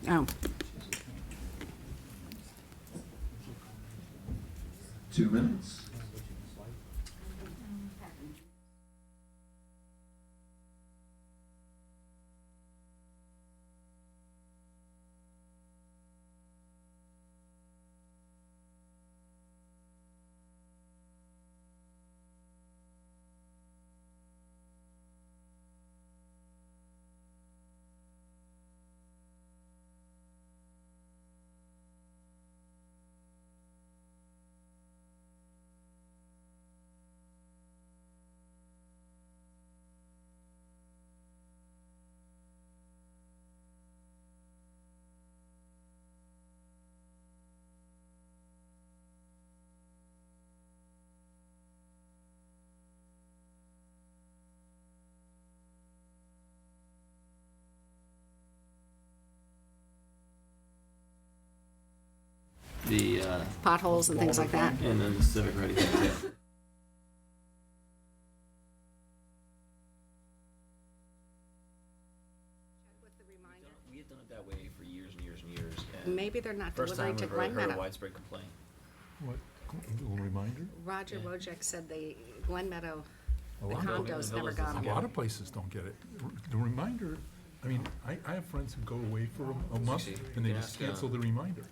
Oh, 2 minutes. The potholes and things like that. and then the Civic Ready thing. We have done it that way for years and years and years. And Maybe they're not first time delivering to we've ever Glen heard a Meadow. widespread complaint. What, a little reminder? Roger Yeah. Wojcik said the Glen Meadow, A the lot of- condos the never villas got doesn't A them. lot of places don't get it. The reminder, I mean, I have friends who go away for a month and they Yeah. just cancel the reminder.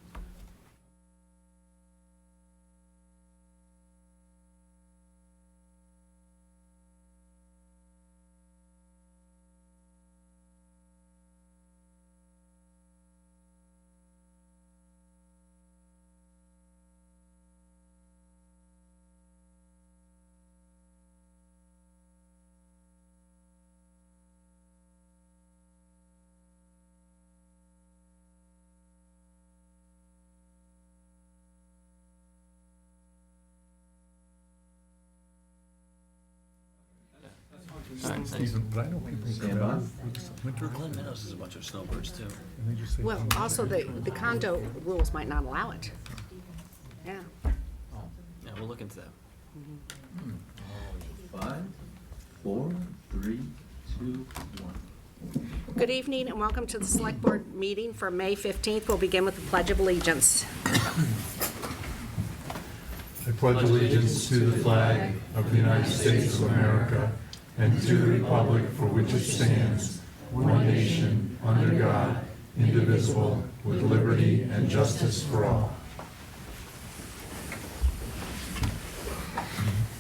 All right, thanks. Stephen, but I know people who Stand come by. out with winter Glen and Meadows is a bunch of snowbirds too. they just say. Well, also the condo rules might not allow it. Yeah. Yeah, we'll look into that. 5, 4, 3, 2, 1. Good evening and welcome to the Select Board meeting for May 15th. We'll begin with the Pledge of Allegiance. I pledge allegiance to the flag of the United States of America and to the republic for which it stands, one nation, under God, indivisible, with liberty and justice for all.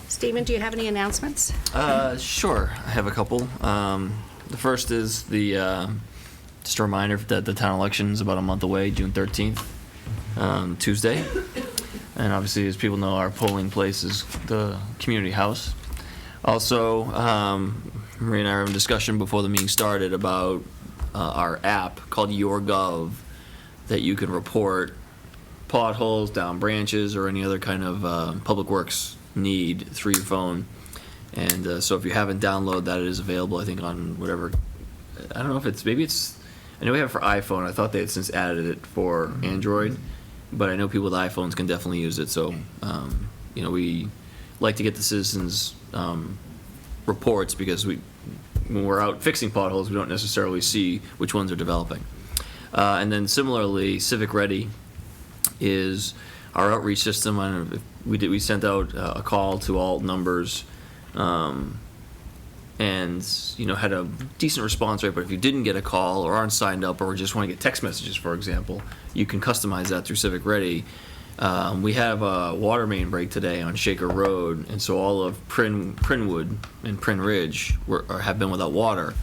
Stephen, do you have any announcements? Sure, I have a couple. The first is just a reminder that the town election is about a month away, June 13th, Tuesday. And obviously, as people know, our polling place is the community house. Also, Maria and I were having a discussion before the meeting started about our app called YourGov that you can report potholes, down branches, or any other kind of public works need through your phone. And so if you haven't downloaded that, it is available, I think, on whatever, I don't know if it's, maybe it's, I know we have it for iPhone. I thought they had since added it for Android, but I know people with iPhones can definitely use it. So, we like to get the citizens' reports because when we're out fixing potholes, we don't necessarily see which ones are developing. And then similarly, Civic Ready is our outreach system. I don't know if we sent out a call to all numbers, and had a decent response rate. But if you didn't get a call or aren't signed up or just want to get text messages, for example, you can customize that through Civic Ready. We have a water main break today on Shaker Road, and so all of Prinwood and Prin Ridge have been without water,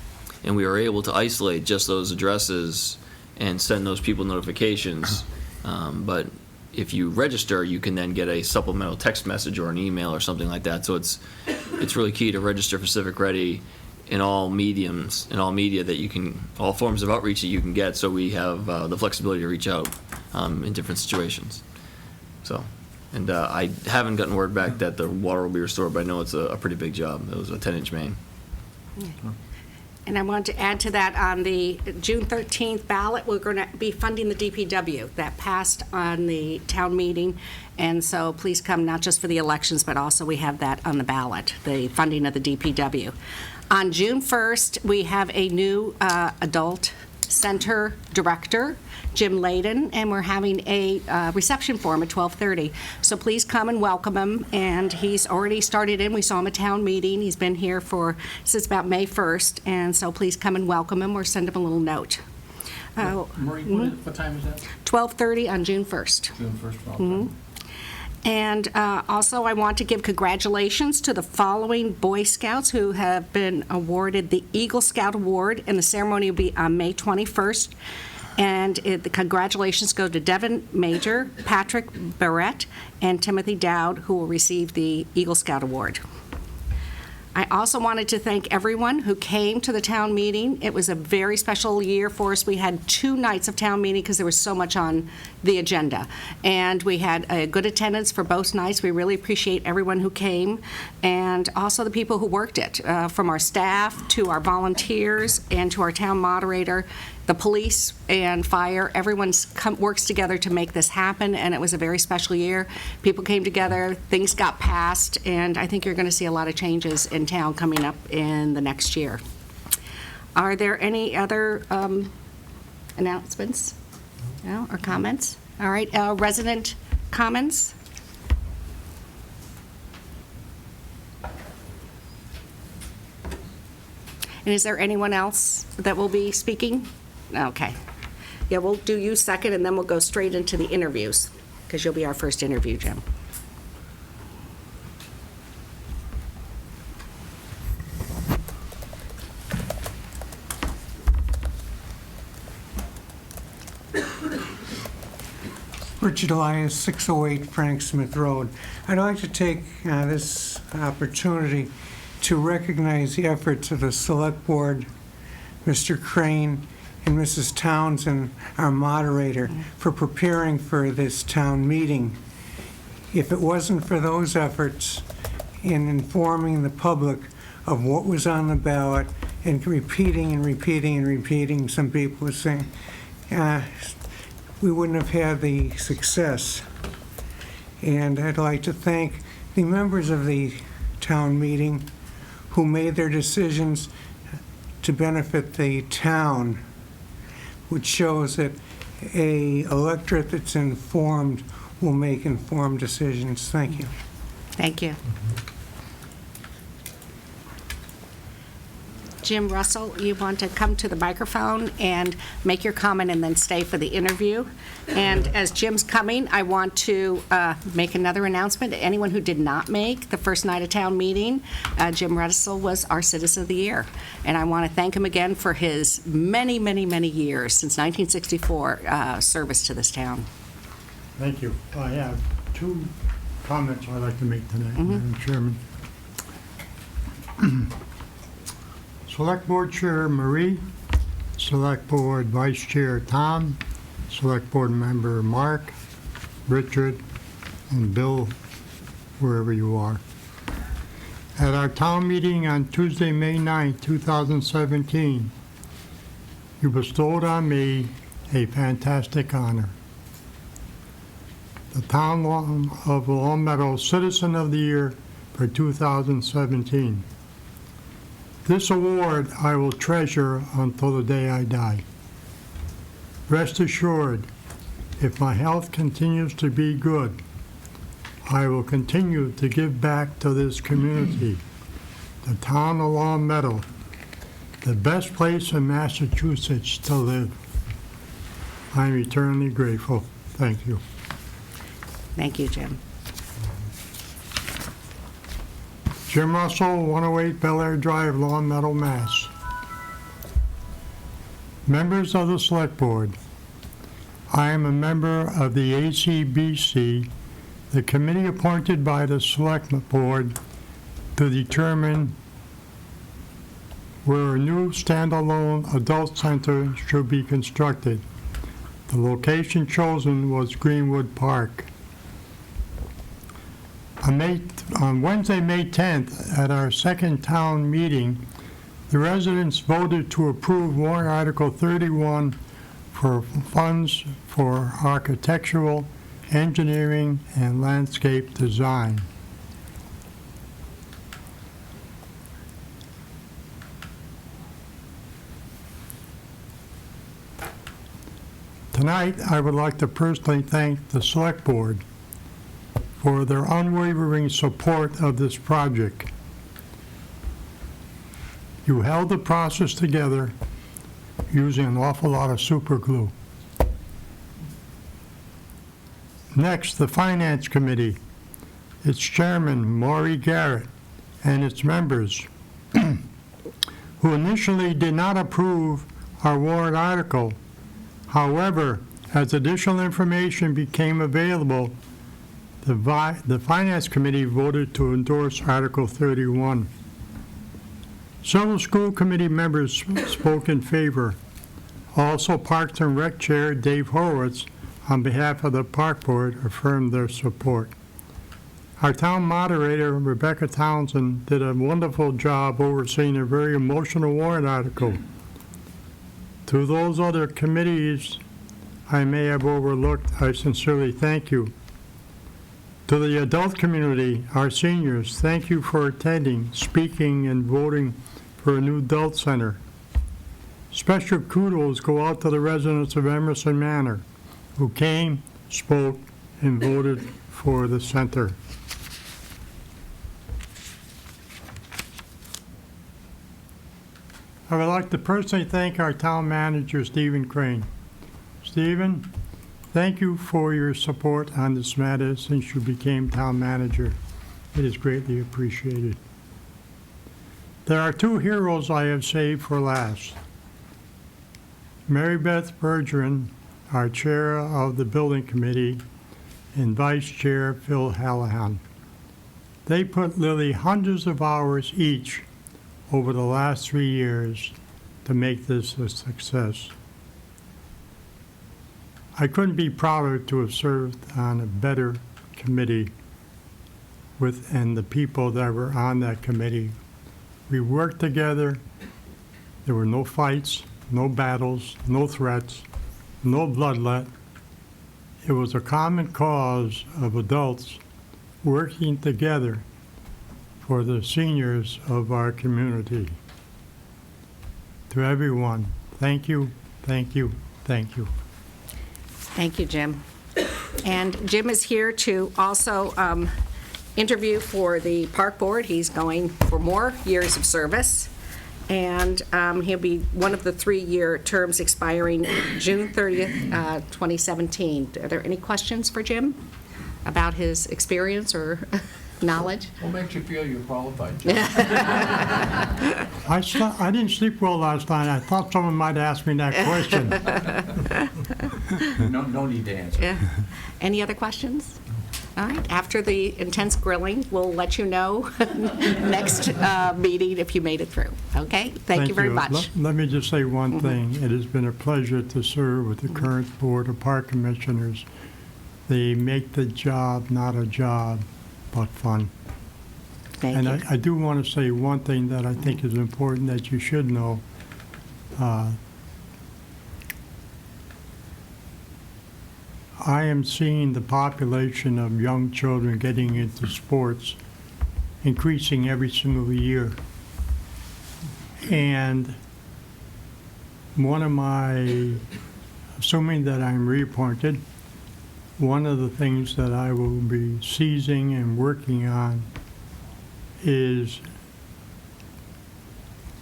and we were able to isolate just those addresses and send those people notifications. But if you register, you can then get a supplemental text message or an email or something like that. So it's really key to register for Civic Ready in all mediums, in all media that you can, all forms of outreach that you can get. So we have the flexibility to reach out in different situations. So, and I haven't gotten word back that the water will be restored, but I know it's a pretty big job. It was a 10-inch main. And I want to add to that, on the June 13th ballot, we're going to be funding the DPW. That passed on the town meeting, and so please come, not just for the elections, but also we have that on the ballot, the funding of the DPW. On June 1st, we have a new adult Center Director, Jim Layden, and we're having a reception for him at 12:30. So please come and welcome him, and he's already started in. We saw him at town meeting. He's been here since about May 1st, and so please come and welcome him or send him a little note. Marie, what time is that? 12:30 on June 1st. June 1st, 12:30. And also, I want to give congratulations to the following Boy Scouts who have been awarded the Eagle Scout Award, and the ceremony will be on May 21st. And the congratulations go to Devin Major, Patrick Barrett, and Timothy Dowd, who will receive the Eagle Scout Award. I also wanted to thank everyone who came to the town meeting. It was a very special year for us. We had 2 nights of town meeting because there was so much on the agenda. And we had a good attendance for both nights. We really appreciate everyone who came, and also the people who worked it, from our staff to our volunteers and to our town moderator, the police and fire. Everyone works together to make this happen, and it was a very special year. People came together, things got passed, and I think you're going to see a lot of changes in town coming up in the next year. Are there any other announcements? No, or comments? All right, resident comments? And is there anyone else that will be speaking? Okay. Yeah, we'll do you second, and then we'll go straight into the interviews, because you'll be our first interview, Jim. Richard Elias, 608 Frank Smith Road. I'd like to take this opportunity to recognize the efforts of the Select Board, Mr. Crane, and Mrs. Townsend, our moderator, for preparing for this town meeting. If it wasn't for those efforts in informing the public of what was on the ballot and repeating and repeating and repeating, some people were saying, we wouldn't have had the success. And I'd like to thank the members of the town meeting who made their decisions to benefit the town, which shows that an electorate that's informed will make informed decisions. Thank you. Thank you. Jim Russell, you want to come to the microphone and make your comment and then stay for the interview. And as Jim's coming, I want to make another announcement. Anyone who did not make the first night of town meeting, Jim Russell was our Citizen of the Year. And I want to thank him again for his many, many, many years, since 1964, service to this town. Thank you. I have 2 comments I'd like to make tonight, Madam Chairman. Select Board Chair Marie, Select Board Vice Chair Tom, Select Board Member Mark, Richard, and Bill, wherever you are. At our town meeting on Tuesday, May 9, 2017, you bestowed on me a fantastic honor. The Town of Long Meadow Citizen of the Year for 2017. This award I will treasure until the day I die. Rest assured, if my health continues to be good, I will continue to give back to this community, the town of Long Meadow, the best place in Massachusetts to live. I'm eternally grateful. Thank you. Thank you, Jim. Jim Russell, 108 Bel Air Drive, Long Meadow, Mass. Members of the Select Board, I am a member of the ACBC, the committee appointed by the Select Board to determine where a new standalone adult center should be constructed. The location chosen was Greenwood Park. On Wednesday, May 10th, at our second town meeting, the residents voted to approve warrant Article 31 for funds for architectural, engineering, and landscape design. Tonight, I would like to personally thank the Select Board for their unwavering support of this project. You held the process together using an awful lot of super glue. Next, the Finance Committee, its chairman, Maury Garrett, and its members, who initially did not approve our warrant article. However, as additional information became available, the Finance Committee voted to endorse Article 31. Several school committee members spoke in favor. Also, Parks and Rec Chair Dave Horowitz, on behalf of the Park Board, affirmed their support. Our town moderator, Rebecca Townsend, did a wonderful job overseeing a very emotional warrant article. To those other committees I may have overlooked, I sincerely thank you. To the adult community, our seniors, thank you for attending, speaking, and voting for a new adult center. Special kudos go out to the residents of Emerson Manor, who came, spoke, and voted for the center. I would like to personally thank our town manager, Stephen Crane. Stephen, thank you for your support on this matter since you became town manager. It is greatly appreciated. There are two heroes I have saved for last. Mary Beth Bergeron, our chair of the building committee, and Vice Chair Phil Hallahan. They put literally hundreds of hours each over the last 3 years to make this a success. I couldn't be prouder to have served on a better committee and the people that were on that committee. We worked together. There were no fights, no battles, no threats, no bloodlet. It was a common cause of adults working together for the seniors of our community. To everyone, thank you, thank you, thank you. Thank you, Jim. And Jim is here to also interview for the Park Board. He's going for more years of service. And he'll be one of the 3-year terms expiring June 30th, 2017. Are there any questions for Jim about his experience or knowledge? What makes you feel you're qualified, Jim? I didn't sleep well last night. I thought someone might ask me that question. No need to answer. Yeah. Any other questions? All right, after the intense grilling, we'll let you know next meeting if you made it through. Okay? Thank you very much. Let me just say one thing. It has been a pleasure to serve with the current Board of Park Commissioners. They make the job not a job, but fun. Thank And you. I do want to say one thing that I think is important that you should know. I am seeing the population of young children getting into sports increasing every single year. And one of my, assuming that I'm reappointed, one of the things that I will be seizing and working on is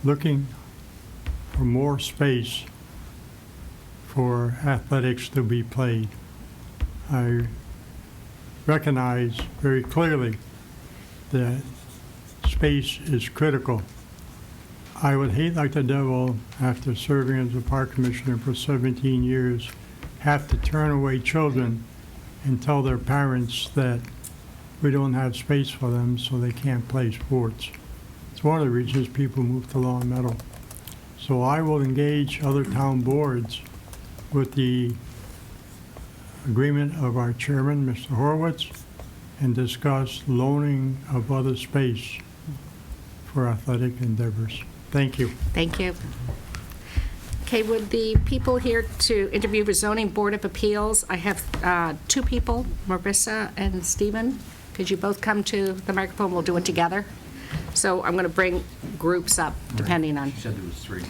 looking for more space for athletics to be played. I recognize very clearly that space is critical. I would hate like the devil, after serving as a park commissioner for 17 years, have to turn away children and tell their parents that we don't have space for them so they can't play sports. It's one of the reasons people move to Long Meadow. So I will engage other town boards with the agreement of our chairman, Mr. Horowitz, and discuss loaning of other space for athletic endeavors. Thank you. Thank you. Okay, would the people here to interview for Zoning Board of Appeals, I have 2 people, Marissa and Stephen. Could you both come to the microphone? We'll do it together. So I'm going to bring groups up, depending on. You said there was 3.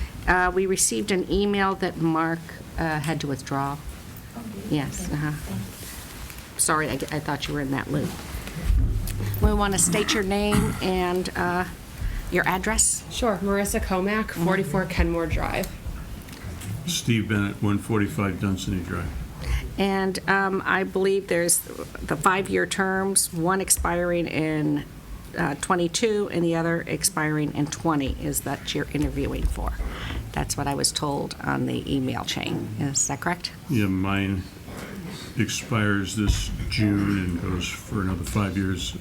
We received an email that Mark had to withdraw. Yes, sorry, I thought you were in that loop. We want to state your name and your address. Sure. Marissa Comack, 44 Kenmore Drive. Steve Bennett, 145 Dunsany Drive. And I believe there's the 5-year terms, one expiring in 22 and the other expiring in 20 is that you're interviewing for. That's what I was told on the email chain. Is that correct? Yeah, mine expires this June and goes for another 5 years.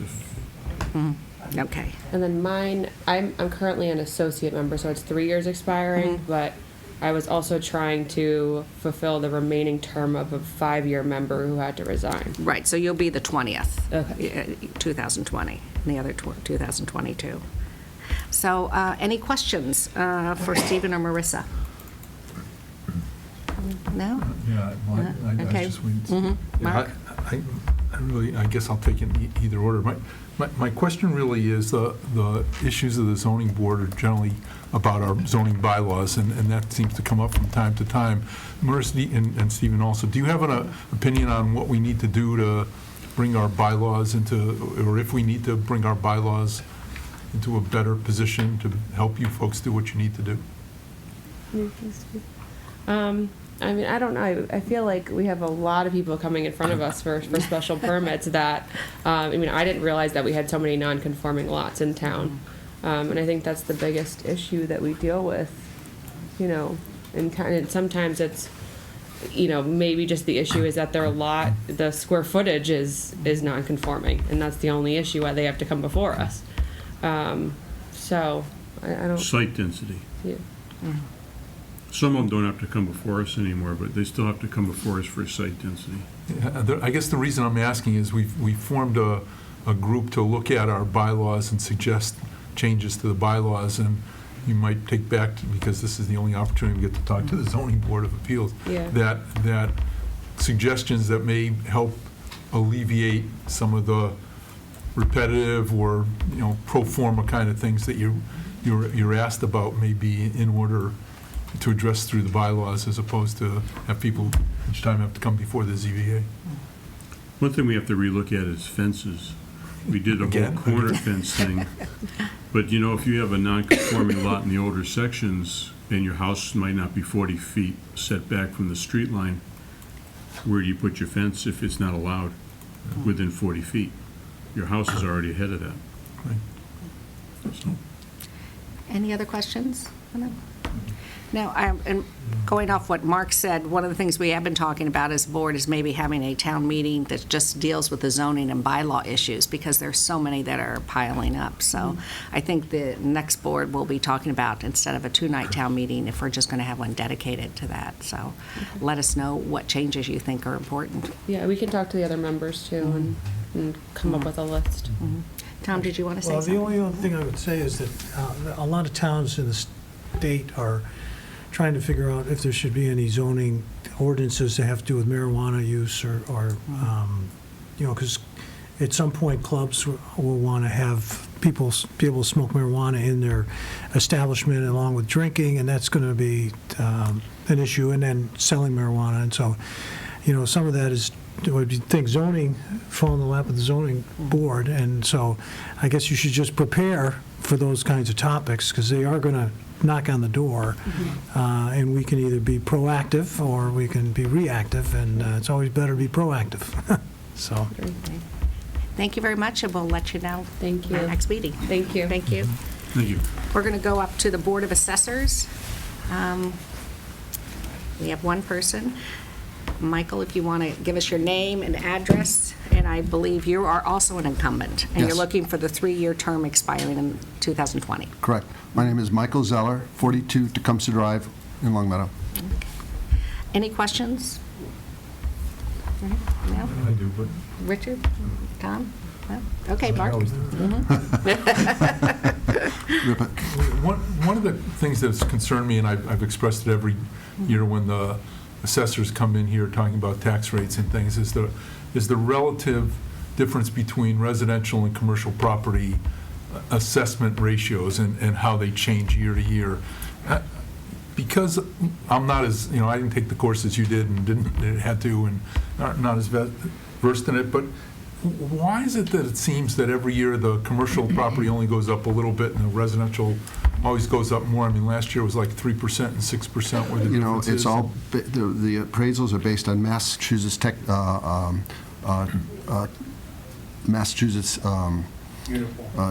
Okay. And then mine, I'm currently an associate member, so it's 3 years expiring, but I was also trying to fulfill the remaining term of a 5-year member who had to resign. Right, so you'll be the 20th, Okay. 2020, and the other 2022. So any questions for Stephen or Marissa? No? Yeah, well, I Okay. just wait. Mhm. Mark? I really, I guess I'll take it in either order. My question really is, the issues of the zoning board are generally about our zoning bylaws, and that seems to come up from time to time. Marissa and Stephen also, do you have an opinion on what we need to do to bring our bylaws into, or if we need to bring our bylaws into a better position to help you folks do what you need to do? I mean, I don't know. I feel like we have a lot of people coming in front of us for special permits that, I mean, I didn't realize that we had so many non-conforming lots in town. And I think that's the biggest issue that we deal with, you know, and kind of sometimes it's, you know, maybe just the issue is that their lot, the square footage is non-conforming, and that's the only issue why they have to come before us. So, I don't. Site density. Yeah. Some of them don't have to come before us anymore, but they still have to come before us for site density. I guess the reason I'm asking is we formed a group to look at our bylaws and suggest changes to the bylaws, and you might take back, because this is the only opportunity we get to talk to the zoning board of appeals, Yeah. that suggestions that may help alleviate some of the repetitive or, you know, pro forma kind of things that you're asked about may be in order to address through the bylaws, as opposed to have people each time have to come before the ZBA. One thing we have to relook at is fences. We did a whole Again? corner fence thing, but you know, if you have a non-conforming lot in the older sections and your house might not be 40 feet set back from the street line, where do you put your fence if it's not allowed within 40 feet? Your house is already ahead of that. Right. So, Any other questions? No, and going off what Mark said, one of the things we have been talking about as a board is maybe having a town meeting that just deals with the zoning and bylaw issues, because there's so many that are piling up. So I think the next board will be talking about, instead of a 2-night town meeting, if we're just going to have one dedicated to that. So let us know what changes you think are important. Yeah, we can talk to the other members too and come up with a list. Tom, did you want to say Well, something? the only other thing I would say is that a lot of towns in the state are trying to figure out if there should be any zoning ordinances that have to do with marijuana use or you know, because at some point clubs will want to have people be able to smoke marijuana in their establishment along with drinking, and that's going to be an issue, and then selling marijuana. And so, you know, some of that is, I would think zoning fall in the lap of the zoning board, and so I guess you should just prepare for those kinds of topics, because they are going to knock on the door, and we can either be proactive or we can be reactive, and it's always better to be proactive. So, Thank you very much, and we'll let you know Thank you. at our next meeting. Thank you. Thank you. thank you. We're going to go up to the Board of Assessors. We have one person. Michael, if you want to give us your name and address, and I believe you are also an incumbent, and you're Yes. looking for the 3-year term expiring in 2020. Correct. My name is Michael Zeller, 42 Tecumseh Drive in Long Meadow. Any questions? No? I do, but Richard? Tom? No? Okay, I Mark? always do. Rip it. One of the things that's concerned me, and I've expressed it every year when the assessors come in here talking about tax rates and things, is the relative difference between residential and commercial property assessment ratios and how they change year to year. because I'm not as, I didn't take the courses you did and didn't had to, and not as versed in it, but why is it that it seems that every year the commercial property only goes up a little bit and the residential always goes up more? I mean, last year was like 3% and 6% where the difference is. It's all, the appraisals are based on Massachusetts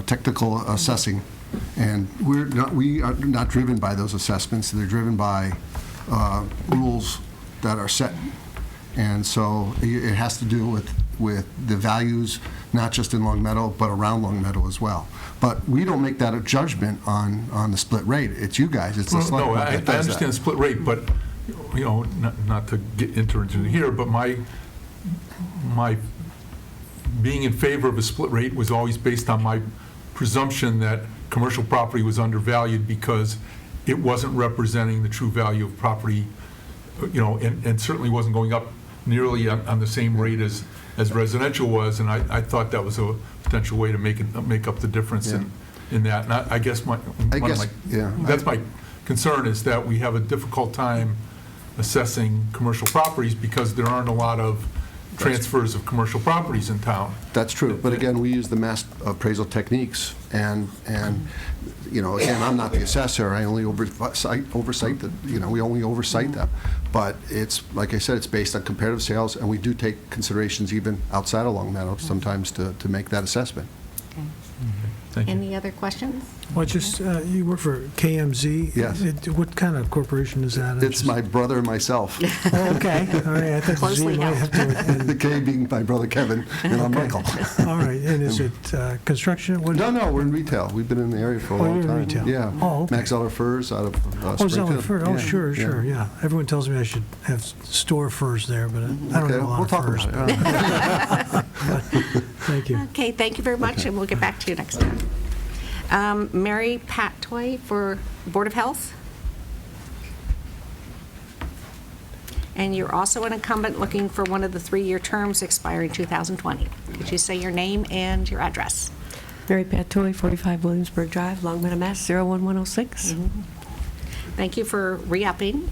technical assessing. And we are not driven by those assessments. They're driven by rules that are set. And so it has to do with the values, not just in Long Meadow, but around Long Meadow as well. But we don't make that a judgment on the split rate. It's you guys. It's the select board I that does understand that. split rate, but, not to get into it here, but my being in favor of a split rate was always based on my presumption that commercial property was undervalued because it wasn't representing the true value of property, and certainly wasn't going up nearly on the same rate as residential was, and I thought that was a potential way to make up the difference in that. And I guess that's my concern, is that we have a difficult time assessing commercial properties because there aren't a lot of transfers of commercial properties in town. That's true, but again, we use the mass appraisal techniques, and again, I'm not the assessor, I only oversight the, we only oversight them. But it's, like I said, it's based on comparative sales, and we do take considerations even outside of Long Meadow sometimes to make that assessment. Thank you. Any other questions? Well, just, you work for KMZ? Yes. What kind of corporation is that? It's my brother and myself, Oh, okay, all right, I thought Closely Z might have to. the K being my brother Kevin, and I'm Michael. All right, and is it construction? What- No, we're in retail. We've been in the area for a Oh, long you're in time. retail. Yeah. Oh, okay. Max Zeller Furs out of Oh, Springfield. Zeller Fur, oh, Yeah, sure, yeah. Everyone tells me I should have store furs there, but I don't Okay, know a lot we'll of talk furs. about it. Thank you. Okay, thank you very much, and we'll get back to you next time. Mary Pat Toy for Board of Health. And you're also an incumbent looking for one of the 3-year terms expiring 2020. Could you say your name and your address? Mary Pat Toy, 45 Williamsburg Drive, Long Meadow, Mass. 01106. Thank you for re-upping.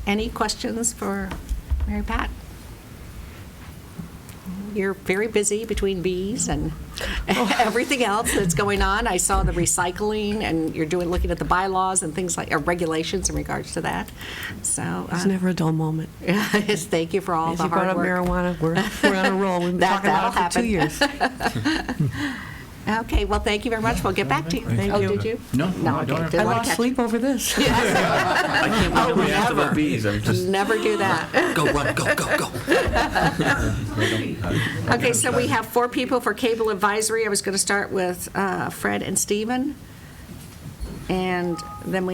Any questions for Mary Pat? You're very busy between bees and everything else that's going on. I saw the recycling, and you're looking at the bylaws and things like, regulations in regards to that. So It's never a dull moment. yes, thank you for all As the you brought hard up work. marijuana, we're on a roll. We've been talking about it for 2 years. Okay, well, thank you very much. We'll get back to you. Thank Oh, you. did you? No, No, I okay. don't have. Didn't I wanna lost catch sleep over this. I can't believe we asked about bees. I'm just Never do that. go run, go. Okay, so we have 4 people for cable advisory. I was going to start with Fred and Stephen. And then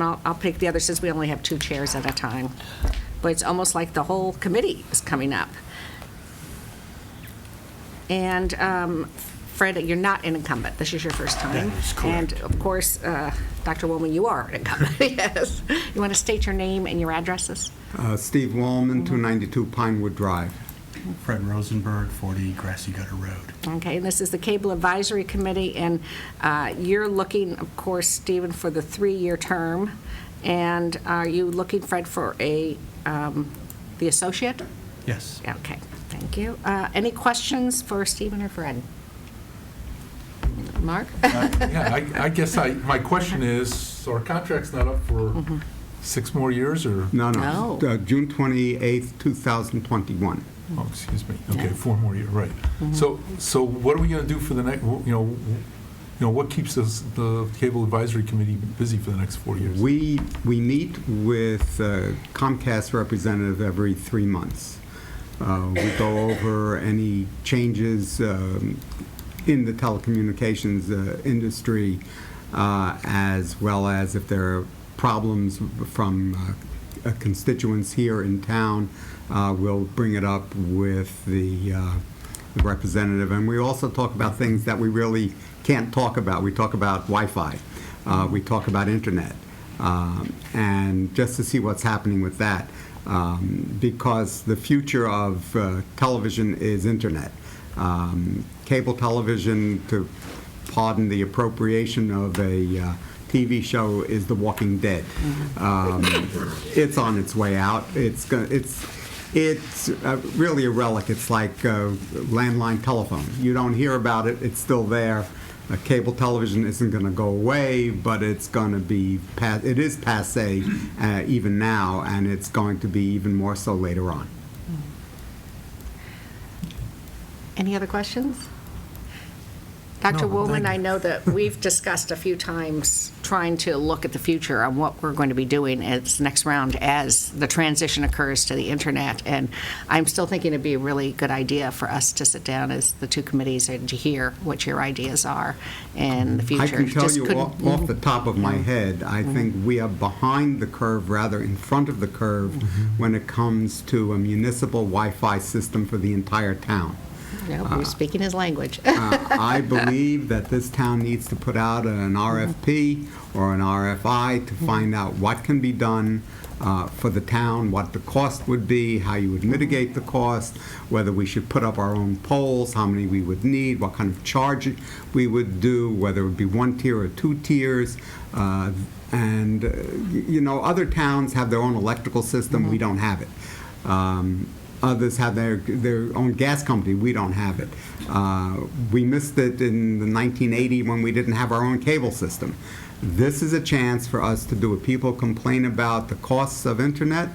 I'll pick the others since we only have 2 chairs at a time. But it's almost like the whole committee is coming up. And Fred, you're not an incumbent. This is your first time. That is correct. And of course, Dr. Woolman, you are an incumbent, yes. You want to state your name and your addresses? Steve Wallman, 292 Pinewood Drive. Fred Rosenberg, 40 Grassy Gutter Road. Okay, and this is the Cable Advisory Committee, and you're looking, of course, Stephen, for the 3-year term. And are you looking, Fred, for the associate? Yes. Okay, thank you. Any questions for Stephen or Fred? Mark? Yeah, I guess my question is, so our contract's not up for 6 more years, or? No. June 28th, 2021. Oh, excuse me. Okay, 4 more years, right. So what are we going to do for the next, what keeps the Cable Advisory Committee busy for the next 4 years? We meet with Comcast representative every 3 months. We go over any changes in the telecommunications industry, as well as if there are problems from constituents here in town, we'll bring it up with the representative. And we also talk about things that we really can't talk about. We talk about Wi-Fi. We talk about internet. And just to see what's happening with that, because the future of television is internet. Cable television, to pardon the appropriation of a TV show is The Walking Dead. It's on its way out. It's really a relic. It's like landline telephone. You don't hear about it. It's still there. Cable television isn't going to go away, but it's going to be it is passé even now, and it's going to be even more so later on. Any other questions? Dr. No, Woolman, thank I you. know that we've discussed a few times trying to look at the future on what we're going to be doing as next round as the transition occurs to the internet. And I'm still thinking it'd be a really good idea for us to sit down as the two committees and to hear what your ideas are in the future. I can tell Just you couldn't- off the top of my head, I think we are behind the curve, rather in front of the curve, when it comes to a municipal Wi-Fi system for the entire town. No, we're speaking his language. I believe that this town needs to put out an RFP or an RFI to find out what can be done for the town, what the cost would be, how you would mitigate the cost, whether we should put up our own poles, how many we would need, what kind of charge we would do, whether it would be 1 tier or 2 tiers. Other towns have their own electrical system. We don't have it. Others have their own gas company. We don't have it. We missed it in the 1980 when we didn't have our own cable system. This is a chance for us to do it. People complain about the costs of internet.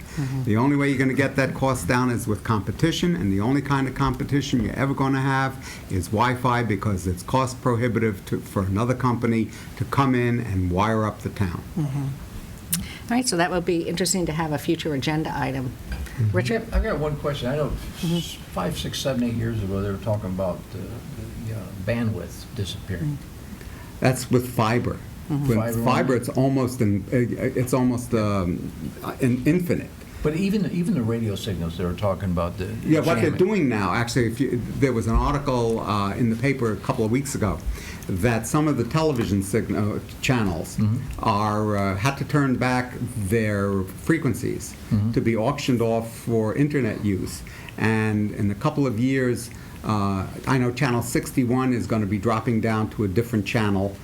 The only way you're going to get that cost down is with competition, and the only kind of competition you're ever going to have is Wi-Fi, because it's cost prohibitive for another company to come in and wire up the town. All right, so that would be interesting to have a future agenda item. Richard? I've got one question. I know 5, 6, 7, 8 years ago, they were talking about the bandwidth disappearing. That's with fiber. With Fiber fiber, only? it's almost infinite. But even the radio signals, they were talking about the Yeah, what they're jamming. doing now, actually, there was an article in the paper a couple of weeks ago that some of the television channels had to turn back their frequencies to be auctioned off for internet use. And in a couple of years, I know channel 61 is going to be dropping down to a different channel.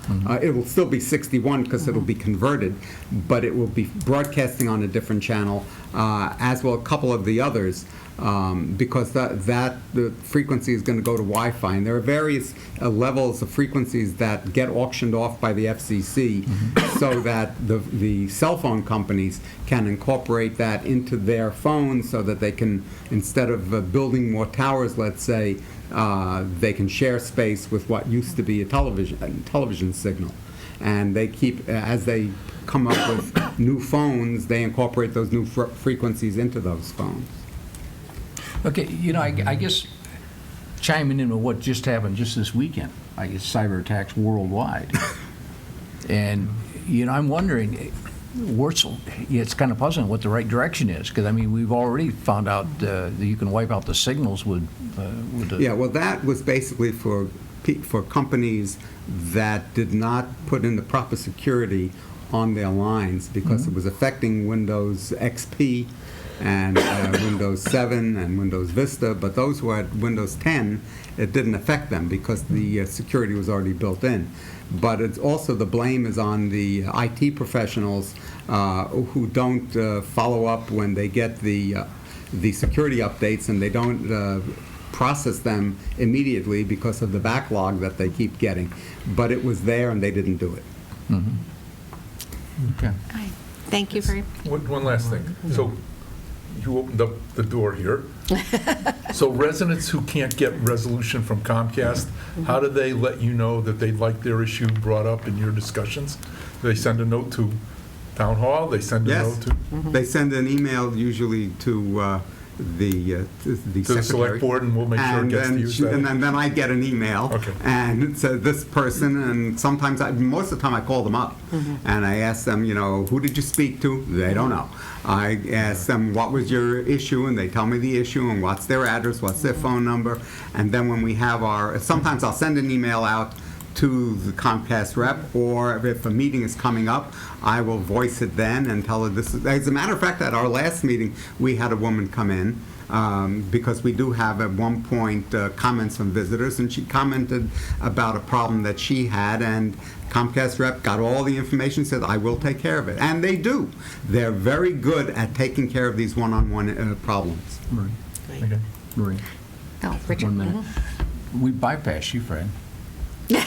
It will still be 61 because it'll be converted, but it will be broadcasting on a different channel, as will a couple of the others, because the frequency is going to go to Wi-Fi. And there are various levels of frequencies that get auctioned off by the FCC so that the cell phone companies can incorporate that into their phones so that they can, instead of building more towers, let's say, they can share space with what used to be a television signal. And they keep, as they come up with new phones, they incorporate those new frequencies into those phones. Okay, I guess chiming in with what just happened just this weekend, I guess cyber attacks worldwide. And, I'm wondering, it's kind of puzzling what the right direction is, because, we've already found out that you can wipe out the signals with the... Yeah, well, that was basically for companies that did not put in the proper security on their lines, because it was affecting Windows XP and Windows 7 and Windows Vista, but those who had Windows 10, it didn't affect them because the security was already built in. But it's also, the blame is on the IT professionals who don't follow up when they get the security updates, and they don't process them immediately because of the backlog that they keep getting. But it was there and they didn't do it. Okay. All right. Thank you very One last thing. So you opened up the door here. So residents who can't get resolution from Comcast, how do they let you know that they'd like their issue brought up in your discussions? Do they send a note to Town Hall? They send a Yes, note to they send an email usually to the the secretary. select board, and we'll make sure it And gets to then, you. and then I get an email, Okay. and it says this person, and sometimes, most of the time I call them up, and I ask them, who did you speak to? They don't know. I ask them, what was your issue, and they tell me the issue, and what's their address, what's their phone number, and then when we have sometimes I'll send an email out to the Comcast rep, or if a meeting is coming up, I will voice it then and tell her this is. As a matter of fact, at our last meeting, we had a woman come in because we do have at one point comments from visitors, and she commented about a problem that she had, and Comcast rep got all the information, said, I will take care of it. And they do. They're very good at taking care of these one-on-one problems. Marie. Okay. Marie. Oh, Richard. 1 minute. We bypassed you, Fred. Yeah,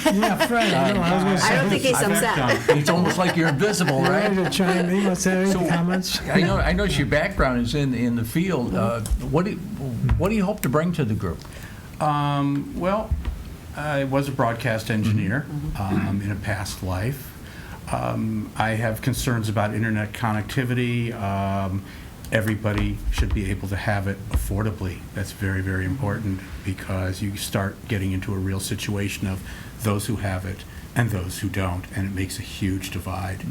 Fred, I know, I was gonna say. I don't think he's upset. It's almost like you're invisible, You right? ready to chime in? What's that, So, any comments? I notice your background is in the field. What do you hope to bring to the group? Well, I was a broadcast engineer in a past life. I have concerns about internet connectivity. Everybody should be able to have it affordably. That's very, very important, because you start getting into a real situation of those who have it and those who don't, and it makes a huge divide.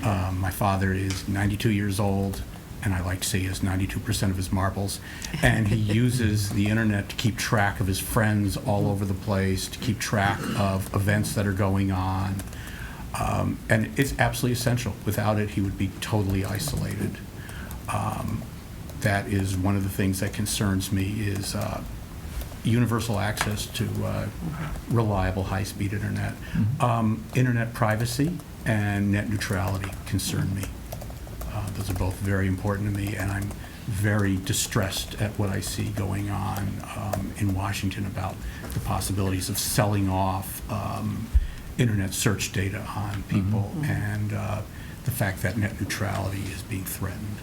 My father is 92 years old, and I like to say he has 92% of his marbles, and he uses the internet to keep track of his friends all over the place, to keep track of events that are going on, and it's absolutely essential. Without it, he would be totally isolated. That is one of the things that concerns me, is universal access to reliable high-speed internet. Internet privacy and net neutrality concern me. Those are both very important to me, and I'm very distressed at what I see going on in Washington about the possibilities of selling off internet search data on people, and the fact that net neutrality is being threatened.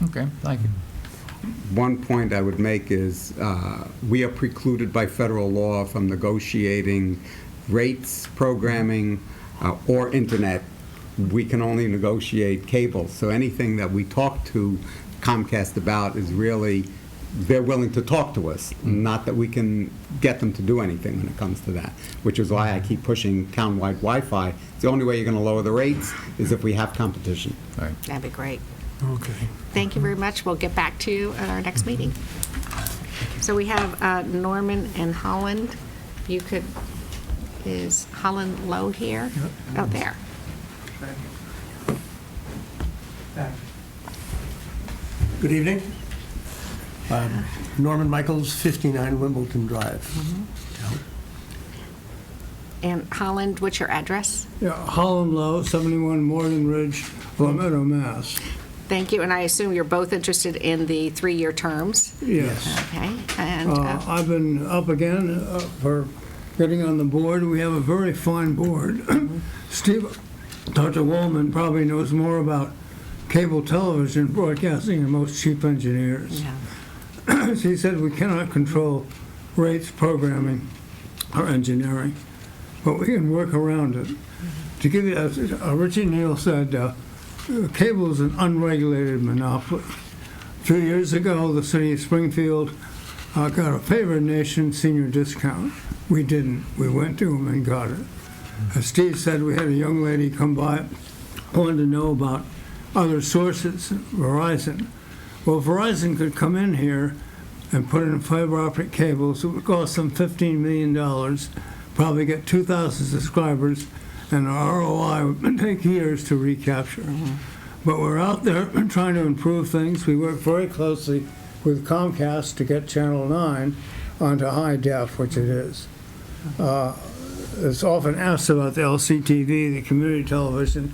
Okay, thank you. One point I would make is we are precluded by federal law from negotiating rates, programming, or internet. We can only negotiate cable. So anything that we talk to Comcast about is really, they're willing to talk to us, not that we can get them to do anything when it comes to that, which is why I keep pushing town-wide Wi-Fi. The only way you're going to lower the rates is if we have competition. All right. That'd be great. Okay. Thank you very much. We'll get back to you at our next meeting. So we have Norman and Holland. You could, is Holland Lowe here? Oh, there. Good evening. Norman Michaels, 59 Wimbledon Drive. And Holland, what's your address? Yeah, Holland Lowe, 71 Morgan Ridge, Palmetto, Mass. Thank you, and I assume you're both interested in the 3-year terms? Yes. Okay, and I've been up again for getting on the board. We have a very fine board. Steve, Dr. Woolman probably knows more about cable television broadcasting than most chief engineers. yeah. He said we cannot control rates, programming, or engineering, but we can work around it. To give you, as Richie Neal said, cable is an unregulated monopoly. 2 years ago, the city of Springfield got a favored nation senior discount. We didn't. We went to them and got it. As Steve said, we had a young lady come by, wanted to know about other sources, Verizon. Well, Verizon could come in here and put in fiber optic cables. It would cost them $15 million, probably get 2,000 subscribers, and our ROI would take years to recapture. But we're out there trying to improve things. We work very closely with Comcast to get Channel 9 onto high def, which it is. It's often asked about the LCTV, the community television.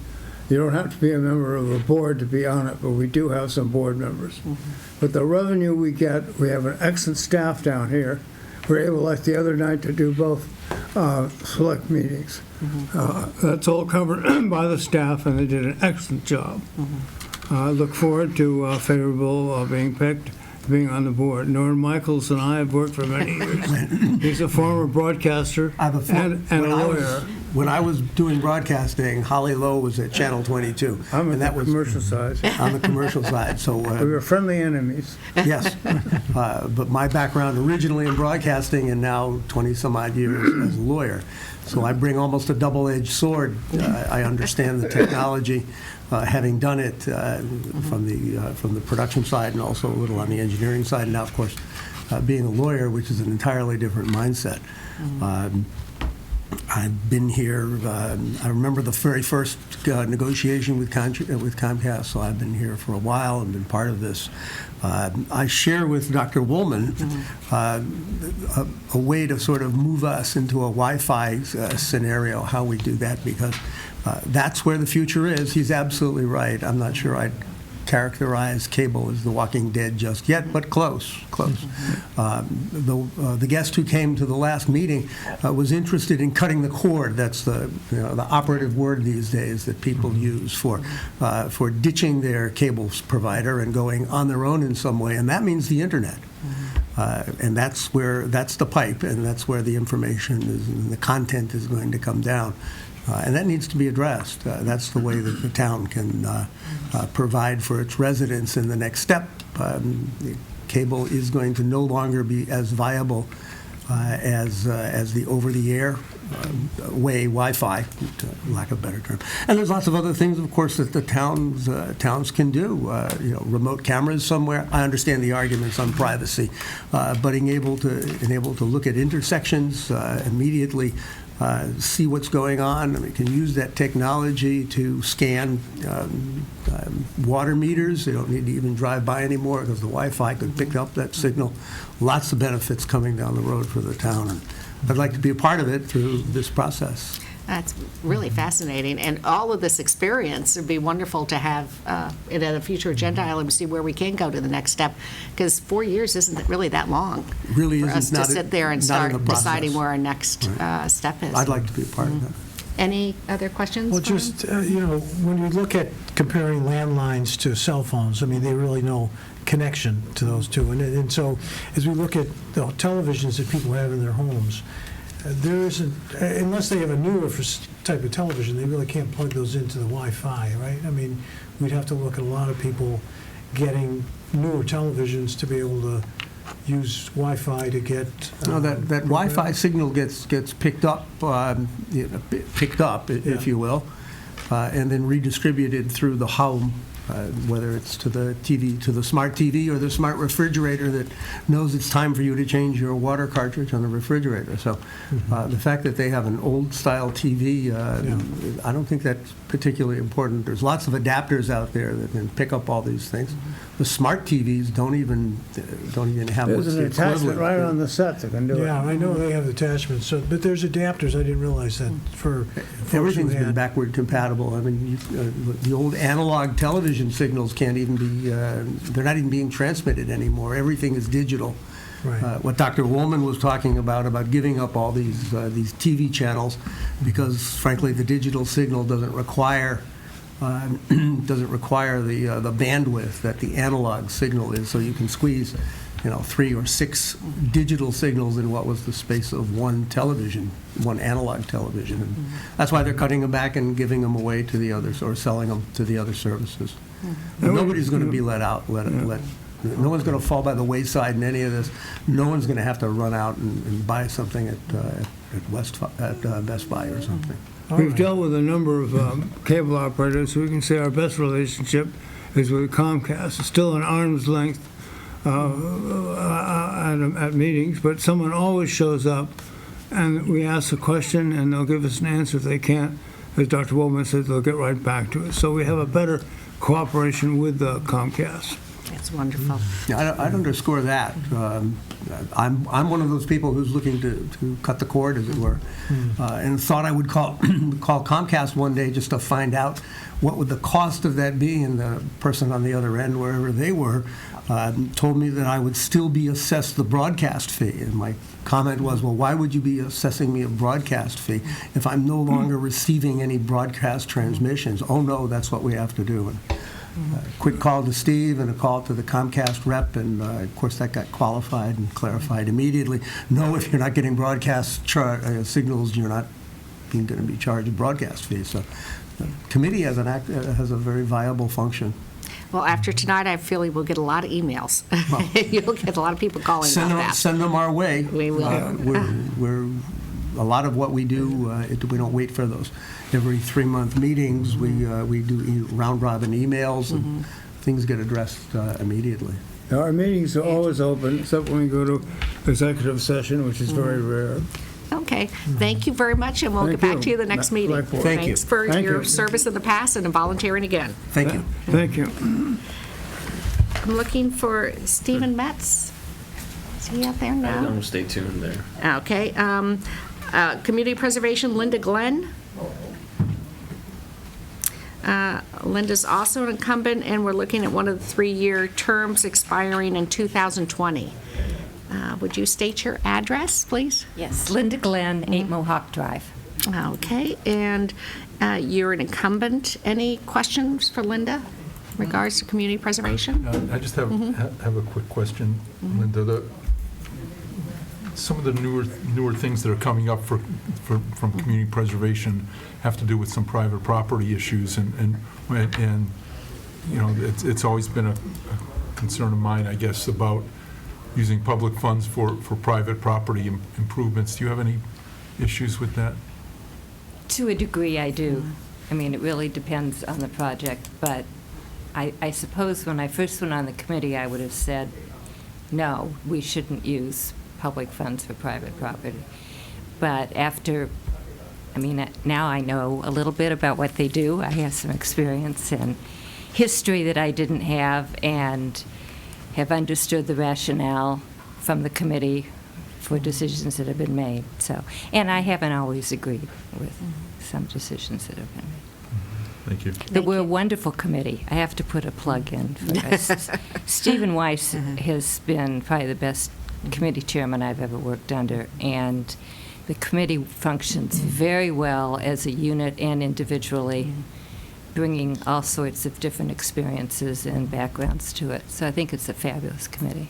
You don't have to be a member of a board to be on it, but we do have some board members. But the revenue we get, we have an excellent staff down here. We're able, like the other night, to do both select meetings. That's all covered by the staff, and they did an excellent job. I look forward to favorable being picked, being on the board. Norman Michaels and I have worked for many years. He's a former broadcaster and a lawyer. When I was doing broadcasting, Holly Lowe was at Channel 22. I'm and on the commercial side. On the commercial side. So We were friendly enemies. yes, but my background originally in broadcasting and now 20-some-odd years as a lawyer. So I bring almost a double-edged sword. I understand the technology, having done it from the production side and also a little on the engineering side. And now, of course, being a lawyer, which is an entirely different mindset. I've been here, I remember the very first negotiation with Comcast, so I've been here for a while and been part of this. I share with Dr. Woolman a way to sort of move us into a Wi-Fi scenario, how we do that, because that's where the future is. He's absolutely right. I'm not sure I'd characterize cable as The Walking Dead just yet, but close. The guest who came to the last meeting was interested in cutting the cord. That's the operative word these days that people use for ditching their cable provider and going on their own in some way, and that means the internet. And that's the pipe, and that's where the information is, and the content is going to come down. And that needs to be addressed. That's the way that the town can provide for its residents in the next step. Cable is going to no longer be as viable as the over-the-air way, Wi-Fi, lack of a better term. And there's lots of other things, of course, that the towns can do. Remote cameras somewhere. I understand the arguments on privacy, but being able to look at intersections immediately. See what's going on. I mean, can use that technology to scan water meters. They don't need to even drive by anymore because the Wi-Fi could pick up that signal. Lots of benefits coming down the road for the town, and I'd like to be a part of it through this process. That's really fascinating, and all of this experience would be wonderful to have it at a future agenda item to see where we can go to the next step, because 4 years isn't really that long Really for isn't. us to sit there and Not in start the process. deciding where our next step is. I'd like to be a part of that. Any other questions? Well, Brian? just, when we look at comparing landlines to cell phones, I mean, they really no connection to those two. And so as we look at the televisions that people have in their homes, there isn't, unless they have a newer type of television, they really can't plug those into the Wi-Fi, right? I mean, we'd have to look at a lot of people getting newer televisions to be able to use Wi-Fi to get. No, that Wi-Fi signal gets picked up, if you will, and then redistributed through the home, whether it's to the TV, to the smart TV or the smart refrigerator that knows it's time for you to change your water cartridge on the refrigerator. So the fact that they have an old-style TV, I don't think that's particularly important. There's lots of adapters out there that can pick up all these things. The smart TVs don't even have what's There's the an attachment equivalent. right on the set that can do it. Yeah, I know they have attachments, but there's adapters. I didn't realize that for folks who Everything's been had. backward compatible. I mean, the old analog television signals can't even be, they're not even being transmitted anymore. Everything is digital. Right. What Dr. Woolman was talking about giving up all these TV channels because, frankly, the digital signal doesn't require the bandwidth that the analog signal is, so you can squeeze 3 or 6 digital signals in what was the space of one analog television. And that's why they're cutting them back and giving them away to the others or selling them to the other services. But nobody's going to be let out. No one's going to fall by the wayside in any of this. No one's going to have to run out and buy something at Best Buy or something. We've dealt with a number of cable operators, so we can say our best relationship is with Comcast. It's still an arm's length at meetings, but someone always shows up, and we ask a question, and they'll give us an answer. If they can't, as Dr. Woolman says, they'll get right back to us. So we have a better cooperation with Comcast. That's wonderful. Yeah, I'd underscore that. I'm one of those people who's looking to cut the cord, as it were, and thought I would call Comcast one day just to find out what would the cost of that be, and the person on the other end, wherever they were, told me that I would still be assessed the broadcast fee. And my comment was, well, why would you be assessing me a broadcast fee if I'm no longer receiving any broadcast transmissions? Oh, no, that's what we have to do. And, quick call to Steve and a call to the Comcast rep, and of course that got qualified and clarified immediately. No, if you're not getting broadcast signals, you're not going to be charged a broadcast fee. So the committee has a very viable function. Well, after tonight, I feel we'll get a lot of emails. You'll get a lot of people calling about that. Send them our way. We will. We're a lot of what we do, we don't wait for those every 3-month meetings. We do round-robin emails, and things get addressed immediately. Now, our meetings are always open, except when we go to executive session, which is very rare. Okay, thank you very much, and we'll get Thank back to you the next you. meeting. Thank you. Thanks for Thank your you. service in the past and volunteering again. Thank you. Thank you. I'm looking for Stephen Metz. Is he out there now? I'll stay tuned there. Okay, Community Preservation, Linda Glenn. Linda's also an incumbent, and we're looking at one of the 3-year terms expiring in 2020. Would you state your address, please? Yes, Linda Glenn, 8 Mohawk Drive. Okay, and you're an incumbent. Any questions for Linda in regards to community preservation? I just have a quick question, Linda. Some of the newer things that are coming up from community preservation have to do with some private property issues, and you know, it's always been a concern of mine, I guess, about using public funds for private property improvements. Do you have any issues with that? To a degree, I do. I mean, it really depends on the project, but I suppose when I first went on the committee, I would have said, no, we shouldn't use public funds for private property. But after, I mean, now I know a little bit about what they do. I have some experience and history that I didn't have, and have understood the rationale from the committee for decisions that have been made. So, and I haven't always agreed with some decisions that have been made. Thank you. But we're a wonderful committee. I have to put a plug in for us. Stephen Weiss has been probably the best committee chairman I've ever worked under, and the committee functions very well as a unit and individually, bringing all sorts of different experiences and backgrounds to it. So I think it's a fabulous committee.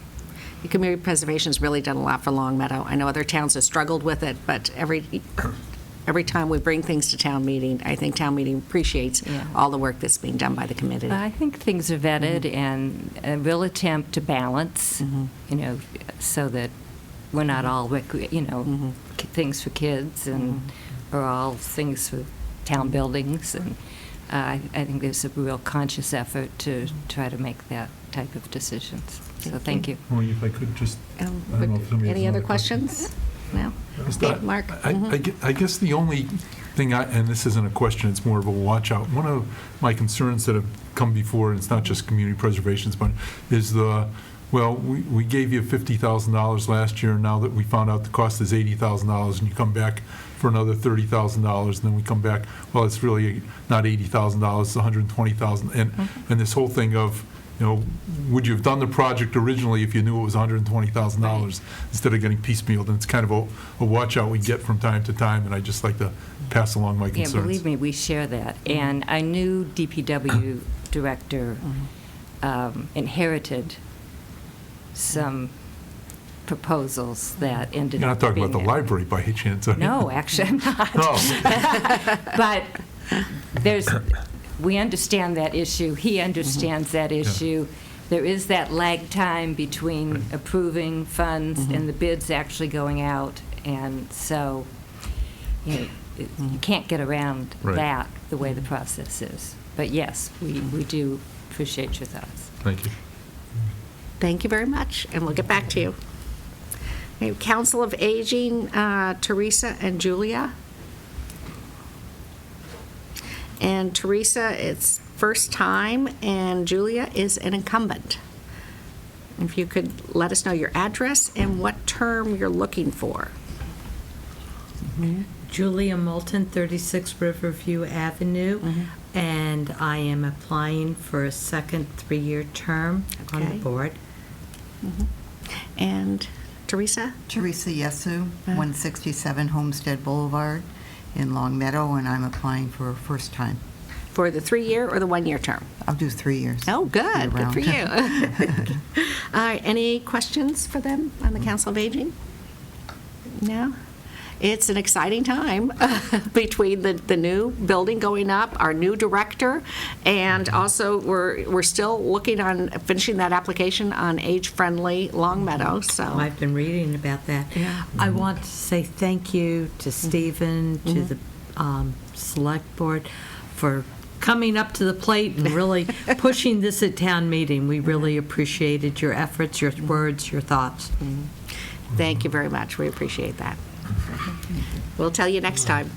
The community preservation's really done a lot for Long Meadow. I know other towns have struggled with it, but every time we bring things to town meeting, I think town meeting appreciates all the work that's being done by the committee. I think things are vetted and a real attempt to balance, you know, so that we're not all, things for kids and or all things for town buildings. And I think there's a real conscious effort to try to make that type of decisions. So thank you. Well, if I could just, I don't know if somebody has Any other another questions? No? Just Okay, that- Mark? I guess the only thing, and this isn't a question, it's more of a watch out. One of my concerns that have come before, and it's not just community preservations, but is we gave you $50,000 last year, and now that we found out the cost is $80,000, and you come back for another $30,000, and then we come back, well, it's really not $80,000, it's $120,000, and this whole thing of, you know, would you have done the project originally if you knew it was $120,000 instead of getting piecemealed? And it's kind of a watch out we get from time to time, and I just like to pass along my concerns. Yeah, believe me, we share that. And our new DPW director inherited some proposals that ended You're not up talking about the being- library by any chance, are you? No, actually, I'm not. Oh. But we understand that issue. He understands that issue. There is that lag time between approving funds and the bids actually going out. And so, you can't get around that the way the process is. But yes, we do appreciate your thoughts. Thank you. Thank you very much, and we'll get back to you. Okay, Council of Aging, Teresa and Julia. And Teresa, it's first time, and Julia is an incumbent. If you could let us know your address and what term you're looking for. Julia Moulton, 36 Riverview Avenue, and I am applying for a second 3-year term on the board. And Teresa? Teresa Yesu, 167 Homestead Boulevard in Long Meadow, and I'm applying for a first time. For the 3-year or the 1-year term? I'll do 3 years. Oh, good. Good for you. Year-round. All right, any questions for them on the Council of Aging? No? It's an exciting time between the new building going up, our new director, and also we're still looking on finishing that application on age-friendly Long Meadow. So I've been reading about that. Yeah. I want to say thank you to Stephen, to the Select Board for coming up to the plate and really pushing this at town meeting. We really appreciated your efforts, your words, your thoughts. Thank you very much. We appreciate that. We'll tell you next time.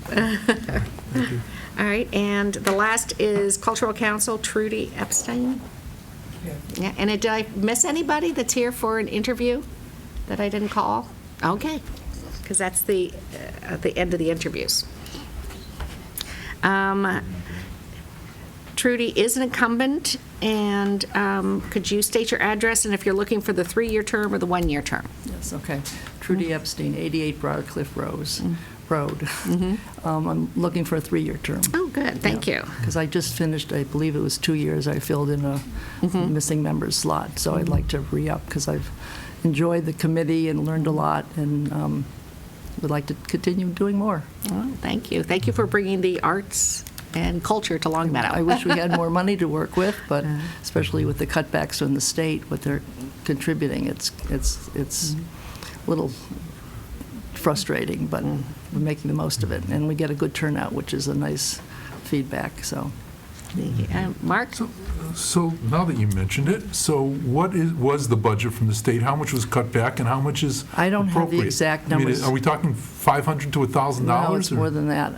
All right, and the last is Cultural Council, Trudy Epstein. Yeah, and did I miss anybody that's here for an interview that I didn't call? Okay, because that's the end of the interviews. Trudy is an incumbent, and could you state your address and if you're looking for the 3-year term or the 1-year term? Yes, okay. Trudy Epstein, 88 Broadcliff Road. I'm looking for a 3-year term. Oh, good, thank you. Because I just finished, I believe it was 2 years, I filled in a missing member's slot, so I'd like to re-up because I've enjoyed the committee and learned a lot, and would like to continue doing more. Well, thank you. Thank you for bringing the arts and culture to Long Meadow. I wish we had more money to work with, but especially with the cutbacks from the state, what they're contributing, it's a little frustrating, but we're making the most of it, and we get a good turnout, which is a nice feedback. So, Mark. So now that you mentioned it, so what was the budget from the state? How much was cut back, and how much is I don't have the appropriate? exact I mean, numbers. are we talking $500 to $1,000? no, it's more than that.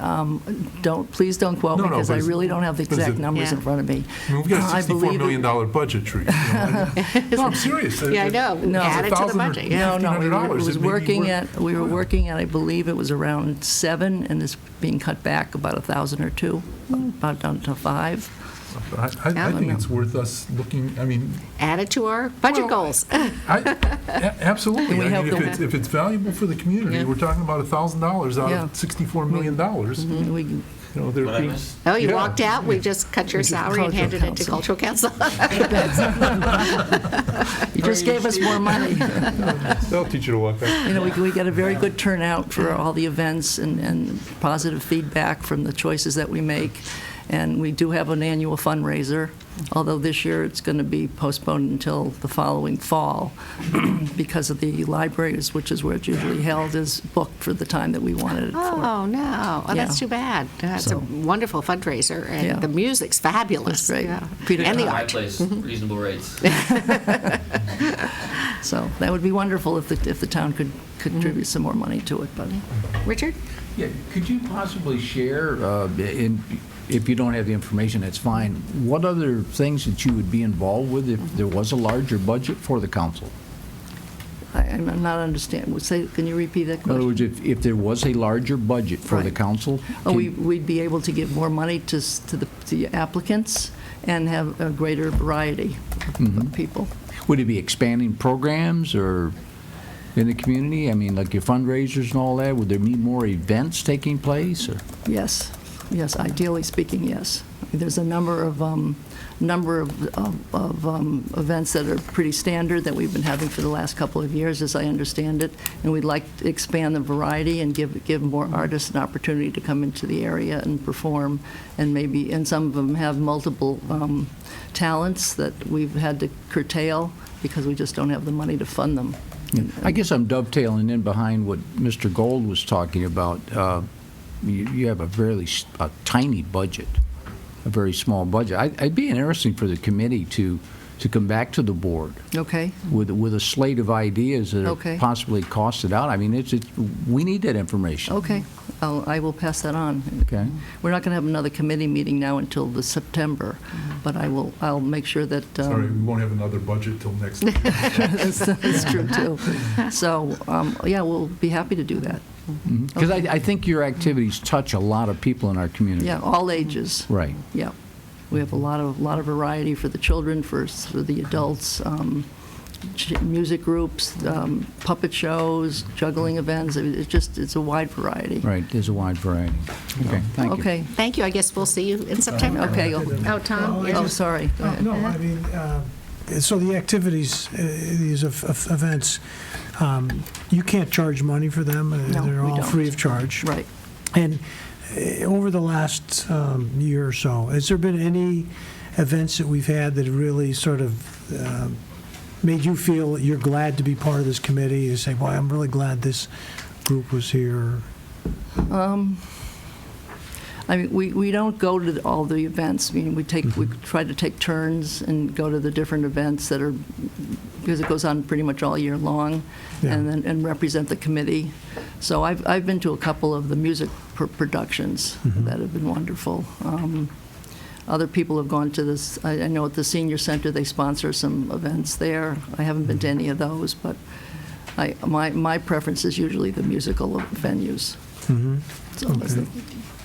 Please don't quote me because I really don't have the exact numbers in front of me. I mean, we've got a $64 million budget, Trudy. No, I'm serious. Yeah, I know. No, add it to the budget. Yeah. No, we were $1,500. working at, I believe it was around 7, and it's being cut back about 1,000 or 2, about down to 5. I think it's worth us looking, I mean... Add it to our budget goals. Absolutely. I mean, if it's valuable for the community, we're talking about $1,000 out of $64 million. You know, there are Oh, you walked out? We just cut your salary and handed it to Cultural Council? You just gave us more money. They'll teach you to walk out. You know, we get a very good turnout for all the events and positive feedback from the choices that we make. And we do have an annual fundraiser, although this year it's going to be postponed until the following fall because of the libraries, which is where it's usually held, is booked for the time that we wanted it for. Oh, no. Oh, that's too bad. It's a wonderful fundraiser, and the music's fabulous. That's great. Yeah. Peter and the Todd. art. Place, reasonable rates. So that would be wonderful if the town could contribute some more money to it. But Richard? Yeah, could you possibly share, if you don't have the information, that's fine, what other things that you would be involved with if there was a larger budget for the council? I'm not understanding. Can you repeat that In other question? words, if there was a larger budget for the council? We'd be able to give more money to the applicants and have a greater variety of people. Would it be expanding programs or in the community? I mean, like your fundraisers and all that, would there be more events taking place? Or? Yes, ideally speaking, yes. There's a number of events that are pretty standard that we've been having for the last couple of years, as I understand it, and we'd like to expand the variety and give more artists an opportunity to come into the area and perform, and some of them have multiple talents that we've had to curtail because we just don't have the money to fund them. I guess I'm dovetailing in behind what Mr. Gold was talking about. You have a tiny budget, a very small budget. I'd be interesting for the committee to come back to the board. Okay. With a slate of ideas that are possibly costed out. I mean, we need that information. Okay. I will pass that on. Okay. We're not going to have another committee meeting now until the September, but I'll make sure that. Sorry, we won't have another budget till next year. That's true too. So we'll be happy to do that. Because I think your activities touch a lot of people in our community. Yeah, all ages. Right. Yeah, we have a lot of variety for the children, for the adults. Music groups, puppet shows, juggling events. It's a wide variety. Right, there's a wide variety. Okay, thank you. Okay. Thank you. I guess we'll see you in September. Okay. Oh, Tom? Oh, sorry. Go ahead. No, I mean, so the activities, these events, you can't charge money for them. They're all free of charge. Right. And over the last year or so, has there been any events that we've had that really sort of made you feel that you're glad to be part of this committee? You say, "Boy, I'm really glad this group was here." I mean, we don't go to all the events. I mean, we try to take turns and go to the different events that are, because it goes on pretty much all year long, and represent the committee. So I've been to a couple of the music productions that have been wonderful. Other people have gone to this. I know at the senior center they sponsor some events there. I haven't been to any of those, but my preference is usually the musical venues. So that's the-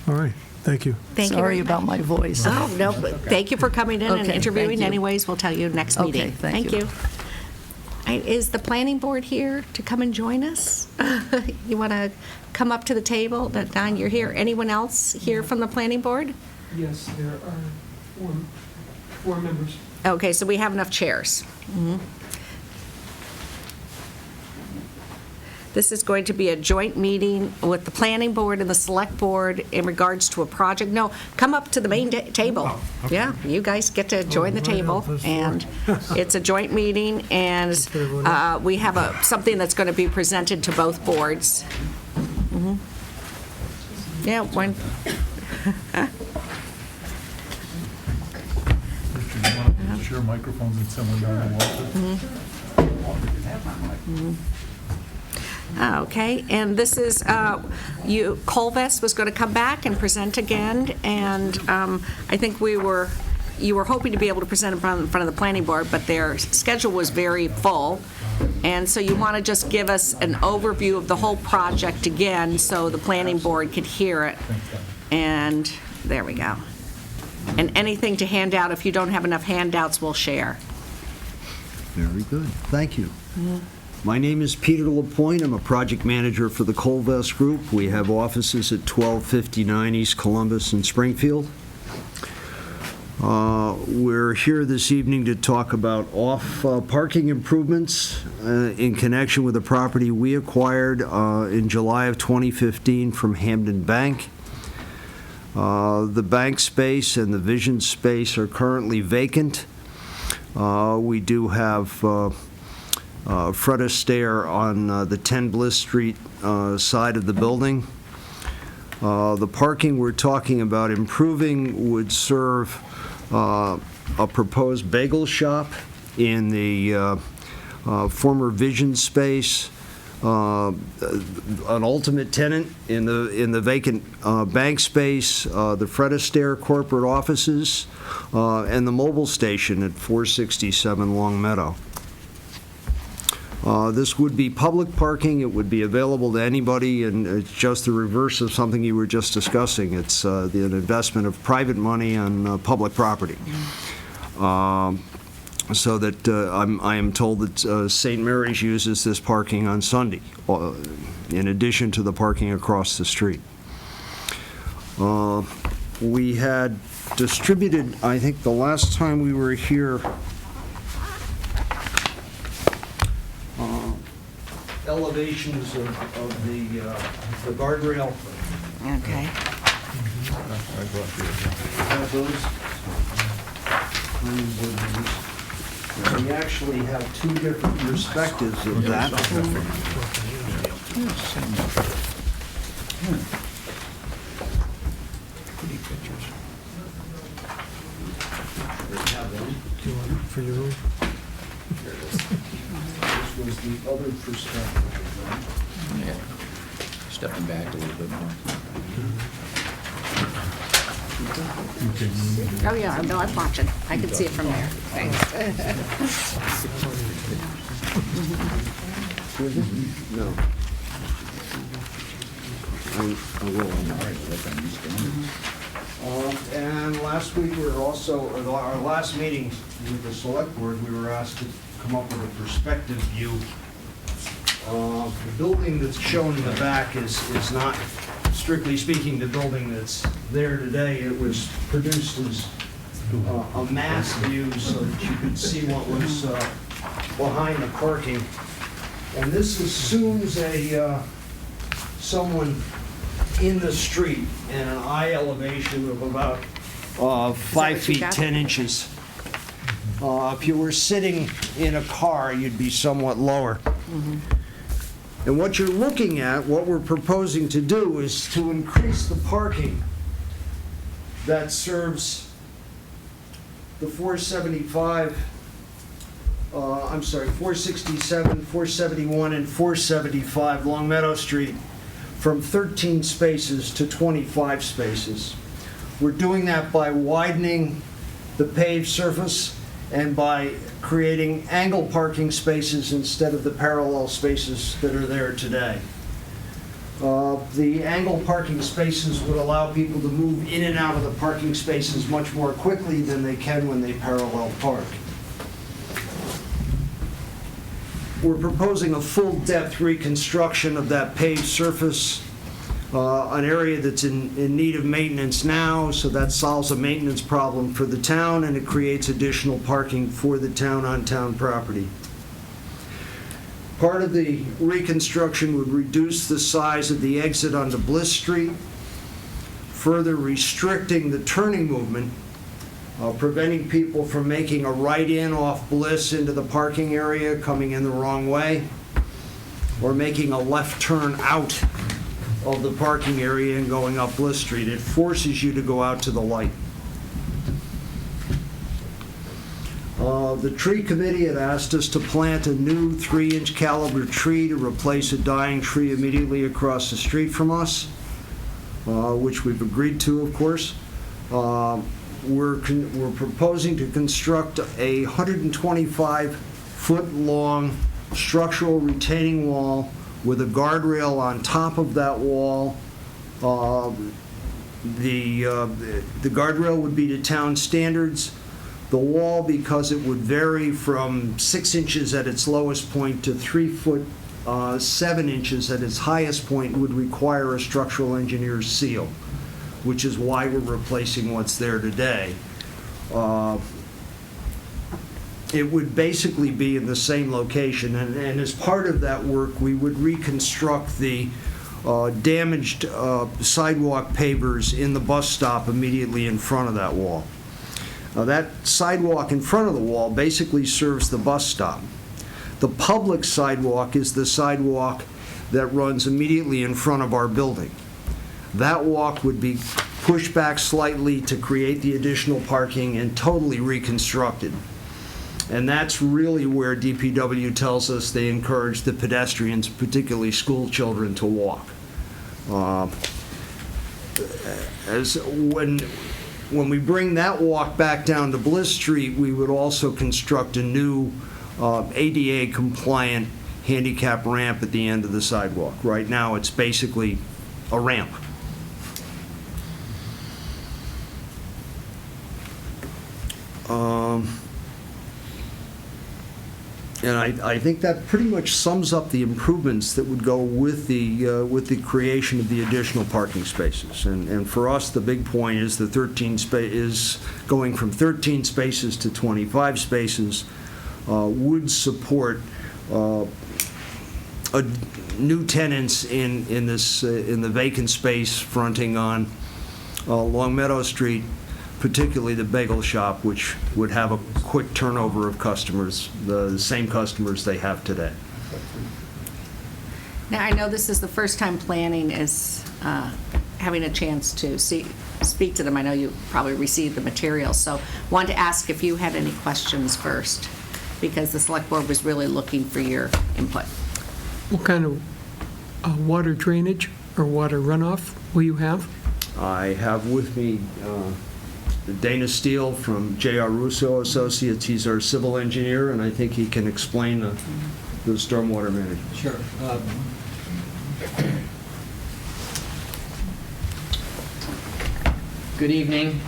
All right, thank you. Thank you Sorry very about my voice. Oh, no, but thank you for coming in and Okay, interviewing. thank you. Anyways, we'll tell you next Okay, meeting. thank you. All right, is the planning board here to come and join us? You want to come up to the table? Don, you're here. Anyone else here from the planning board? Yes, there are four members. Okay, so we have enough chairs. This is going to be a joint meeting with the planning board and the select board in regards to a project. No, come up to the main table. Yeah, you guys get to join the table, and it's a joint meeting, and we have something that's going to be presented to both boards. Yeah, one. Share microphones and someone down the wall. Okay, and this is, Colvest was going to come back and present again, and I think you were hoping to be able to present in front of the planning board, but their schedule was very full, and so you want to just give us an overview of the whole project again, so the planning board could hear it, and there we go. And anything to hand out, if you don't have enough handouts, we'll share. Very good. Thank you. My name is Peter Lapointe. I'm a project manager for the Colvest Group. We have offices at 1259 East Columbus and Springfield. We're here this evening to talk about parking improvements in connection with a property we acquired in July of 2015 from Hamden Bank. The bank space and the vision space are currently vacant. We do have Fred Astaire on the 10 Bliss Street side of the building. The parking we're talking about improving would serve a proposed bagel shop in the former Vision space, an ultimate tenant in the vacant bank space, the Fred Astaire corporate offices, and the mobile station at 467 Long Meadow. This would be public parking. It would be available to anybody, and it's just the reverse of something you were just discussing. It's an investment of private money on public property. So that I am told that St. Mary's uses this parking on Sunday, in addition to the parking across the street. We had distributed, I think the last time we were here, elevations of the guardrail. Okay. Have those. We actually have two different perspectives of that. Pretty pictures. Do you want it for your room? This was the other perspective. Stepping back a little bit more. Oh, yeah, no, I'm watching. I can see it from there. Thanks. No. I will. And last week, we were also, our last meeting with the select board, we were asked to come up with a perspective view. The building that's shown in the back is not, strictly speaking, the building that's there today. It was produced as a mass view so that you could see what was behind the parking. And this assumes someone in the street and an eye elevation of about 5 feet 10 inches. If you were sitting in a car, you'd be somewhat lower. And what you're looking at, what we're proposing to do, is to increase the parking that serves the 467, 471, and 475 Long Meadow Street from 13 spaces to 25 spaces. We're doing that by widening the paved surface and by creating angle parking spaces instead of the parallel spaces that are there today. The angle parking spaces would allow people to move in and out of the parking spaces much more quickly than they can when they parallel park. We're proposing a full-depth reconstruction of that paved surface, an area that's in need of maintenance now, so that solves a maintenance problem for the town, and it creates additional parking for the town on town property. Part of the reconstruction would reduce the size of the exit onto Bliss Street, further restricting the turning movement, preventing people from making a right-in off Bliss into the parking area, coming in the wrong way, or making a left turn out of the parking area and going up Bliss Street. It forces you to go out to the light. The tree committee had asked us to plant a new 3-inch caliber tree to replace a dying tree immediately across the street from us, which we've agreed to, of course. We're proposing to construct a 125-foot-long structural retaining wall with a guardrail on top of that wall. The guardrail would be to town standards. The wall, because it would vary from 6 inches at its lowest point to 3 foot 7 inches at its highest point, would require a structural engineer's seal, which is why we're replacing what's there today. It would basically be in the same location, and as part of that work, we would reconstruct the damaged sidewalk pavers in the bus stop immediately in front of that wall. That sidewalk in front of the wall basically serves the bus stop. The public sidewalk is the sidewalk that runs immediately in front of our building. That walk would be pushed back slightly to create the additional parking and totally reconstructed. And that's really where DPW tells us they encourage the pedestrians, particularly school children, to walk. When we bring that walk back down to Bliss Street, we would also construct a new ADA-compliant handicap ramp at the end of the sidewalk. Right now, it's basically a ramp. And I think that pretty much sums up the improvements that would go with the creation of the additional parking spaces. And for us, the big point is the is going from 13 spaces to 25 spaces would support new tenants in the vacant space fronting on Long Meadow Street, particularly the bagel shop, which would have a quick turnover of customers, the same customers they have today. Now, I know this is the first time planning is having a chance to speak to them. I know you probably received the material, so wanted to ask if you had any questions first, because the select board was really looking for your input. What kind of water drainage or water runoff will you have? I have with me Dana Steele from J.R. Russo Associates. He's our civil engineer, and I think he can explain the stormwater management. Sure. Good evening.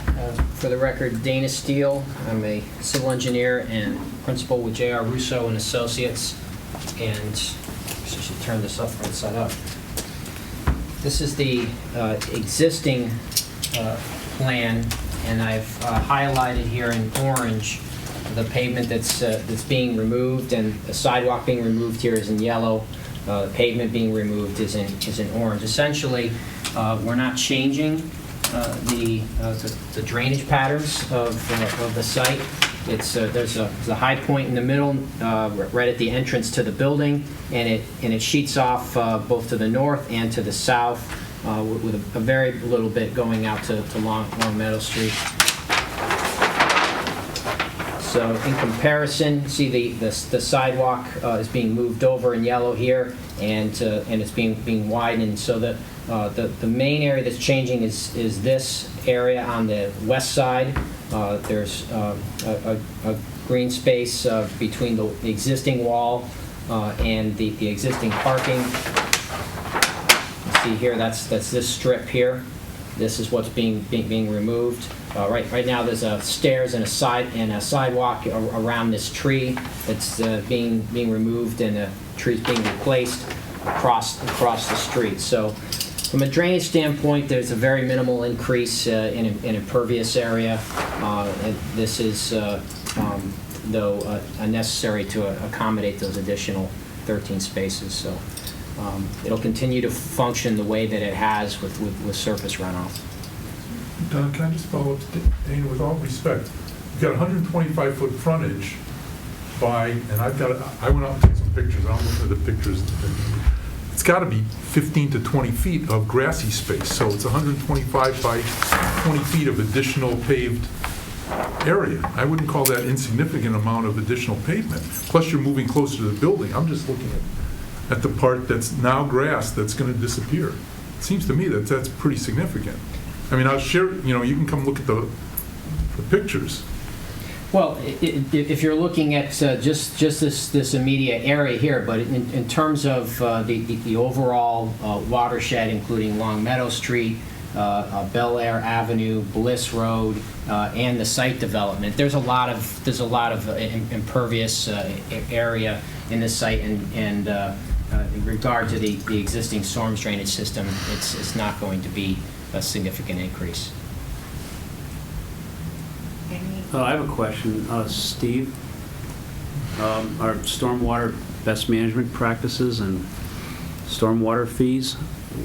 For the record, Dana Steele. I'm a civil engineer and principal with J.R. Russo and Associates. And I should turn this up right side up. This is the existing plan, and I've highlighted here in orange the pavement that's being removed, and the sidewalk being removed here is in yellow. The pavement being removed is in orange. Essentially, we're not changing the drainage patterns of the site. There's a high point in the middle, right at the entrance to the building, and it sheets off both to the north and to the south. with a very little bit going out to Long Meadow Street. So in comparison, see the sidewalk is being moved over in yellow here, and it's being widened. So the main area that's changing is this area on the west side. There's a green space between the existing wall and the existing parking. You see here, that's this strip here. This is what's being removed. Right now, there's stairs and a sidewalk around this tree that's being removed, and the tree's being replaced across the street. So, from a drainage standpoint, there's a very minimal increase in impervious area. This is, though, necessary to accommodate those additional 13 spaces. So, it'll continue to function the way that it has with surface runoff. Don, can I just follow up, Dana, with all respect? You've got 125-foot frontage and I went out and took some pictures. I'm looking at the pictures. It's got to be 15 to 20 feet of grassy space. So it's 125 by 20 feet of additional paved area. I wouldn't call that insignificant amount of additional pavement. Plus, you're moving closer to the building. I'm just looking at the part that's now grass that's going to disappear. It seems to me that that's pretty significant. I mean, I'll share, you can come look at the pictures. Well, if you're looking at just this immediate area here, but in terms of the overall watershed, including Long Meadow Street, Bel Air Avenue, Bliss Road, and the site development, there's a lot of impervious area in this site, and in regard to the existing storm drainage system, it's not going to be a significant increase. I have a question. Steve, our stormwater best management practices and stormwater fees,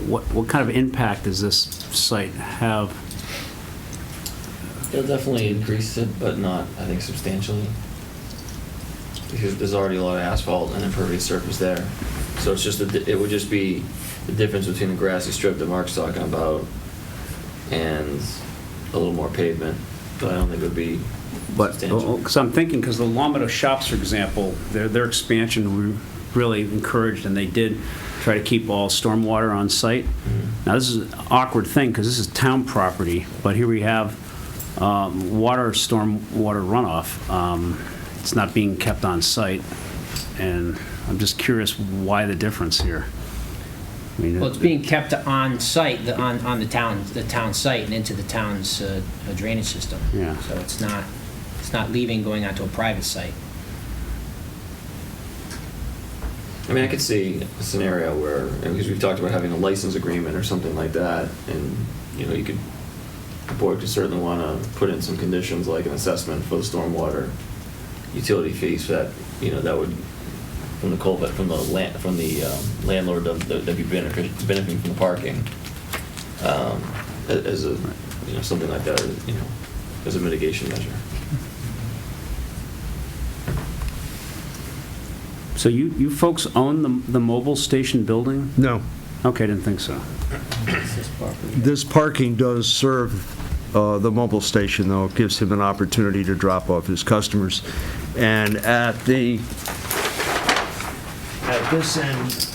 what kind of impact does this site have? It'll definitely increase it, but not, I think, substantially. Because there's already a lot of asphalt and impervious surface there. So it's just it would just be the difference between the grassy strip that Mark's talking about and a little more pavement, but I don't think it would be substantial. Because I'm thinking, because the Long Meadow Shops, for example, their expansion really encouraged, and they did try to keep all stormwater on site. Now, this is an awkward thing, because this is town property, but here we have stormwater runoff. It's not being kept on site, and I'm just curious why the difference here. I mean, Well, it's being kept on site, on the town site and into the town's drainage system. Yeah. So it's not leaving, going onto a private site. I mean, I could see a scenario where, because we've talked about having a license agreement or something like that, and, the board could certainly want to put in some conditions like an assessment for the stormwater utility fees that, that would, from the landlord that'd be benefiting from the parking, as a, something like that, as a mitigation measure. So you folks own the mobile station building? No. Okay, I didn't think so. This parking does serve the mobile station, though. It gives him an opportunity to drop off his customers. And at this end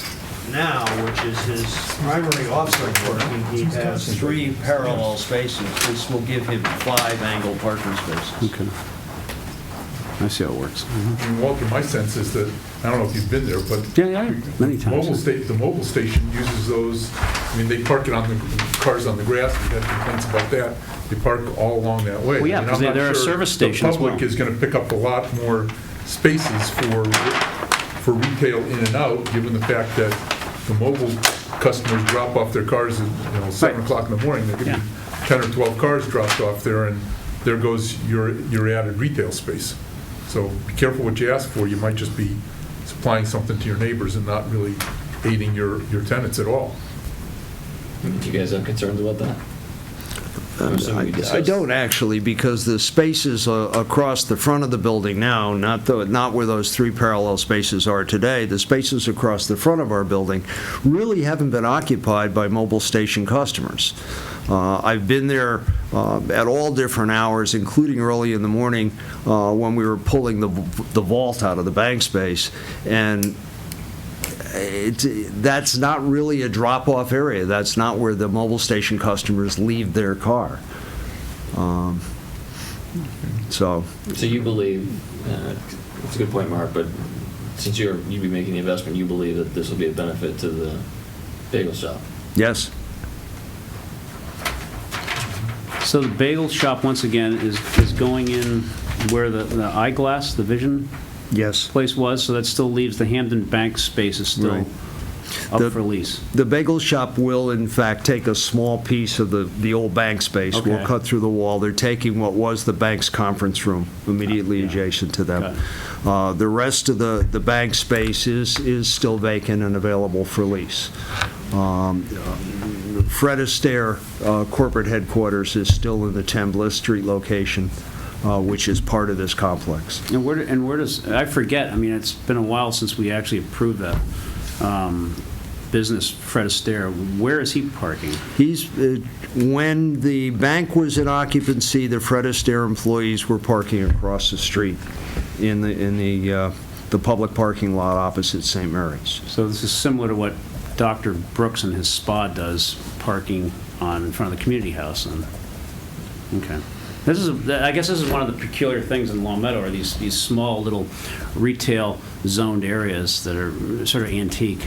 now, which is his primary off-site parking, he has 3 parallel spaces. This will give him 5 angle parking spaces. Okay. I see how it works. I mean, Walter, my sense is that, I don't know if you've been there, but Yeah, many times. the mobile station uses those, they park it on the cars on the grass. We've had complaints about that. They park all along that way. Well, yeah, I mean, because I'm not they're a sure service station as The well. public is going to pick up a lot more spaces for retail in and out, given the fact that the mobile customers drop off their cars at 7 o'clock in the morning. There could be 10 or 12 cars dropped off there, and there goes your added retail space. So be careful what you ask for. You might just be supplying something to your neighbors and not really aiding your tenants at all. Do you guys have concerns about that? I don't actually, because the spaces across the front of the building now, not where those 3 parallel spaces are today, the spaces across the front of our building really haven't been occupied by mobile station customers. I've been there at all different hours, including early in the morning when we were pulling the vault out of the bank space, and that's not really a drop-off area. That's not where the mobile station customers leave their car. So you believe, that's a good point, Mark, but since you'd be making the investment, you believe that this will be a benefit to the bagel shop? Yes. So the bagel shop, once again, is going in where the eyeglass, the vision place was, so that still leaves the Hampden Bank space is still up for lease. The bagel shop will, in fact, take a small piece of the old bank space. Okay. We'll cut through the wall. They're taking what was the bank's conference room immediately adjacent to them. The rest of the bank space is still vacant and available for lease. Fred Astaire corporate headquarters is still in the 10 Bliss Street location, which is part of this complex. And where does, I forget, I mean, it's been a while since we actually approved that business, Fred Astaire. Where is he parking? When the bank was in occupancy, the Fred Astaire employees were parking across the street in the public parking lot opposite St. Mary's. So this is similar to what Dr. Brooks and his spa does, parking in front of the community house. Okay. I guess this is one of the peculiar things in Long Meadow, are these small little retail zoned areas that are sort of antique.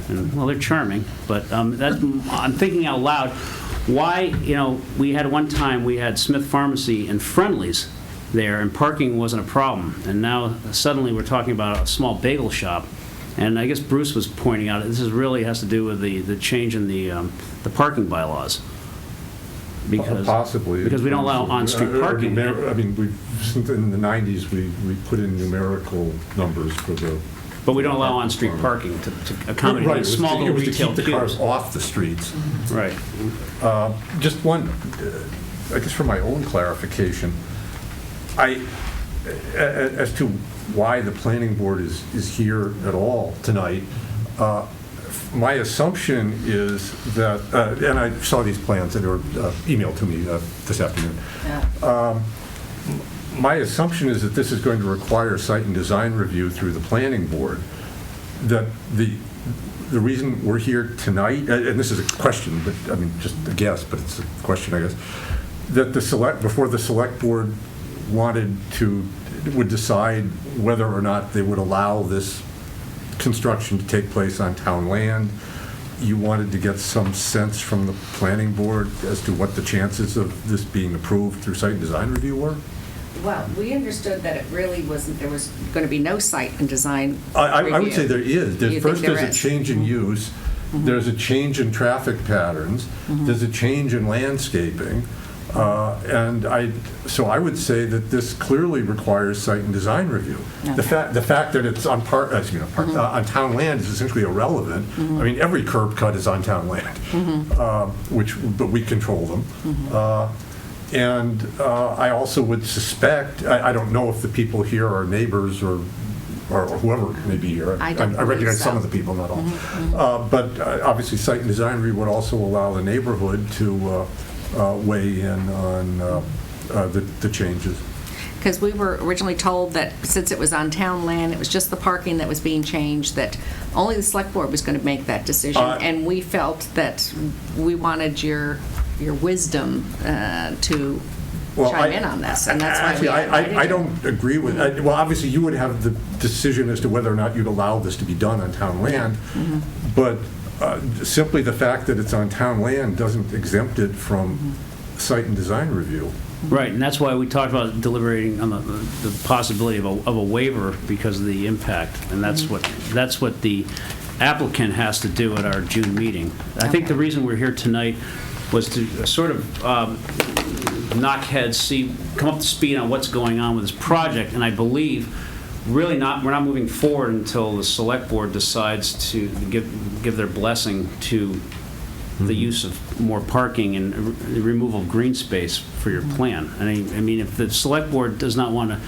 And, well, they're charming, but I'm thinking out loud, why, we had Smith Pharmacy and Friendly's there, and parking wasn't a problem. And now suddenly we're talking about a small bagel shop. And I guess Bruce was pointing out, this really has to do with the change in the parking bylaws. Possibly. Because we don't allow on-street parking. I mean, in the 90s, we put in numerical numbers for the... But we don't allow on-street parking to accommodate these small little retail to keep the cars off the streets. Right. Just one, I guess for my own clarification, as to why the planning board is here at all tonight, my assumption is that, and I saw these plans that were emailed to me this afternoon. Yeah. My assumption is that this is going to require site and design review through the planning board. That the reason we're here tonight, and this is a question, but I mean just a guess, but it's a question I guess, that before the select board would decide whether or not they would allow this construction to take place on town land, you wanted to get some sense from the planning board as to what the chances of this being approved through site and design review were? Well, we understood that it really wasn't, there was going to be no site and design I would say there is. There's a is? change in use, there's a change in traffic patterns, there's a change in landscaping, and so I would say that this clearly requires site and design review. Okay. The fact that it's on on town land is essentially irrelevant. I mean, every curb cut is on town land, but we control them. And I also would suspect, I don't know if the people here are neighbors or whoever may be here. I recognize so. some of the people, not all. But obviously, site and design review would also allow the neighborhood to weigh in on the changes. Because we were originally told that since it was on town land, it was just the parking that was being changed, that only the select board was going to make that decision. And we felt that we wanted your wisdom to chime in on this, and that's why we I don't agree with. Well, obviously, you would have the decision as to whether or not you'd allow this to be done on town land, but simply the fact that it's on town land doesn't exempt it from site and design review. Right, and that's why we talked about deliberating on the possibility of a waiver because of the impact, and that's what the applicant has to do at our June meeting. I think the reason we're here tonight was to sort of knock heads, come up to speed on what's going on with this project, and I believe we're not moving forward until the select board decides to give their blessing to the use of more parking and the removal of green space for your plan. I mean, if the select board does not want to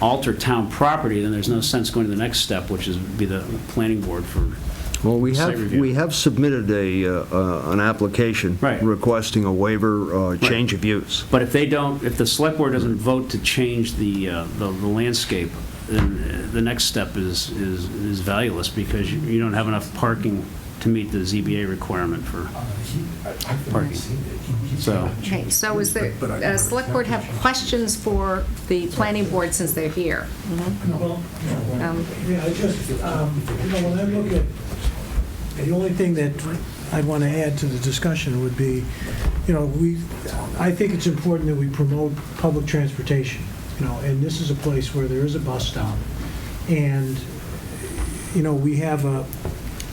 alter town property, then there's no sense going to the next step, which is be the planning board for Well, site review. we have submitted an application requesting a waiver, change of use. But if the select board doesn't vote to change the landscape, then the next step is valueless because you don't have enough parking to meet the ZBA requirement for parking. So. Okay, so is there, Select Board have questions for the planning board since they're here? Well, yeah, I just, when I look at, the only thing that I'd want to add to the discussion would be, I think it's important that we promote public transportation, and this is a place where there is a bus stop. And, we have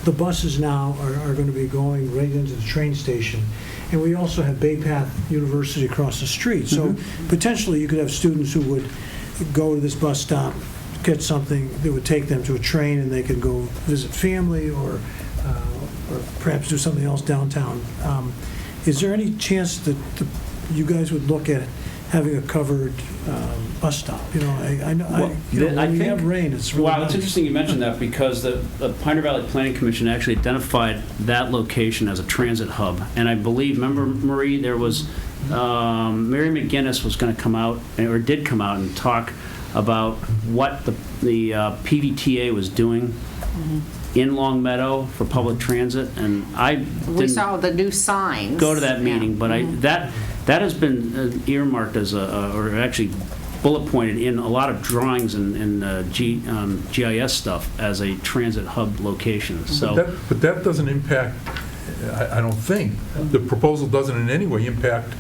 the buses now are going to be going right into the train station. And we also have Bay Path University across the street. So potentially you could have students who would go to this bus stop, get something that would take them to a train, and they could go visit family or perhaps do something else downtown. Is there any chance that you guys would look at having a covered bus stop? When we have rain, it's really Wow, nice. it's interesting you mentioned that because the Pioneer Valley Planning Commission actually identified that location as a transit hub. And I believe, remember, Marie, there was, Mary McGinnis was going to come out, or did come out and talk about what the PVTA was doing in Long Meadow for public transit, and I We didn't saw the new signs. go to that meeting, but that has been earmarked as or actually bullet pointed in a lot of drawings and GIS stuff as a transit hub location. So, But that doesn't impact, I don't think, the proposal doesn't in any way impact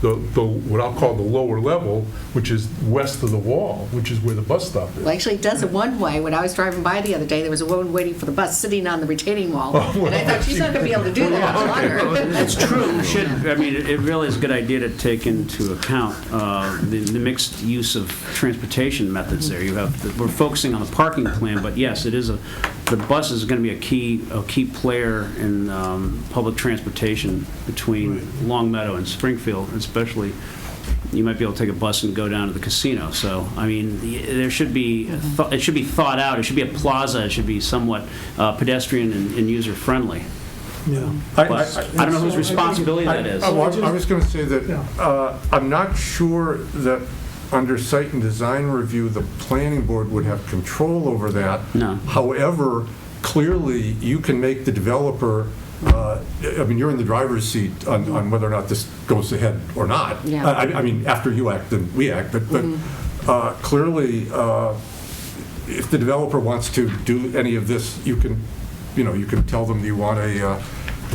the what I'll call the lower level, which is west of the wall, which is where the bus stop is. Well, actually, it does it one way. When I was driving by the other day, there was a woman waiting for the bus sitting on the retaining wall. And I thought, she's not going to be able to do that much longer. That's true. It really is a good idea to take into account the mixed use of transportation methods there. We're focusing on the parking plan, but yes, it is the bus is going to be a key player in public transportation between Long Meadow and Springfield, especially. You might be able to take a bus and go down to the casino. So, I mean, there should be it should be thought out. It should be a plaza. It should be somewhat pedestrian and user friendly. Yeah. I don't know whose responsibility that is. I was going to say that I'm not sure that under site and design review, the planning board would have control over that. No. However, clearly, you can make the developer, you're in the driver's seat on whether or not this goes ahead or not. Yeah. I mean, after you act, then we act, but clearly, if the developer wants to do any of this, you can tell them you want a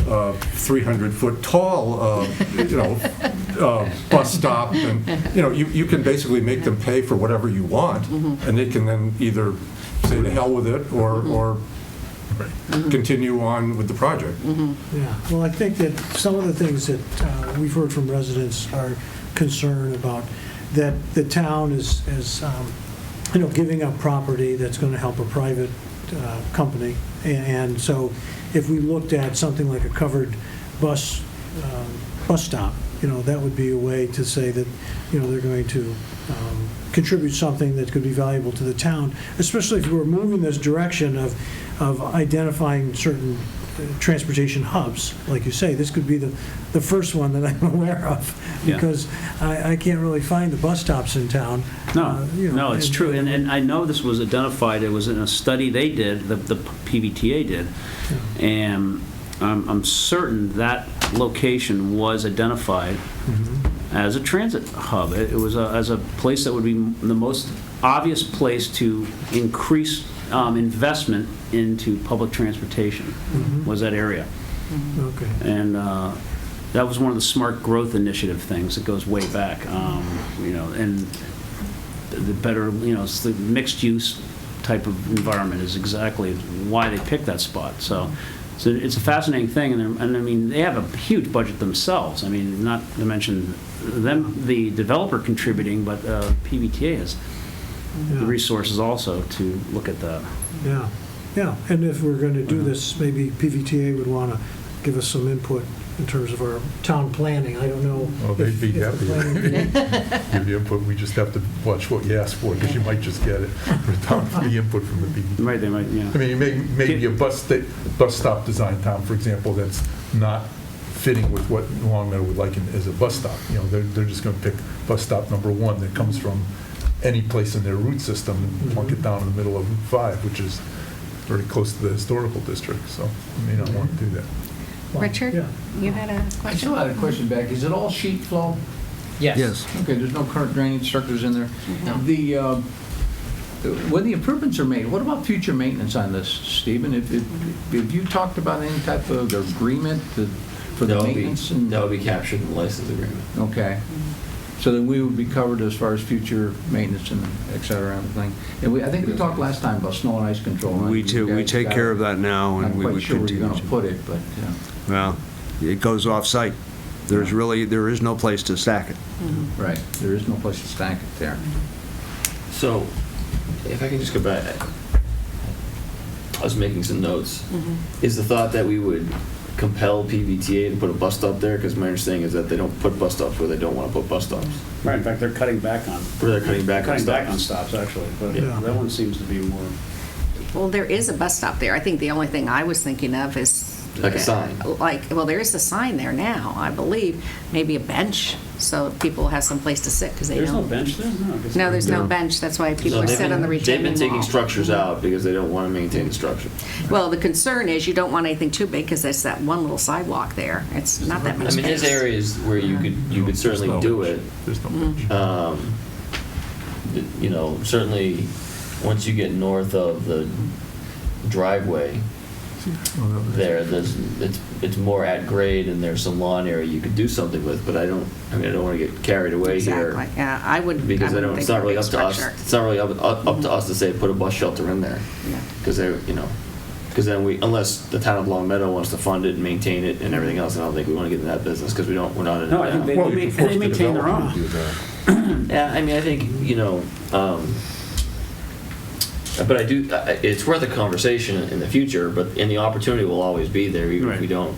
300-foot tall, bus stop, and you can basically make them pay for whatever you want, and they can then either say to hell with it or continue on with the project. Yeah, well, I think that some of the things that we've heard from residents are concerned about, that the town is giving up property that's going to help a private company. And so if we looked at something like a covered bus stop, that would be a way to say that, they're going to contribute something that could be valuable to the town, especially if we're moving this direction of identifying certain transportation hubs. Like you say, this could be the first one that I'm aware of, because I can't really find the bus stops in town. No, it's true. And I know this was identified. It was in a study they did, the PVTA did. Yeah. And I'm certain that location was identified as a transit hub. It was as a place that would be the most obvious place to increase investment into public transportation, was that area. Okay. And that was one of the smart growth initiative things that goes way back. And the better, it's the mixed use type of environment is exactly why they picked that spot. So it's a fascinating thing, and I mean, they have a huge budget themselves. I mean, not to mention them, the developer contributing, but PVTA has the resources also to look at that. Yeah, and if we're going to do this, maybe PVTA would want to give us some input in terms of our town planning. I don't know. Well, they'd be if the happy planning- to give you input. We just have to watch what you ask for, because you might just get it without the input from the BD. Right, they might, yeah. I mean, maybe a bus stop design, Tom, for example, that's not fitting with what Long Meadow would like as a bus stop. You know, they're just going to pick bus stop number 1 that comes from any place in their route system and plunk it down in the middle of Route 5, which is very close to the historical district, so you may not want to do that. Richard, Yeah. you had a I question? still had a question back. Is it all sheet flow? Yes. Okay, there's no current drainage structures in there? No. When the improvements are made, what about future maintenance on this, Stephen? Have you talked about any type of agreement for the maintenance? That would be captured in the license agreement. Okay. So then we would be covered as far as future maintenance and et cetera, and everything. And I think we talked last time about snow and ice control. Right? We take care of that now, and we I'm would quite sure where you're continue going to. to put it, but, yeah. Well, it goes off-site. There is no place to stack it. Right, there is no place to stack it there. So, if I can just go back, I was making some notes. Is the thought that we would compel PVTA to put a bus stop there? Because my understanding is that they don't put bus stops where they don't want to put bus stops. Right, in fact, they're cutting back on. Where they're cutting back on stops, actually, but Yeah. that one seems to be more. Well, there is a bus stop there. I think the only thing I was thinking of is... Like a sign. Well, there is a sign there now, I believe. Maybe a bench, so people have some place to sit, because they don't... There's no bench there? No, I guess No, there's no No. bench. That's why people So are they've sit on the been- retaining They've been taking wall. structures out because they don't want to maintain the structure. Well, the concern is you don't want anything too big, because there's that one little sidewalk there. It's not that much I space. mean, there's areas where you could certainly do it. There's no bench. You know, certainly, once you get north of the driveway there, it's more at grade, and there's some lawn area you could do something with, but I don't want to get carried away here. Exactly. Yeah, I would... Because I wouldn't it's think not really of up a to us, structure. it's not really up to us to say, put a bus shelter in there. Yeah. Because because then unless the town of Long Meadow wants to fund it and maintain it and everything else, I don't think we want to get in that business, because we're not in it No, I think now. they maintain their own. Yeah, I mean, I think, but I do, it's worth a conversation in the future, but, and the opportunity will always be there, even if we don't.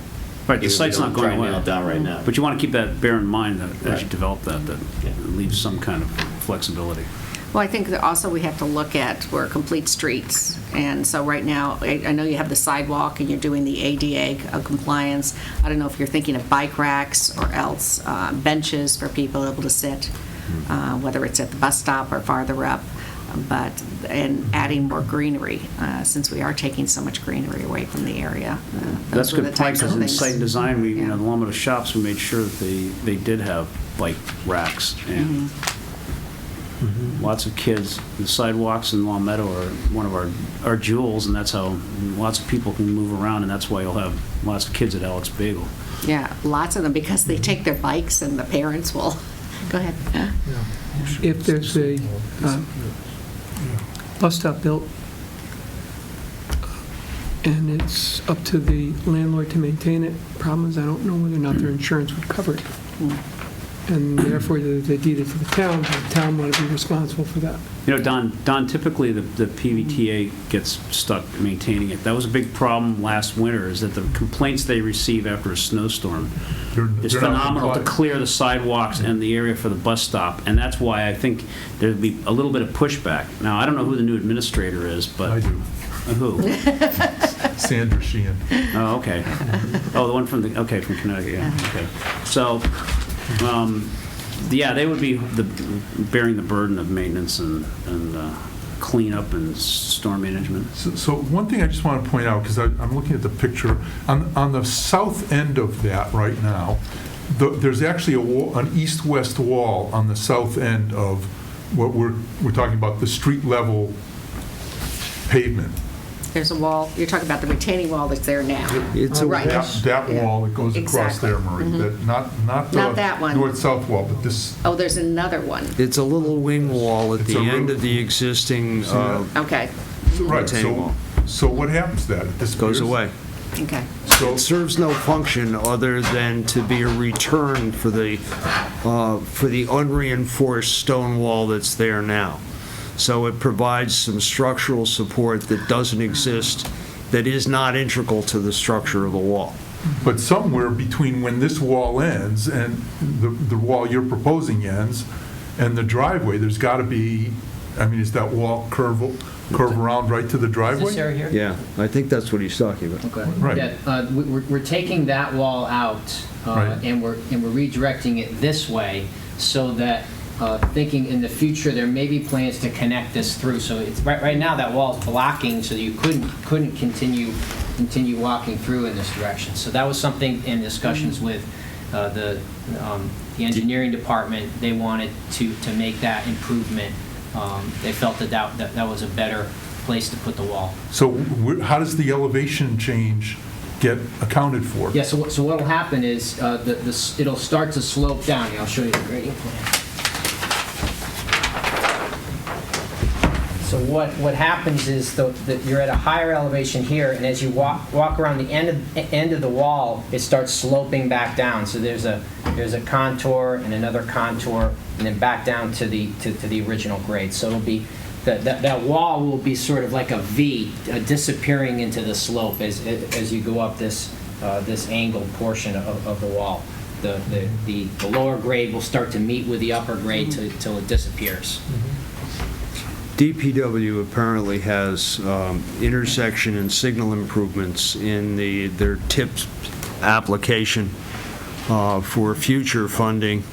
Right, the even if we site's not don't going try and away. nail it down right now. But you want to keep that, bear in mind that as you Right. develop that Yeah. it leaves some kind of flexibility. Well, I think that also we have to look at where complete streets. And so right now, I know you have the sidewalk and you're doing the ADA compliance. I don't know if you're thinking of bike racks or else benches for people able to sit, whether it's at the bus stop or farther up. And adding more greenery, since we are taking so much greenery away from the area. That's Those a were good the point, types of because in things. site and design, we, Yeah. the Long Meadow shops, we made sure that they did have bike racks, and lots of kids, the sidewalks in Long Meadow are one of our jewels, and that's how lots of people can move around, and that's why you'll have lots of kids at Alex Bagel. Yeah, lots of them, because they take their bikes and the parents will, go ahead. If there's a bus stop built and it's up to the landlord to maintain it, problem is I don't know whether or not their insurance would cover it. And therefore, they deed it to the town want to be responsible for that. You know, Don, typically the PVTA gets stuck maintaining it. That was a big problem last winter, is that the complaints they receive after a snowstorm is They're not phenomenal to compliant. clear the sidewalks and the area for the bus stop, and that's why I think there'd be a little bit of pushback. Now, I don't know who the new administrator is, but... I do. Who? Sandra Sheehan. Oh, okay. Oh, the one from Connecticut, yeah, okay. So, yeah, they would be bearing the burden of maintenance and cleanup and storm management. So one thing I just want to point out, because I'm looking at the picture, on the south end of that right now, there's actually an east-west wall on the south end of what we're talking about, the street level pavement. There's a wall, you're talking about the retaining wall that's there now. It's a Right. That Yeah. wall that goes across Exactly. there, Marie, that not the Not that one. north-south wall, but this. Oh, there's another one. It's a little wing wall at It's the a end roof. of the existing Okay, Right, retaining wall. so what happens to that? It disappears? Goes away. okay. So It serves no function other than to be a return for the unreinforced stone wall that's there now. So it provides some structural support that doesn't exist, that is not integral to the structure of the wall. But somewhere between when this wall ends and the wall you're proposing ends and the driveway, there's got to be, I mean, is that wall curve around right to the driveway? Is this area here? Yeah, I think that's what he's talking about. Okay. Right. Yeah, we're taking that wall out, Right. and we're redirecting it this way, so that, thinking in the future, there may be plans to connect this through. So it's, right now, that wall is blocking, so you couldn't continue walking through in this direction. So that was something in discussions with the engineering department. They wanted to make that improvement. They felt that was a better place to put the wall. So how does the elevation change get accounted for? Yeah, so what will happen is it'll start to slope down. Here, I'll show you the grading plan. So what happens is that you're at a higher elevation here, and as you walk around the end of the wall, it starts sloping back down. So there's a contour and another contour, and then back down to the original grade. So it'll be that wall will be sort of like a V, disappearing into the slope as you go up this angled portion of the wall. The lower grade will start to meet with the upper grade till it disappears. DPW apparently has intersection and improvements in their TIPS application for future funding,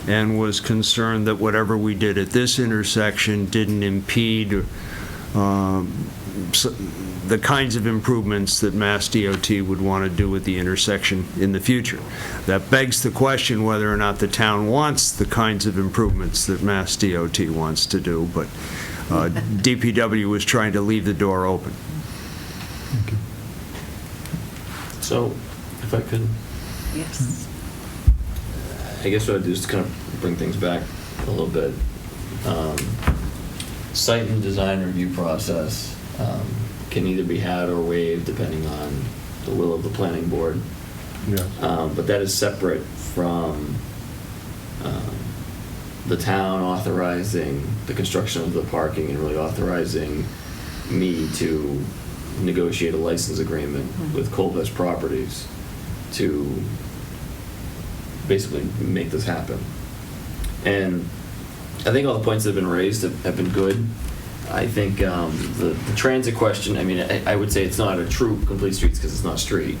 and was concerned that whatever we did at this intersection didn't impede the kinds of improvements that Mass DOT would want to do with the intersection in the future. That begs the question whether or not the town wants the kinds of improvements that Mass DOT wants to do, but DPW was trying to leave the door open. So, if I could, Yes. I guess what I'd do is to kind of bring things back a little bit. Site and design review process can either be had or waived depending on the will of the planning board. Yeah. But that is separate from the town authorizing the construction of the parking and really authorizing me to negotiate a license agreement with Colvest Properties to basically make this happen. And I think all the points that have been raised have been good. I think the transit question, I mean, I would say it's not a true complete streets because it's not street.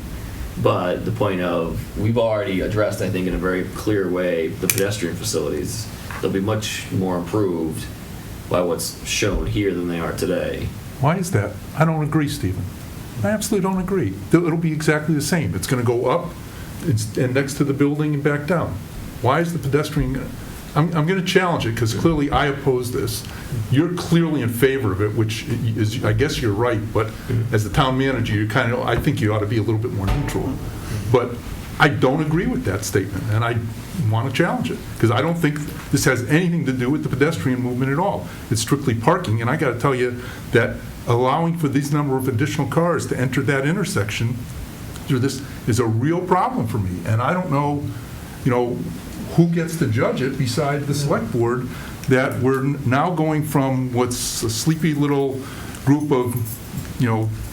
But the point of, we've already addressed, I think, in a very clear way, the pedestrian facilities. They'll be much more improved by what's shown here than they are today. Why is that? I don't agree, Stephen. I absolutely don't agree. It'll be exactly the same. It's going to go up and next to the building and back down. Why is the pedestrian... I'm going to challenge it because clearly I oppose this. You're clearly in favor of it, which is, I guess you're right, but as the town manager, you kind of, I think you ought to be a little bit more neutral. But I don't agree with that statement, and I want to challenge it because I don't think this has anything to do with the pedestrian movement at all. It's strictly parking, and I got to tell you that allowing for these number of additional cars to enter that intersection through this is a real problem for me, and I don't know, who gets to judge it beside the select board, that we're now going from what's a sleepy little group of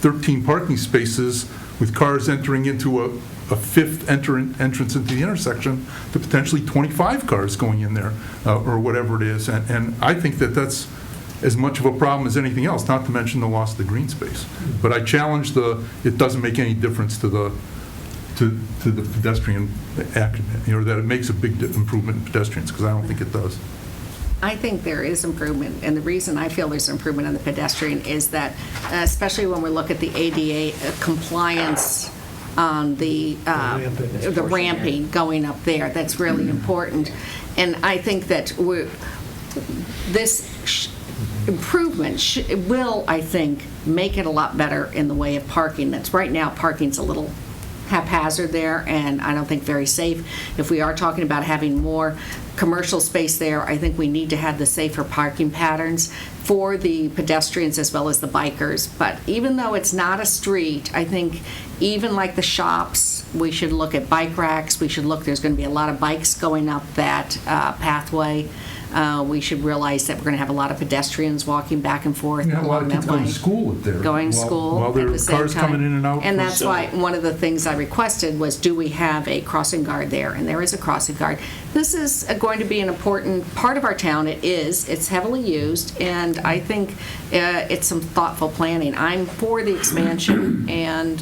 13 parking spaces with cars entering into a fifth entrance into the intersection to potentially 25 cars going in there or whatever it is, and I think that's as much of a problem as anything else, not to mention the loss of the green space. But I challenge it doesn't make any difference to the pedestrian act, that it makes a big improvement in pedestrians, because I don't think it does. I think there is improvement, and the reason I feel there's improvement in the pedestrian is that, especially when we look at the ADA compliance on the ramping going up there, that's really important. And I think that this improvement will, I think, make it a lot better in the way of parking. That's right now, parking's a little haphazard there, and I don't think very safe. If we are talking about having more commercial space there, I think we need to have the safer parking patterns for the pedestrians as well as the bikers. But even though it's not a street, I think even like the shops, we should look at bike racks. We should look, there's going to be a lot of bikes going up that pathway. We should realize that we're going to have a lot of pedestrians walking back and forth You have a lot along of kids that going way. to school up there. Going to while- school While there at are the same cars time. coming in and out. And for that's sale. why one of the things I requested was, do we have a crossing guard there? And there is a crossing guard. This is going to be an important part of our town. It is. It's heavily used, and I think it's some thoughtful planning. I'm for the expansion and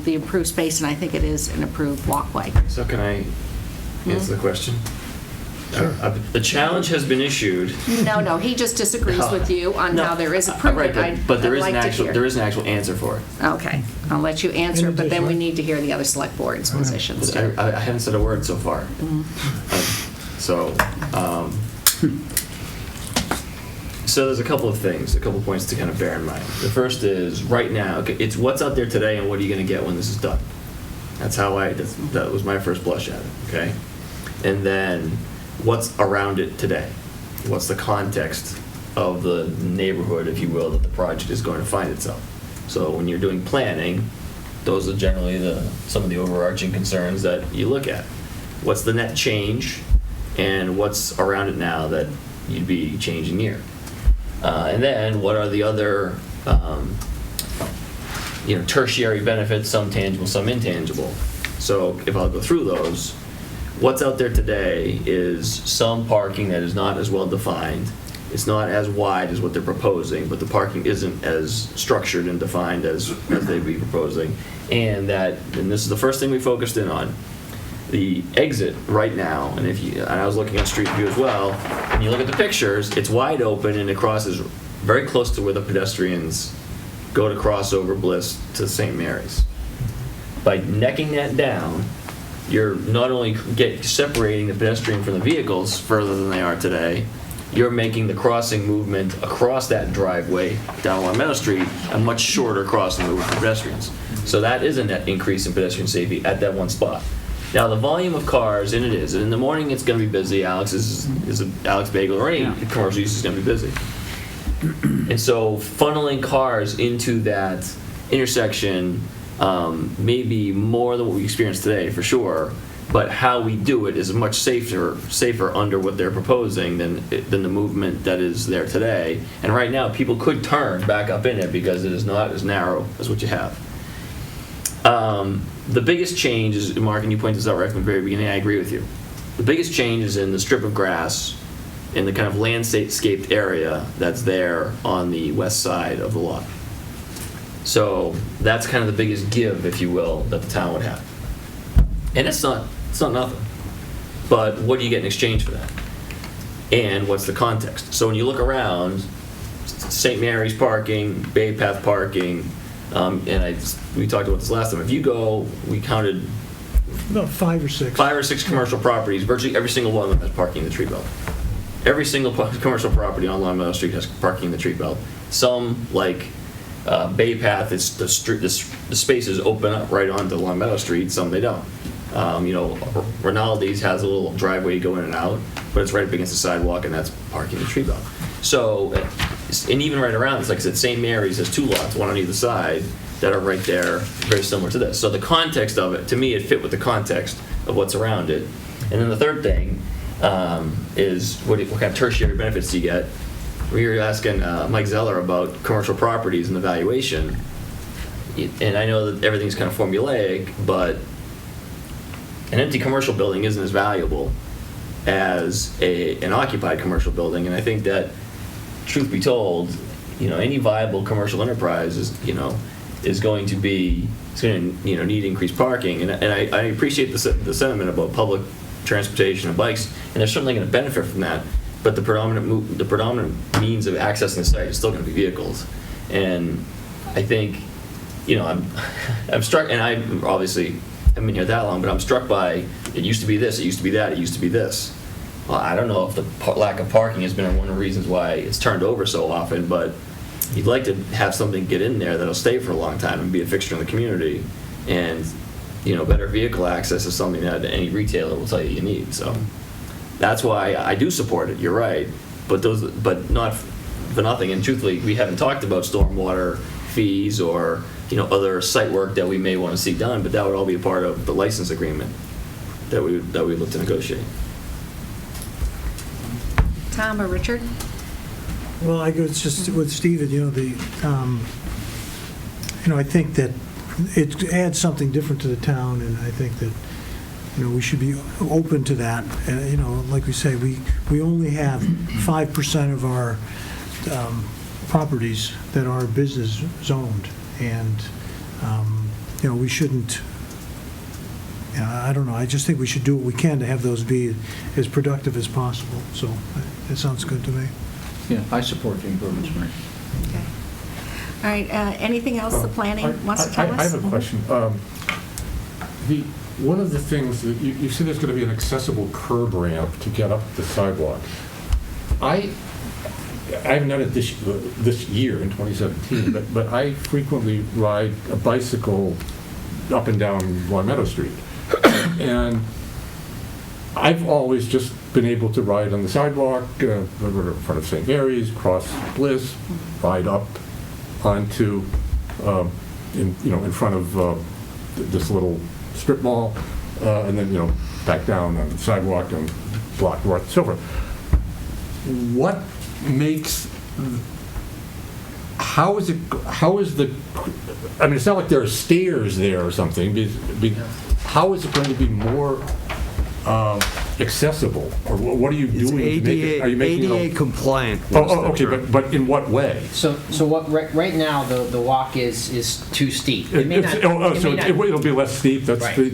the improved space, and I think it is an improved walkway. So can I answer the question? The challenge has been issued. No, he just disagrees with you on how there is Right, improvement. but there I'd is an like to actual hear. there is an actual answer for it. Okay, I'll let you answer, In but then we addition- need to hear the other select board's positions too. I haven't said a word so far. So, so there's a couple of things, a couple of points to kind of bear in mind. The first is, right now, okay, it's what's out there today and what are you going to get when this is done. That's how that was my first blush at it, okay? And then, what's around it today? What's the context of the neighborhood, if you will, that the project is going to find itself? So when you're doing planning, those are generally some of the overarching concerns that you look at. What's the net change, and what's around it now that you'd be changing here? And then what are the other tertiary benefits, some tangible, some intangible? So if I'll go through those, what's out there today is some parking that is not as well defined. It's not as wide as what they're proposing, but the parking isn't as structured and defined as they'd be proposing. And this is the first thing we focused in on, the exit right now, and I was looking on Street View as well, when you look at the pictures, it's wide open and it crosses very close to where the pedestrians go to cross over Bliss to St. Mary's. By necking that down, you're not only separating the pedestrian from the vehicles further than they are today, you're making the crossing movement across that driveway down Long Meadow Street a much shorter crossing movement for pedestrians. So that is a net increase in pedestrian safety at that one spot. Now, the volume of cars, and it is, and in the morning it's going to be busy. Alex Bagel or any commercial use is going to be busy. And so funneling cars into that intersection may be more than what we experience today, for sure, but how we do it is much safer under what they're proposing than the movement that is there today. And right now, people could turn back up in it because it is not as narrow as what you have. The biggest change is, Mark, and you pointed this out right from the very beginning, I agree with you. The biggest change is in the strip of grass in the kind of landscaped area that's there on the west side of the lot. So that's kind of the biggest give, if you will, that the town would have. And it's not nothing. But what do you get in exchange for that? And what's the context? So when you look around, St. Mary's parking, Bay Path parking, we talked about this last time. If you go, we counted About 5 or 6. 5 or 6 commercial properties. Virtually every single one of them has parking in the tree belt. Every single commercial property on Long Meadow Street has parking in the tree belt. Some, like Bay Path, the spaces open up right onto Long Meadow Street. Some they don't. Rinaldi's has a little driveway to go in and out, but it's right up against the sidewalk, and that's parking in the tree belt. So, and even right around this, like I said, St. Mary's has 2 lots, one on either side, that are right there, very similar to this. So the context of it, to me, it fit with the context of what's around it. And then the third thing is what kind of tertiary benefits do you get? We were asking Mike Zeller about commercial properties and the valuation. And I know that everything's kind of formulaic, but an empty commercial building isn't as valuable as an occupied commercial building. And I think that, truth be told, any viable commercial enterprise is going to need increased parking. And I appreciate the sentiment about public transportation and bikes, and they're certainly going to benefit from that. But the predominant means of accessing the site is still going to be vehicles. And I think, I'm struck, and I obviously haven't been here that long, but I'm struck by, it used to be this, it used to be that, it used to be this. Well, I don't know if the lack of parking has been one of the reasons why it's turned over so often, but you'd like to have something get in there that'll stay for a long time and be a fixture in the community. And, better vehicle access is something that any retailer will tell you need. So that's why I do support it. You're right. But not for nothing. And truthfully, we haven't talked about stormwater fees or, other site work that we may want to see done, but that would all be a part of the license agreement that we look to negotiate. Tom or Richard? Well, I go just with Stephen, I think that it adds something different to the town, and I think that, we should be open to that. Like we say, we only have 5% of our properties that are business zoned, and, we shouldn't, I don't know, I just think we should do what we can to have those be as productive as possible, so that sounds good to me. Yeah, I support the improvements, Mary. Okay. All right, anything else the planning wants to tell us? I have a question. One of the things that you said there's going to be an accessible curb ramp to get up the sidewalk. I haven't done it this year in 2017, but I frequently ride a bicycle up and down Long Meadow Street, and I've always just been able to ride on the sidewalk in front of St. Mary's, cross Bliss, ride up onto in front of this little strip mall, and then back down on the sidewalk and block north and so forth. What makes? How is the? I mean, it's not like there are stairs there or something. How is it going to be more accessible, or what are you doing to make it? Are you making ADA compliant. Okay, but in what way? So what right now the walk is too steep. It may not. It'll be less steep. That's right.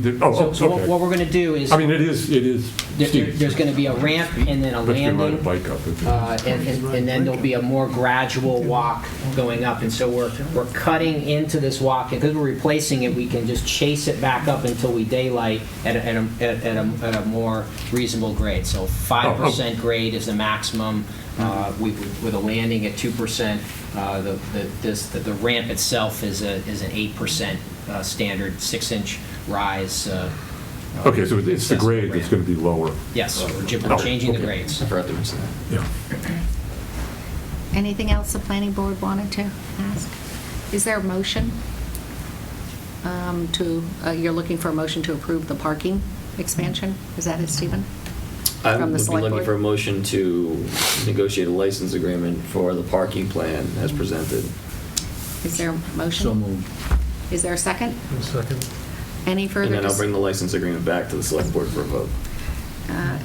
So what we're going to do is. I mean, it is steep. There's going to be a ramp and then a But you can landing, ride a bike up it. and then there'll be a more gradual walk going up. And so we're cutting into this walk, and because we're replacing it, we can just chase it back up until we daylight at a more reasonable grade. So 5% grade is the maximum. With a landing at 2%, the ramp itself is an 8% standard 6-inch rise. Okay, so it's the grade that's going to be lower. Yes, we're changing the grades. I forgot to mention that. Yeah. Anything else the planning board wanted to ask? Is there a motion you're looking for a motion to approve the parking expansion? Is that it, Stephen? I From the would be select looking board? for a motion to negotiate a license agreement for the parking plan as presented. Is there a motion? So moved. Is there a second? A second. Any And further, then I'll bring the license agreement back to the select board for a vote.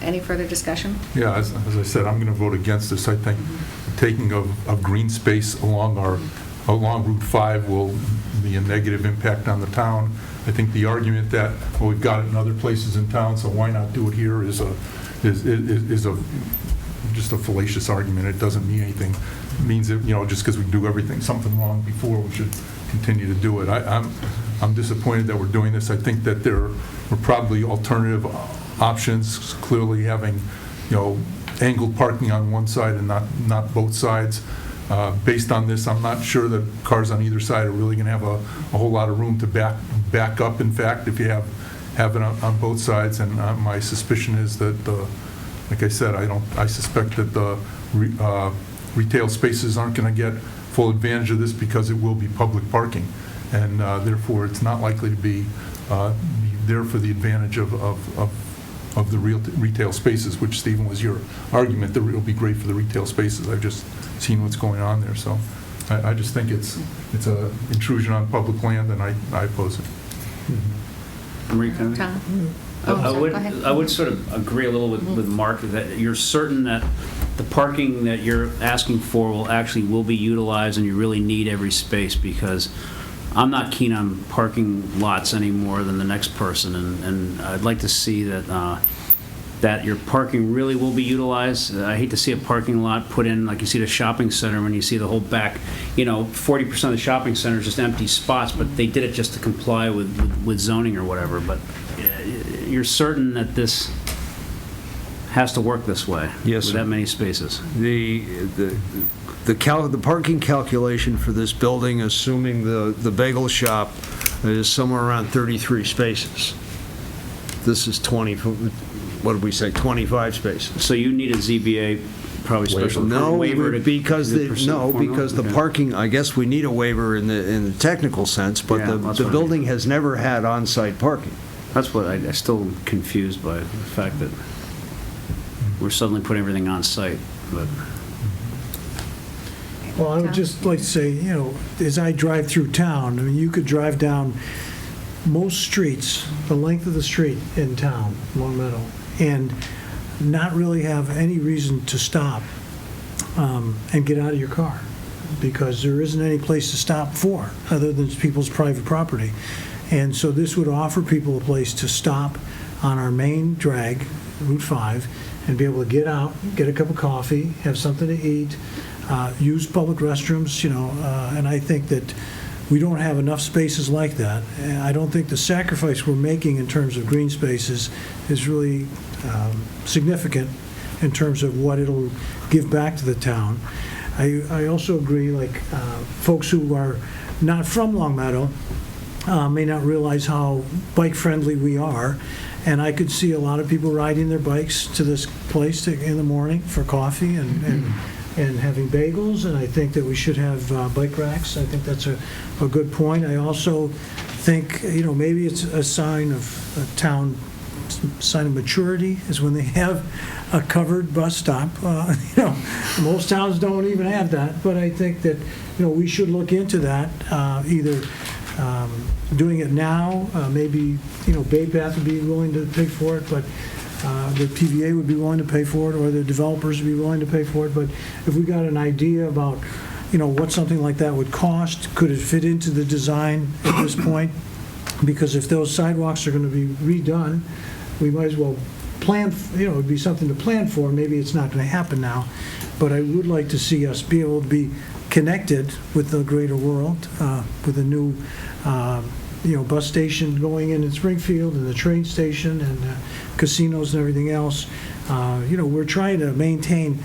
any further discussion? Yeah, as I said, I'm going to vote against this. I think the taking of green space along Route 5 will be a negative impact on the town. I think the argument that, well, we've got it in other places in town, so why not do it here is just a fallacious argument. It doesn't mean anything. It means that, just because we do something wrong before, we should continue to do it. I'm disappointed that we're doing this. I think that there are probably alternative options, clearly having, angled parking on one side and not both sides. Based on this, I'm not sure that cars on either side are really going to have a whole lot of room to back up. In fact, if you have it on both sides, and my suspicion is that, like I said, I suspect that the retail spaces aren't going to get full advantage of this because it will be public parking, and therefore it's not likely to be there for the advantage of the retail spaces, which, Stephen, was your argument, that it'll be great for the retail spaces. I've just seen what's going on there, so I just think it's a intrusion on public land, and I oppose it. Marie, can I- Tom? Oh, sorry, go ahead. I would sort of agree a little with Mark that you're certain that the parking that you're asking for will be utilized, and you really need every space, because I'm not keen on parking lots any more than the next person, and I'd like to see that your parking really will be utilized. I hate to see a parking lot put in like you see the shopping center when you see the whole back, 40% of the shopping center is just empty spots, but they did it just to comply with zoning or whatever. But you're certain that this has to work this way? Yes, with sir. that many spaces? The parking calculation for this building, assuming the bagel shop, is somewhere around 33 spaces. This is 20, what did we say, 25 spaces. So you need a ZBA, probably special waiver to because to pursue the formula? because the Okay. parking, I guess we need a waiver in the technical sense, but Yeah, that's the what I building has never had on-site parking. That's what I still am confused by, the fact that we're suddenly putting everything on site. But Well, I would just like to say, you know, as I drive through town, I mean, you could drive down most streets, the length of the street in town, Long Meadow, and not really have any reason to stop and get out of your car, because there isn't any place to stop for, other than people's private property. And so this would offer people a place to stop on our main drag, Route 5, and be able to get out, get a cup of coffee, have something to eat, use public restrooms, you know, and I think that we don't have enough spaces like that. And I don't think the sacrifice we're making in terms of green spaces is really significant in terms of what it'll give back to the town. I also agree, like, folks who are not from Long Meadow may not realize how bike-friendly we are, and I could see a lot of people riding their bikes to this place in the morning for coffee and having bagels, and I think that we should have bike racks. I think that's a good point. I also think, you know, maybe it's a sign of a town, sign of maturity is when they have a covered bus stop. You know, most towns don't even have that, but I think that, you know, we should look into that, either doing it now, maybe, you know, Bay Path would be willing to pay for it, but the PVA would be willing to pay for it, or the developers would be willing to pay for it. But if we got an idea about, you know, what something like that would cost, could it fit into the design at this point? Because if those sidewalks are going to be redone, we might as well plan, you know, it would be something to plan for. Maybe it's not going to happen now, but I would like to see us be able to be connected with the greater world, with a new you know, bus station going in Springfield, and the train station, and casinos and everything else. You know, we're trying to maintain,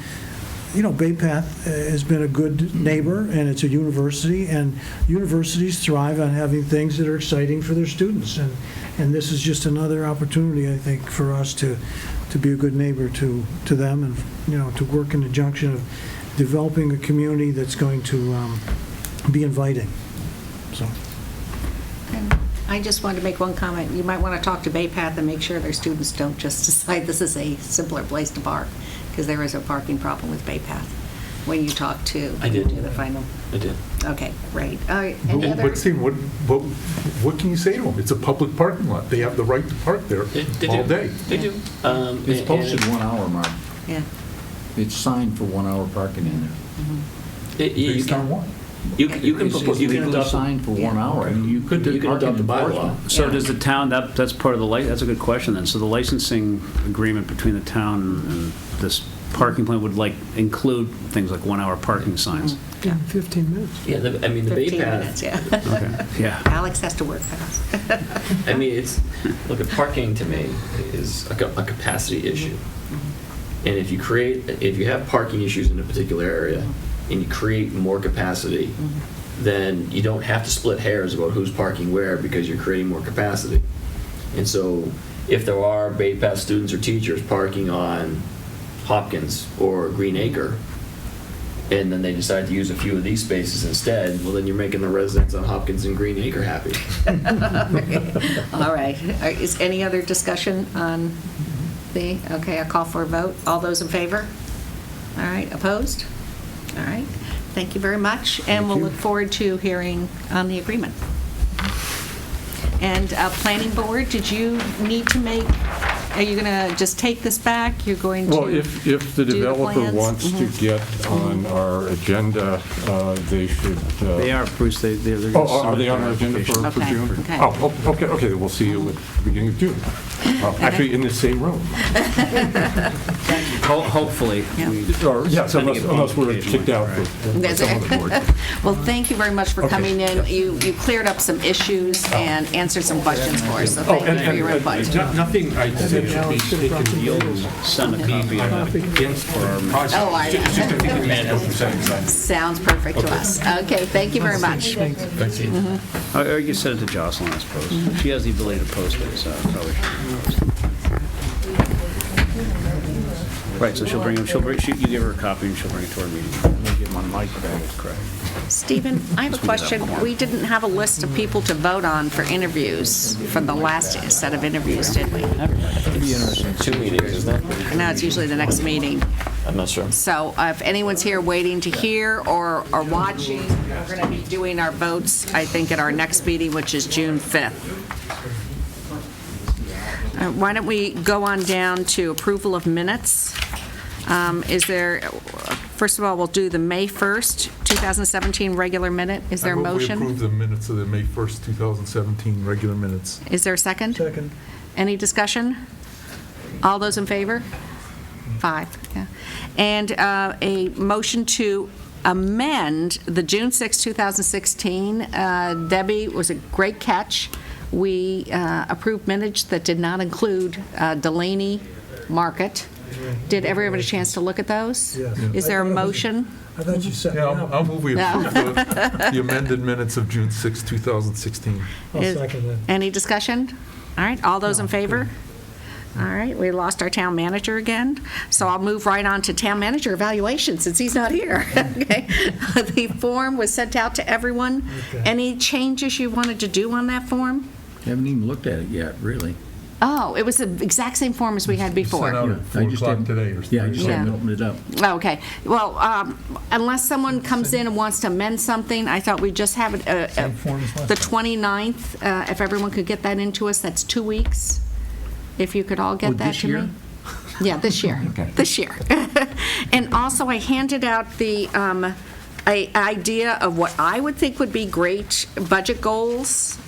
you know, Bay Path has been a good neighbor, and it's a university, and universities thrive on having things that are exciting for their students, and this is just another opportunity, I think, for us to be a good neighbor to them, and, you know, to work in the junction of developing a community that's going to be inviting. So. And I just wanted to make one comment. You might want to talk to Bay Path and make sure their students don't just decide this is a simpler place to park, because there is a parking problem with Bay Path when you talk to I did. to the final. I did. Okay, great. All right. Any other? But Steve, what can you say to them? It's a public parking lot. They have the right to park there They all do. day. They do. It's posted 1 hour, Mark. Yeah. It's signed for 1 hour parking in there. Based on what? You can It's legally adopt signed for 1 hour. I mean, you could you can adopt the bylaw. So does the town, that's part of the, that's a good question then. So the licensing agreement between the town and this parking plan would like include things like 1 hour parking signs? Yeah. 15 minutes. Yeah, I mean, the Bay 15 Path. minutes, yeah. Okay, yeah. Alex has to work fast. I mean, it's, look, at parking to me is a capacity issue. And if you have parking issues in a particular area, and you create more capacity, then you don't have to split hairs about who's parking where, because you're creating more capacity. And so if there are Bay Path students or teachers parking on Hopkins or Green Acre, and then they decide to use a few of these spaces instead, well, then you're making the residents on Hopkins and Green Acre happy. All right. Is any other discussion on the, okay, I'll call for a vote. All those in favor? All right, opposed? All right, thank you very much, and we'll look forward to hearing on the agreement. And Planning Board, did you need to make, are you going to just take this back? You're going to Well, if the do developer plans? wants to get on our agenda, they should. They are, Bruce, they're going to Oh, are they on our agenda for Okay, June? okay. Oh, okay, we'll see you at the beginning of June. Actually, in the same room. Hopefully. Yes, unless we're kicked out for That's some of the board. Well, thank you very much for coming in. You cleared up some issues and answered some questions for us, so thank you for your input. Nothing I say should be taken You'll send a copy of that against for our project. Oh, I Just to think of management consent. Sounds perfect to us. Okay, thank you very much. Thank you. Or you send it to Jocelyn, I suppose. She has the ability to post it, so probably. Right, so you give her a copy and she'll bring it to our meeting. And then give them on mic, correct. Stephen, I have a question. We didn't have a list of people to vote on for interviews from the last set of interviews, did we? It'd be interesting. 2 meetings, isn't it? No, it's usually the next meeting. I'm not sure. So if anyone's here waiting to hear or watching, we're going to be doing our votes, I think, at our next meeting, which is June 5th. Why don't we go on down to approval of minutes? First of all, we'll do the May 1st, 2017 regular minute. Is there a motion? We approve the minutes of the May 1st, 2017 regular minutes. Is there a second? Second. Any discussion? All those in favor? 5, yeah. And a motion to amend the June 6, 2016. Debbie, was a great catch. We approved minutes that did not include Delaney Market. Did everyone have a chance to look at those? Yes. Is there a motion? I thought you said. Yeah, I'll move we approve the amended minutes of June 6, 2016. I'll second that. Any discussion? All right, all those in favor? All right, we lost our town manager again, so I'll move right on to town manager evaluation since he's not here. Okay. The form was sent out to everyone. Okay. Any changes you wanted to do on that form? Haven't even looked at it yet, really. Oh, it was the exact same form as we had before. Sent out at 4 o'clock today or Yeah, I just haven't opened it up. Okay. Well, unless someone comes in and wants to amend something, I thought we'd just have it the 29th, if everyone could get that into us. That's 2 weeks. If you could all get that this to year? me. Yeah, this year. Okay. This year. And also, I handed out the idea of what I would think would be great budget goals.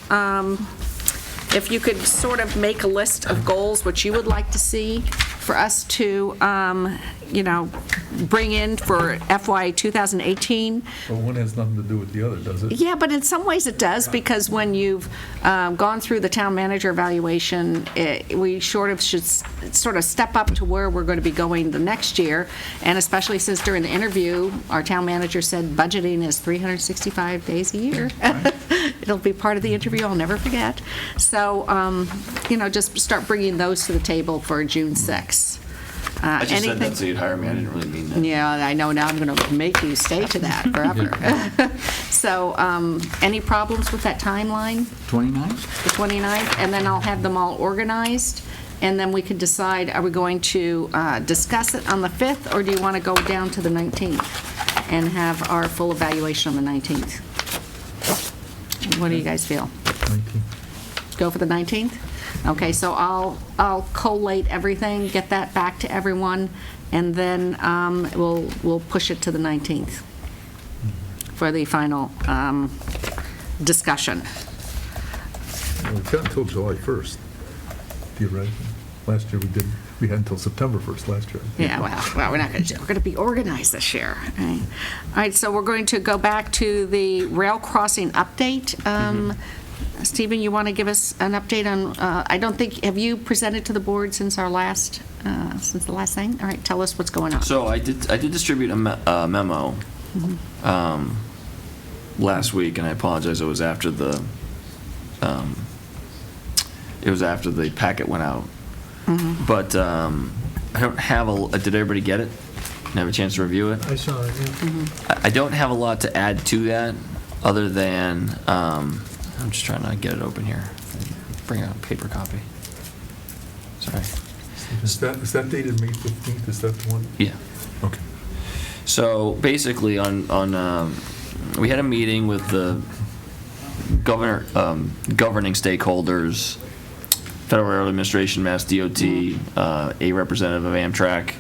If you could sort of make a list of goals, which you would like to see for us to, bring in for FY 2018. But one has nothing to do with the other, does it? Yeah, but in some ways it does, because when you've gone through the town manager evaluation, we should step up to where we're going to be going the next year, and especially since during the interview, our town manager said budgeting is 365 days a year. It'll be part of the interview I'll never forget. So, just start bringing those to the table for June 6th. I just said that so you'd hire me. I didn't really mean that. Yeah, I know. Now I'm going to make you stay to that forever. So, any problems with that timeline? 29th? The 29th, and then I'll have them all organized, and then we can decide, are we going to discuss it on the 5th, or do you want to go down to the 19th and have our full evaluation on the 19th? What do you guys feel? 19. Go for the 19th? Okay, so I'll collate everything, get that back to everyone, and then we'll push it to the 19th for the final discussion. Well, we've got until July 1st, theoretically. Last year we had until September 1st last year. Yeah, well, we're not going to. We're going to be organized this year. All right, so we're going to go back to the rail crossing update. Stephen, you want to give us an update on? I don't think, have you presented to the board since the last thing? All right, tell us what's going on. So I did distribute a memo last week, and I apologize. It was after the packet went out. But I don't have did everybody get it? Have a chance to review it? I saw it, yeah. I don't have a lot to add to that, other than I'm just trying to get it open here. Bring out a paper copy. Sorry. Is that dated May 15th? Is that the one? Yeah. Okay. So basically, we had a meeting with the governing stakeholders, Federal Railroad Administration, Mass DOT, a representative of Amtrak,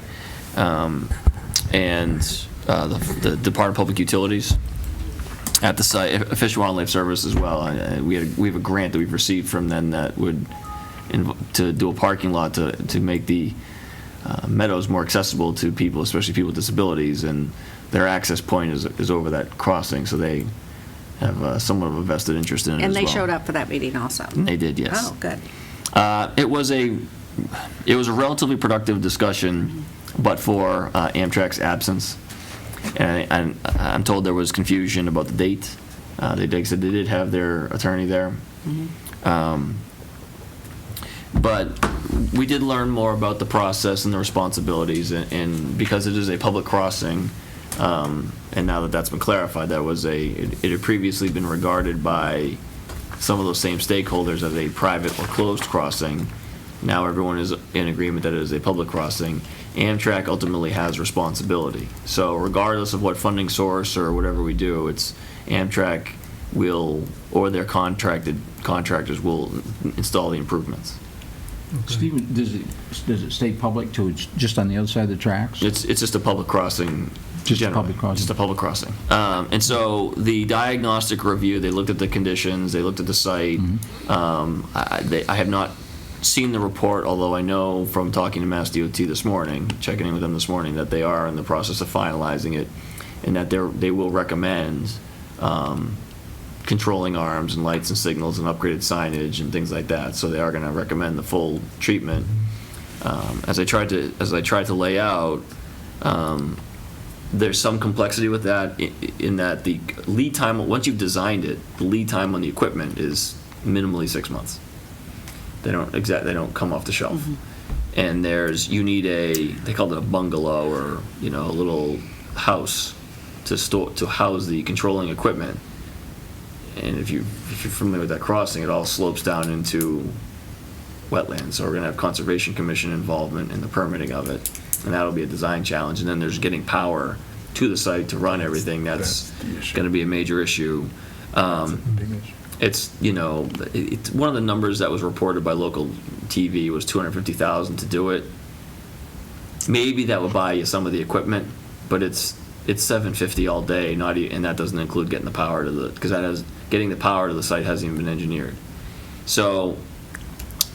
and the Department of Public Utilities at the site, Fish and Wildlife Service as well. We have a grant that we've received from them that would to do a parking lot to make the meadows more accessible to people, especially people with disabilities, and their access point is over that crossing, so they have somewhat of a vested interest in it And as they well. showed up for that meeting also. They did, yes. Oh, good. It was a relatively productive discussion, but for Amtrak's absence. And I'm told there was confusion about the date. They said they did have their attorney there. But we did learn more about the process and the responsibilities, and because it is a public crossing, and now that that's been clarified, it had previously been regarded by some of those same stakeholders as a private or closed crossing. now everyone is in agreement that it is a public crossing, Amtrak ultimately has responsibility. So regardless of what funding source or whatever we do, it's Amtrak will, or their contractors will install the improvements. Stephen, does it stay public to just on the other side of the tracks? It's just a public crossing. Just a generally. public crossing. Just a public crossing. And so the diagnostic review, they looked at the conditions, they looked at the site. I have not seen the report, although I know from talking to Mass DOT this morning, checking in with them this morning, that they are in the process of finalizing it, and that they will recommend controlling arms and lights and signals and upgraded signage and things like that. So they are going to recommend the full treatment. As I tried to lay out, there's some complexity with that in that the lead time, once you've designed it, the lead time on the equipment is minimally 6 months. They don't come off the shelf. And you need they called it a bungalow, or a little house to house the controlling equipment. And if you're familiar with that crossing, it all slopes down into wetlands. So we're going to have Conservation Commission involvement in the permitting of it, and that'll be a design challenge. And then there's getting power to the site to run everything. That's going to be a major issue. It's one of the numbers that was reported by local TV was $250,000 to do it. Maybe that would buy you some of the equipment, but it's $750 all day, and that doesn't include getting the power to getting the power to the site hasn't even been engineered. So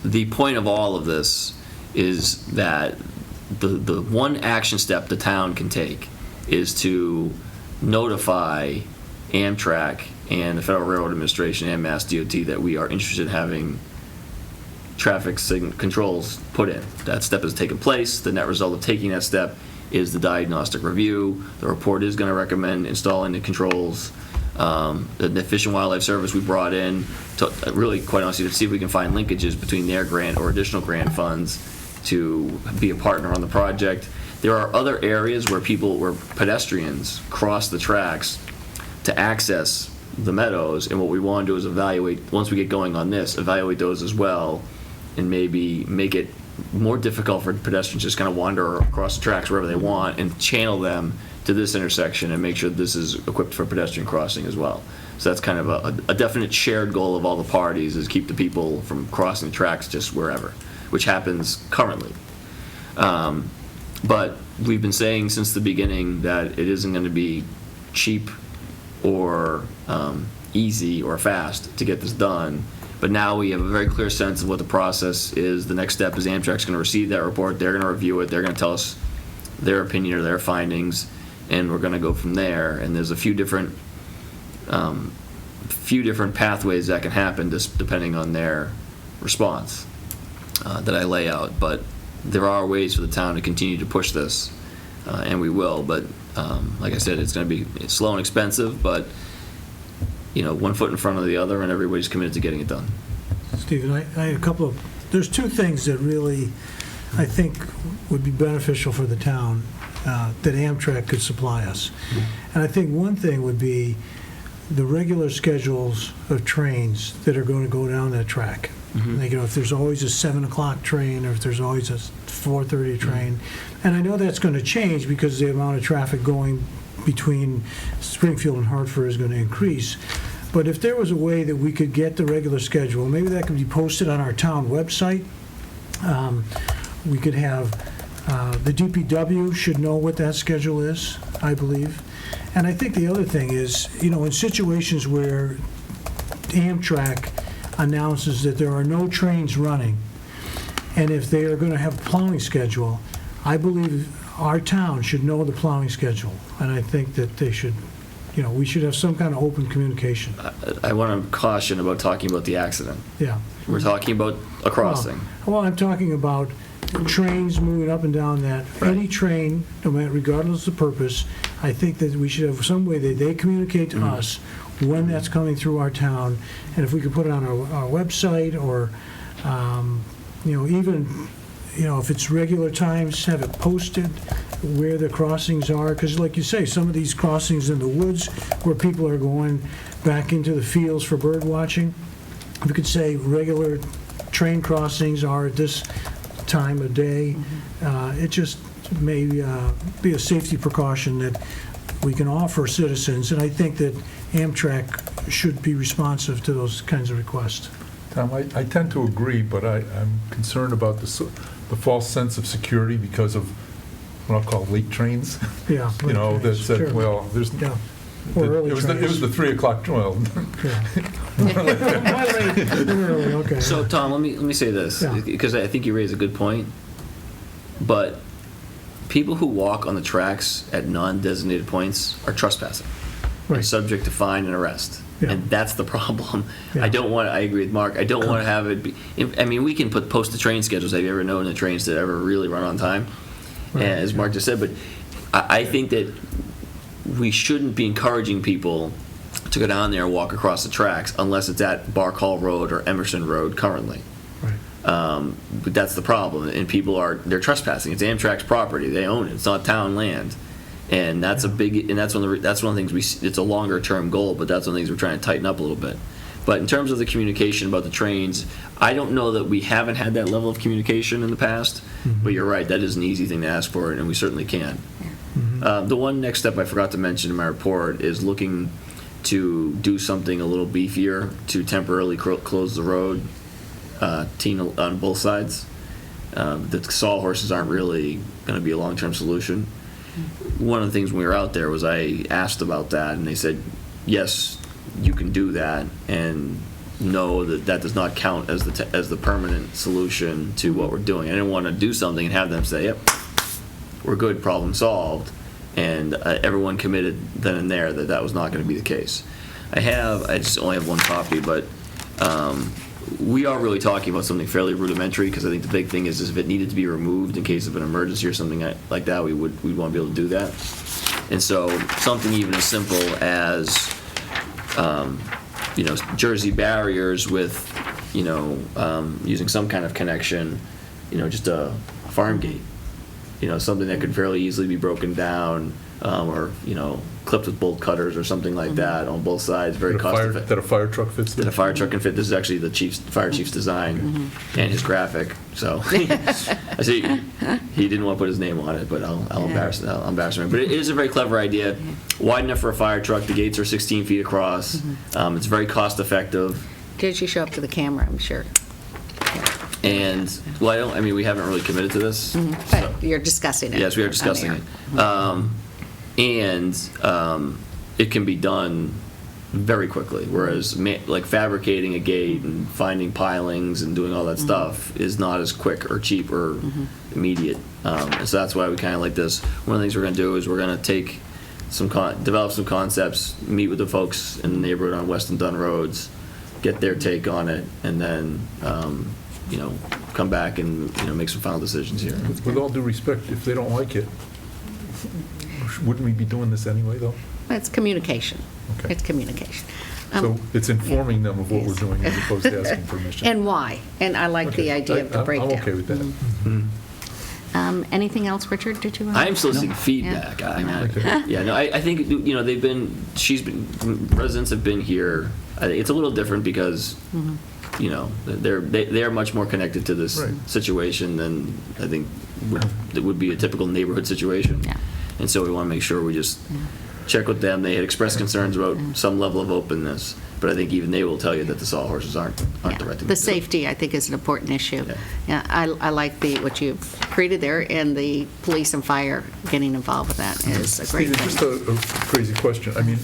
the point of all of this is that the one action step the town can take is to notify Amtrak and the Federal Railroad Administration and Mass DOT that we are interested in having traffic controls put in. That step has taken place. The net result of taking that step is the diagnostic review. The report is going to recommend installing the controls. The Fish and Wildlife Service we brought in to really, quite honestly, to see if we can find linkages between their grant or additional grant funds to be a partner on the project. There are other areas where pedestrians cross the tracks to access the meadows, and what we want to do is evaluate, once we get going on this, evaluate those as well, and maybe make it more difficult for pedestrians to just kind of wander across the tracks wherever they want, and channel them to this intersection and make sure this is equipped for pedestrian crossing as well. So that's kind of a definite shared goal of all the parties, is keep the people from crossing the tracks just wherever, which happens currently. But we've been saying since the beginning that it isn't going to be cheap or easy or fast to get this done. But now we have a very clear sense of what the process is. The next step is Amtrak's going to receive that report. They're going to review it. They're going to tell us their opinion or their findings, and we're going to go from there. And there's a few different pathways that can happen just depending on their response that I lay out. But there are ways for the town to continue to push this, and we will. But like I said, it's going to be slow and expensive, but one foot in front of the other, and everybody's committed to getting it done. Stephen, I had a couple of, there's two things that really I think would be beneficial for the town that Amtrak could supply us. And I think one thing would be the regular schedules of trains that are going to go down that track. Like, if there's always a 7 o'clock train, or if there's always a 4:30 train. And I know that's going to change because the amount of traffic going between Springfield and Hartford is going to increase. But if there was a way that we could get the regular schedule, maybe that could be posted on our town website. We could have, the DPW should know what that schedule is, I believe. And I think the other thing is, in situations where Amtrak announces that there are no trains running, and if they are going to have a plowing schedule, I believe our town should know the plowing schedule. And I think that they should, we should have some kind of open communication. I want to caution about talking about the accident. Yeah. We're talking about a crossing. Well, I'm talking about trains moving up and down that. Any train, no matter, regardless of purpose, I think that we should have some way that they communicate to us when that's coming through our town. And if we could put it on our website, or, even, if it's regular times, have it posted where the crossings are. Because like you say, some of these crossings in the woods where people are going back into the fields for bird watching, we could say regular train crossings are at this time of day. It just may be a safety precaution that we can offer citizens, and I think that Amtrak should be responsive to those kinds of requests. Tom, I tend to agree, but I'm concerned about the false sense of security because of what I'll call late trains. Yeah. You know, that said, Sure. well, there's, Yeah. Or early it was the 3 o'clock, well. Early, okay. So, Tom, let me say this, Yeah. because I think you raise a good point, but people who walk on the tracks at non-designated points are trespassing. They're Right. subject to fine and arrest. Yeah. And that's the problem. Yeah. I agree with Mark, I don't want to have it be, I mean, we can post the train schedules. Have you ever known the trains to ever really run on time? Right. And as Mark just said, but I think that we shouldn't be encouraging people to go down there and walk across the tracks unless it's at Bark Hall Road or Emerson Road currently. But that's the problem, and they're trespassing. It's Amtrak's property; they own it. It's not town land, and that's one of the things it's a longer term goal, but that's one of the things we're trying to tighten up a little bit. But in terms of the communication about the trains, I don't know that we haven't had that level of communication in the past. But you're right; that is an easy thing to ask for, and we certainly can. The one next step I forgot to mention in my report is looking to do something a little beefier to temporarily close the road on both sides. The sawhorses aren't really going to be a long-term solution. One of the things when we were out there was I asked about that, and they said, yes, you can do that, and no, that does not count as the permanent solution to what we're doing. I didn't want to do something and have them say, yep, we're good, problem solved, and everyone committed then and there that was not going to be the case. I just only have one copy, but we are really talking about something fairly rudimentary, because I think the big thing is if it needed to be removed in case of an emergency or something like that, we'd want to be able to do that. And so something even as simple as Jersey barriers with using some kind of connection, just a farm gate, something that could fairly easily be broken down, or clipped with bolt cutters or something like that on both sides, very cost effective. That a fire truck fits That a fire truck can fit. This is actually the fire chief's design and his graphic. So I see he didn't want to put his name on it, but I'll embarrass him. But it is a very clever idea, wide enough for a fire truck. The gates are 16 feet across. It's very cost effective. Did you show up to the camera? I'm sure. And we haven't really committed to this. But you're discussing it. Yes, we are discussing it. It can be done very quickly, whereas like fabricating a gate and finding pilings and doing all that stuff is not as quick or cheap or immediate. And so that's why we kind of like this. One of the things we're going to do is we're going to take develop some concepts, meet with the folks in the neighborhood on West and Dunn roads, get their take on it, and then come back and make some final decisions here. With all due respect, if they don't like it, wouldn't we be doing this anyway, though? It's communication. Okay. It's communication. So it's informing them of what we're doing as opposed to asking permission. And why. And I like the idea of the breakdown. I'm okay with that. Anything else, Richard? Did you want I'm soliciting feedback. I think residents have been here. I think it's a little different because they're much more connected to this situation than I think it would be a typical neighborhood situation. Yeah. And so we want to make sure we just check with them. They had expressed concerns about some level of openness, but I think even they will tell you that the sawhorses aren't the right thing to do. The safety, I think, is an important issue. Yeah, I like what you've created there, and the police and fire getting involved with that is a great thing. Just a crazy question. I mean,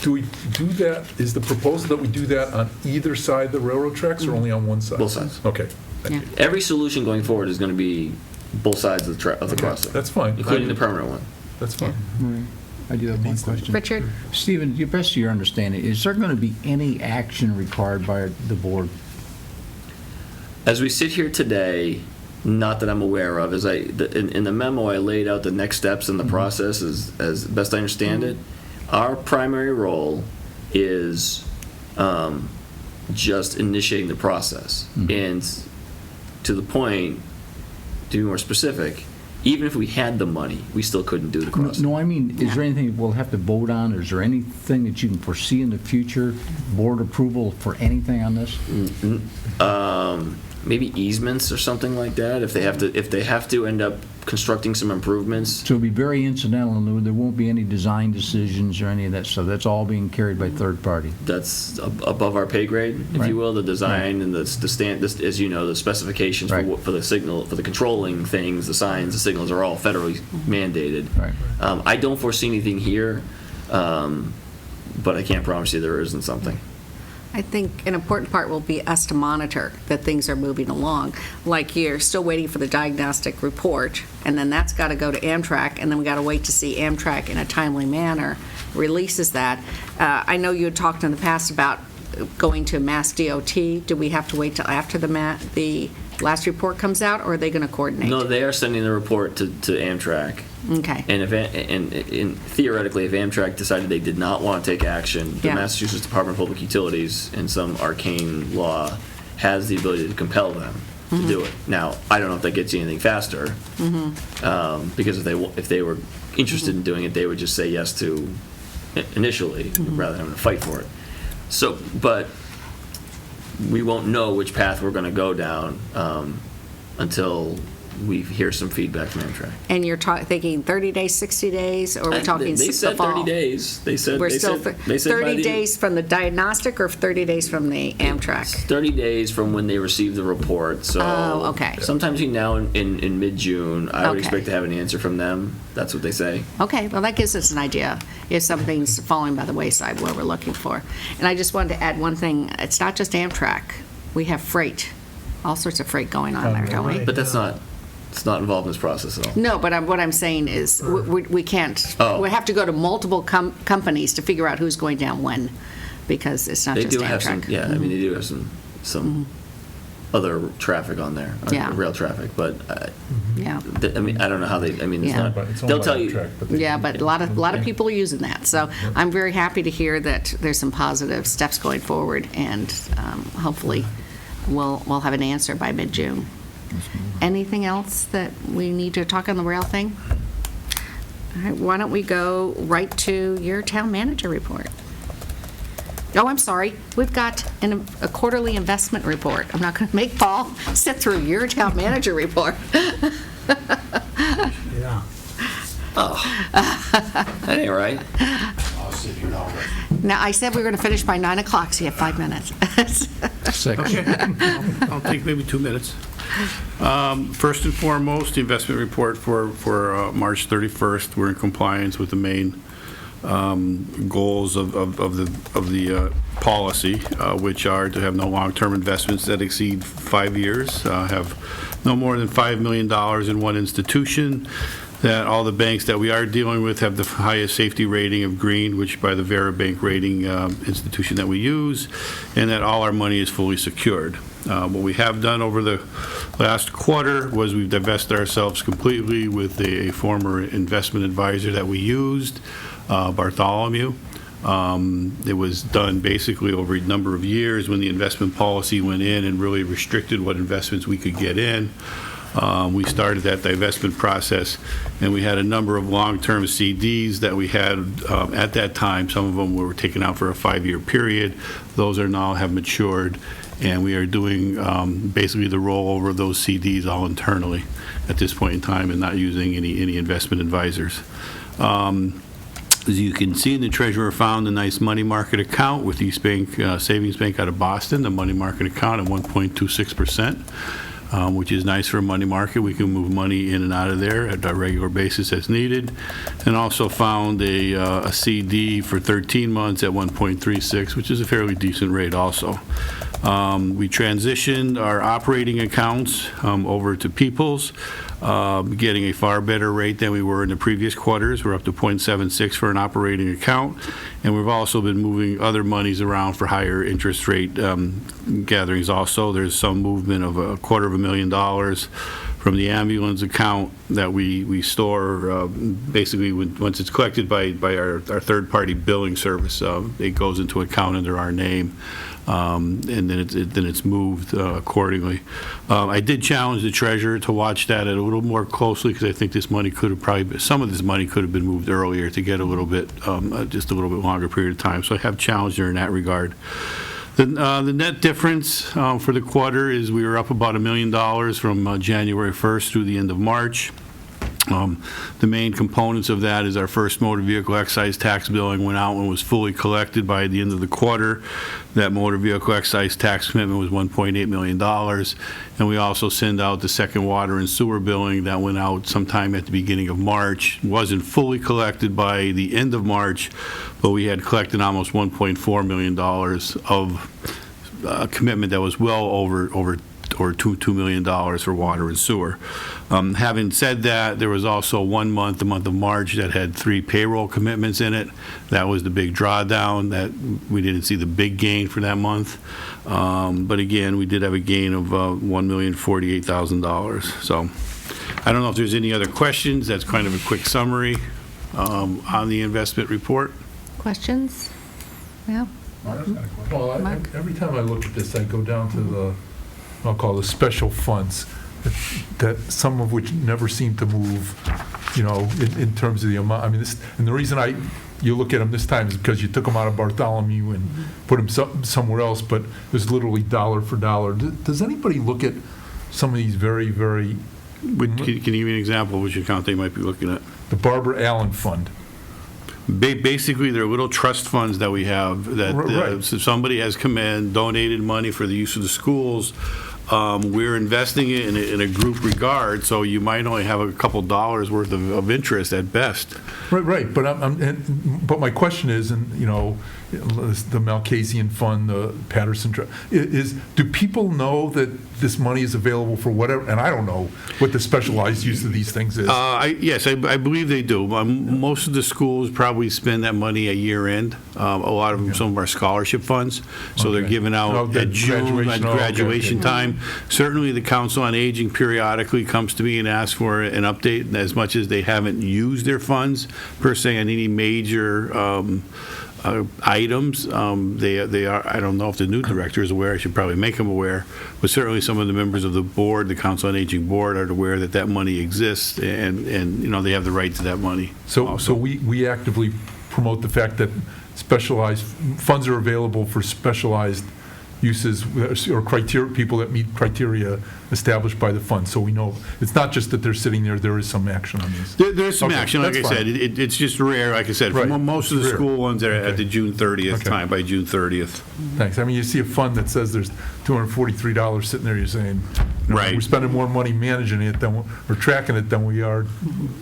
do we do that? Is the proposal that we do that on either side of the railroad tracks or only on one side? Both sides. Okay. Yeah. Every solution going forward is going to be both sides of the crossing. That's fine. Including the permanent one. That's fine. I do have one question. Richard? Stephen, to the best of your understanding, is there going to be any action required by the board? As we sit here today, not that I'm aware of, in the memo I laid out the next steps in the process as best I understand it. Our primary role is just initiating the process. And to the point, to be more specific, even if we had the money, we still couldn't do the crossing. No, I mean, is there anything we'll have to vote on? Is there anything that you can foresee in the future, board approval for anything on this? Maybe easements or something like that, if they have to end up constructing some improvements. So it'll be very incidental, and there won't be any design decisions or any of that stuff. That's all being carried by third party. That's above our pay grade, if Right. you will, the design and the as you know, the specifications for the signal, for the controlling things, the signs, the signals are all federally mandated. Right. I don't foresee anything here, but I can't promise you there isn't something. I think an important part will be us to monitor that things are moving along. Like you're still waiting for the diagnostic report, and then that's got to go to Amtrak, and then we got to wait to see Amtrak in a timely manner releases that. I know you had talked in the past about going to Mass DOT. Do we have to wait till after the last report comes out, or are they going to coordinate? No, they are sending the report to Amtrak. Okay. And and theoretically, if Amtrak decided they did not want to take action, the Yeah. Massachusetts Department of Public Utilities, in some arcane law, has the ability to compel them to do it. Now, I don't know if that gets you anything faster, because if they were interested in doing it, they would just say yes to initially, rather than having to fight for it. So, but we won't know which path we're going to go down until we hear some feedback from Amtrak. And you're thinking 30 days, 60 days, or we're talking They the said fall? 30 days. They said We're they still said, they said by 30 the- days from the diagnostic or 30 days from the Amtrak? 30 days from when they receive the report. So Oh, okay. sometime between now and in mid-June, I would Okay. expect to have an answer from them. That's what they say. Okay, well, that gives us an idea if something's falling by the wayside, what we're looking for. And I just wanted to add one thing. It's not just Amtrak. We have freight, all sorts of freight going on there, don't we? But it's not involved in this process at all. No, but what I'm saying is, we can't, Oh. we have to go to multiple companies to figure out who's going down when, because it's not They just do have some, Amtrak. yeah, I mean, they do have some other traffic on there, Yeah. rail traffic, but Yeah. I mean, I don't know how they, I mean, it's Yeah. not, they'll tell you. Yeah, but a lot of people are using that. So I'm very happy to hear that there's some positive steps going forward, and hopefully we'll have an answer by mid-June. Anything else that we need to talk on the rail thing? All right, why don't we go right to your town manager report? Oh, I'm sorry. We've got a quarterly investment report. I'm not going to make Paul sit through your town manager report. Yeah. Oh, that ain't right. Now, I said we were going to finish by 9 o'clock, so you have 5 minutes. Okay. I'll take maybe 2 minutes. First and foremost, the investment report for March 31st, we're in compliance with the main goals of the policy, which are to have no long-term investments that exceed 5 years, have no more than $5 million in one institution, that all the banks that we are dealing with have the highest safety rating of green, which by the Veribank rating institution that we use, and that all our money is fully secured. What we have done over the last quarter was we've divested ourselves completely with a former investment advisor that we used, Bartholomew. It was done basically over a number of years when the investment policy went in and really restricted what investments we could get in. We started that divestment process, and we had a number of long-term CDs that we had at that time. Some of them were taken out for a 5-year period. Those are now have matured, and we are doing basically the rollover of those CDs all internally at this point in time and not using any investment advisors. As you can see, the treasurer found a nice money market account with East Bank Savings Bank out of Boston, the money market account at 1.26%. Which is nice for a money market. We can move money in and out of there at a regular basis as needed. And also found a CD for 13 months at 1.36, which is a fairly decent rate also. We transitioned our operating accounts over to People's, getting a far better rate than we were in the previous quarters. We're up to 0.76 for an operating account, and we've also been moving other monies around for higher interest rate gatherings also. There's some movement of $250,000 from the ambulance account that we store, basically, once it's collected by our third-party billing service, it goes into account under our name, and then it's moved accordingly. I did challenge the treasurer to watch that a little more closely, because I think this money could have probably, some of this money could have been moved earlier to get a little bit, just a little bit longer period of time. So I have challenged her in that regard. The net difference for the quarter is we were up about $1 million from January 1st through the end of March. The main components of that is our first motor vehicle excise tax billing went out and was fully collected by the end of the quarter. That motor vehicle excise tax commitment was $1.8 million. And we also send out the second water and sewer billing that went out sometime at the beginning of March. Wasn't fully collected by the end of March, but we had collected almost $1.4 million of commitment that was well over $2 million for water and sewer. Having said that, there was also 1 month, the month of March, that had 3 payroll commitments in it. That was the big drawdown. That we didn't see the big gain for that month. But again, we did have a gain of $1,048,000. So I don't know if there's any other questions. That's kind of a quick summary on the investment report. Questions? Yeah. Well, every time I look at this, I go down to the, I'll call the special funds, that some of which never seem to move, in terms of the amount. I mean, and the reason you look at them this time is because you took them out of Bartholomew and put them somewhere else, but there's literally dollar for dollar. Does anybody look at some of these very, very... Can you give me an example of which account they might be looking at? The Barbara Allen Fund. Basically, they're little trust funds that we have that Right. so somebody has come in, donated money for the use of the schools. We're investing it in a group regard, so you might only have a couple dollars worth of interest at best. Right. But my question is, the Malcasian Fund, the Patterson Trust, do people know that this money is available for whatever? And I don't know what the specialized use of these things is. Yes, I believe they do. Most of the schools probably spend that money at year end. A lot of them, some of our scholarship funds, so they're given out at June, at graduation time. Certainly, the Council on Aging periodically comes to me and asks for an update, as much as they haven't used their funds per se on any major items. They are. I don't know if the new director is aware. I should probably make him aware. But certainly, some of the members of the board, the Council on Aging board, are aware that that money exists, and they have the right to that money. So we actively promote the fact that specialized funds are available for specialized uses or criteria, people that meet criteria established by the fund. So we know it's not just that they're sitting there. There is some action on these. There's some action. Like I said, it's just rare. Like I said, Right. most of the Rare. school ones are at the June 30th time, by June 30th. Thanks. I mean, you see a fund that says there's $243 sitting there, you're saying, Right. we're spending more money managing it than we're tracking it than we are.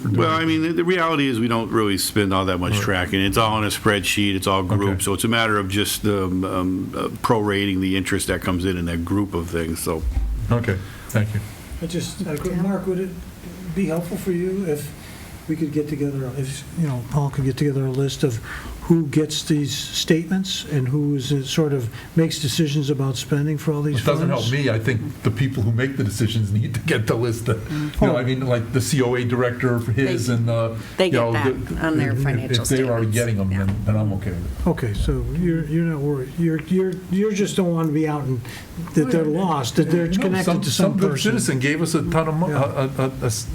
Well, I mean, the reality is we don't really spend all that much tracking. It's all on a spreadsheet. It's all grouped. So it's a matter of just prorating the interest that comes in that group of things. So. Okay. Thank you. Mark, would it be helpful for you if we could get together, Paul could get together a list of who gets these statements and who sort of makes decisions about spending for all these It funds? doesn't help me. I think the people who make the decisions need to get the list. I mean, like the COA director for his and They get that on their financial If they're already statements. getting them, then I'm okay with it. Okay, so you're not worried. You just don't want to be out and that they're lost, that they're connected to some good person. citizen gave us a ton of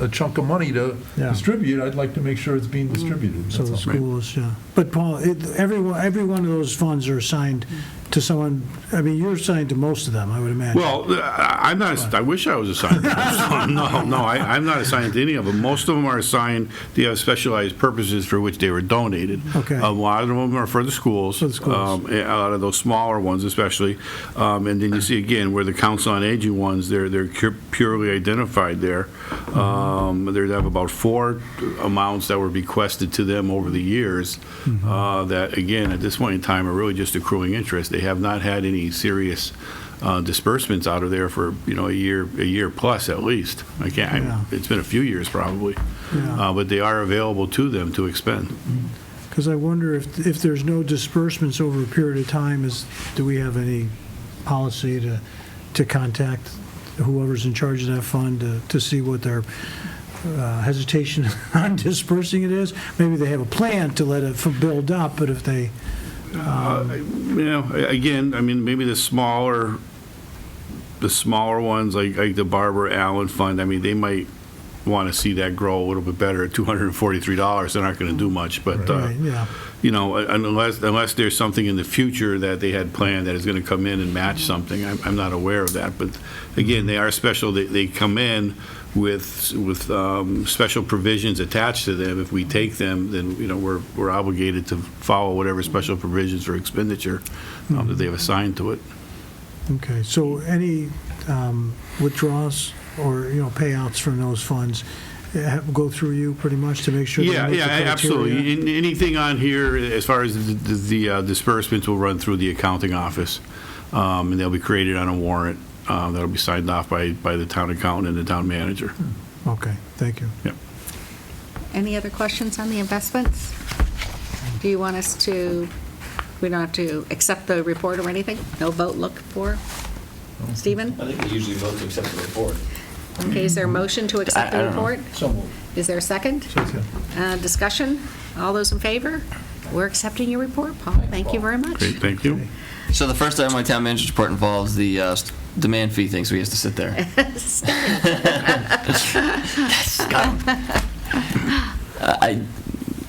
a chunk of money to distribute. I'd like to make sure it's being distributed. So the school is, But Paul, every one of those funds are assigned to someone. I mean, you're assigned to most of them, I would imagine. Well, I'm not. I wish I was assigned. I'm not assigned to any of them. Most of them are assigned. They have specialized purposes for which they were donated. Okay. A lot of them are for the schools. A lot of those smaller ones, especially. And then you see again where the Council on Aging ones, they're purely identified there. They have about 4 amounts that were bequested to them over the years. That again, at this point in time, are really just accruing interest. They have not had any serious disbursements out of there for a year plus at least. It's been a few years probably, but they are available to them to expend. Because I wonder if there's no disbursements over a period of time, do we have any policy to contact whoever's in charge of that fund to see what their hesitation on dispersing it is. Maybe they have a plan to let it build up, but if they... Again, I mean, maybe the smaller ones, like the Barbara Allen Fund, I mean, they might want to see that grow a little bit better. At $243, they're not going to do much, but Right, yeah. unless there's something in the future that they had planned that is going to come in and match something, I'm not aware of that. But again, they are special. They come in with special provisions attached to them. If we take them, then we're obligated to follow whatever special provisions for expenditure that they've assigned to it. Okay, so any withdrawals or, payouts from those funds go through you pretty much to make sure? Yeah, they meet the criteria? absolutely. Anything on here, as far as the disbursements, will run through the accounting office, and they'll be created on a warrant that'll be signed off by the town accountant and the town manager. Okay, thank you. Yep. Any other questions on the investments? Do you want us to, we don't have to accept the report or anything? No vote look for? Stephen? I think we usually vote to accept the report. Okay, is there a motion to accept I the don't know. report? So moved. Is there a second? Discussion? All those in favor? We're accepting your report, Paul. Thank you very much. Great, thank you. So the first item on my town manager's report involves the demand fee thing, so he has to sit there.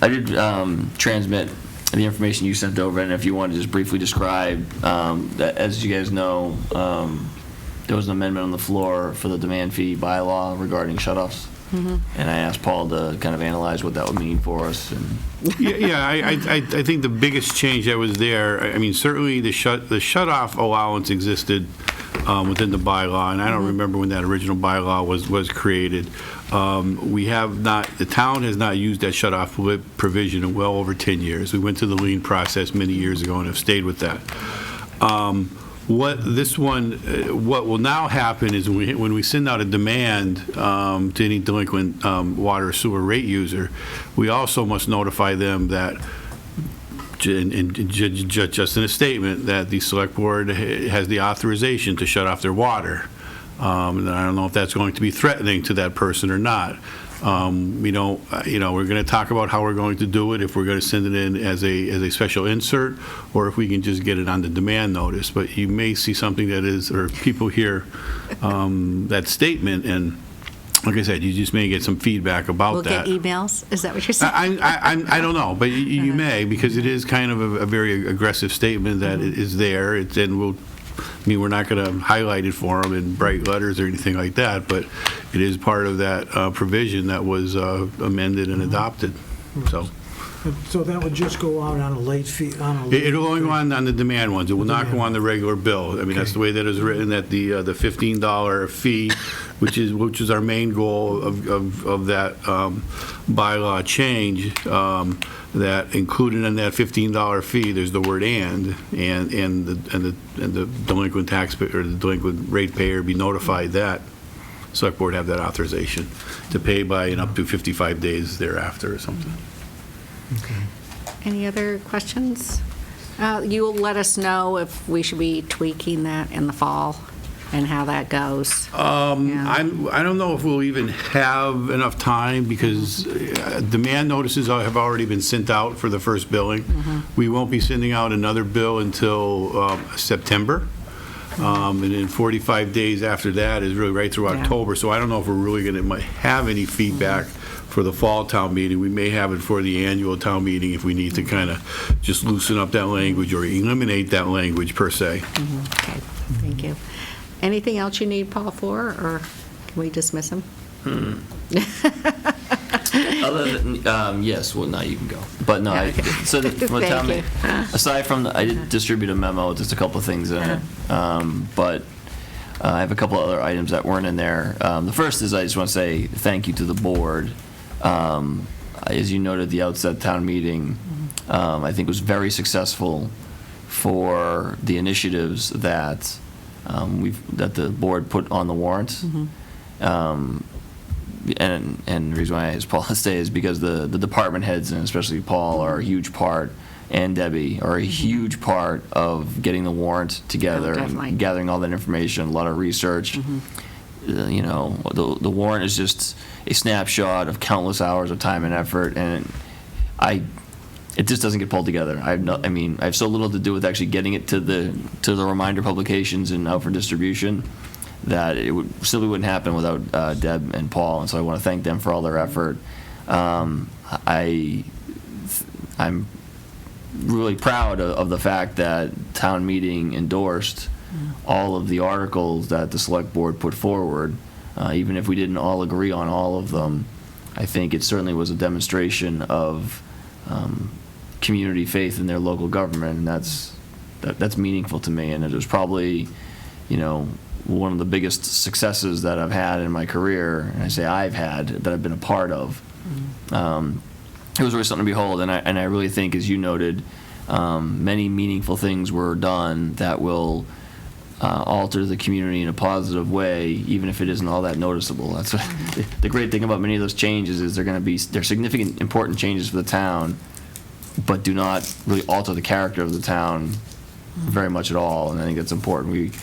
I did transmit the information you sent over, and if you want to just briefly describe, that, as you guys know, there was an amendment on the floor for the demand fee bylaw regarding shutoffs. Mm-hmm. And I asked Paul to kind of analyze what that would mean for us. And I think the biggest change that was there, I mean, certainly the shut-off allowance existed within the bylaw, and I don't remember when that original bylaw was created. We have not, the town has not used that shut-off provision in well over 10 years. We went through the lien process many years ago and have stayed with that. What will now happen is when we send out a demand to any delinquent water or sewer rate user, we also must notify them that, just in a statement, that the select board has the authorization to shut off their water. And I don't know if that's going to be threatening to that person or not. We don't, we're going to talk about how we're going to do it, if we're going to send it in as a special insert, or if we can just get it on the demand notice. But you may see something that is, or people hear that statement, and like I said, you just may get some feedback about that. We'll get emails? Is that what you're saying? I don't know, but you may, because it is kind of a very aggressive statement that it is there. We're not going to highlight it for them in bright letters or anything like that, but it is part of that provision that was amended and adopted. So that would just go out on a late fee? It'll only go on the demand ones. It will not go on the regular bill. I mean, that's the way that is written, that the $15 fee, which is our main goal of that bylaw change, that included in that $15 fee, there's the word and the delinquent taxpayer or the delinquent ratepayer be notified that select board have that authorization to pay by and up to 55 days thereafter or something. Okay. Any other questions? You'll let us know if we should be tweaking that in the fall and how that goes. I don't know if we'll even have enough time, because demand notices have already been sent out for the first billing. We won't be sending out another bill until September. And then 45 days after that is really right through October. So I don't know if we're really going to have any feedback for the fall town meeting. We may have it for the annual town meeting if we need to kind of just loosen up that language or eliminate that language per se. Okay, thank you. Anything else you need Paul for, or can we dismiss him? Other than, yes, well, now you can go. But no, so from a town Thank you. aside from I did distribute a memo, just a couple of things in it. But I have a couple of other items that weren't in there. The first is I just want to say thank you to the board. As you noted, the outset town meeting, I think was very successful for the initiatives that that the board put on the warrant. And the reason why I asked Paul to stay is because the department heads, and especially Paul, are a huge part, and Debbie are a huge part of getting the warrant together and gathering all that information, a lot of research. you know, the warrant is just a snapshot of countless hours of time and effort, and it just doesn't get pulled together. I have so little to do with actually getting it to the reminder publications and out for distribution that it simply wouldn't happen without Deb and Paul, and so I want to thank them for all their effort. I'm really proud of the fact that town meeting endorsed all of the articles that the select board put forward. Even if we didn't all agree on all of them, I think it certainly was a demonstration of community faith in their local government, and that's meaningful to me. And it was probably, you know, one of the biggest successes that I've had in my career, and I say I've had, that I've been a part of. It was really something to behold, and I really think, as you noted, many meaningful things were done that will alter the community in a positive way, even if it isn't all that noticeable. That's what, the great thing about many of those changes is they're significant, important changes for the town, but do not really alter the character of the town very much at all. And I think that's important.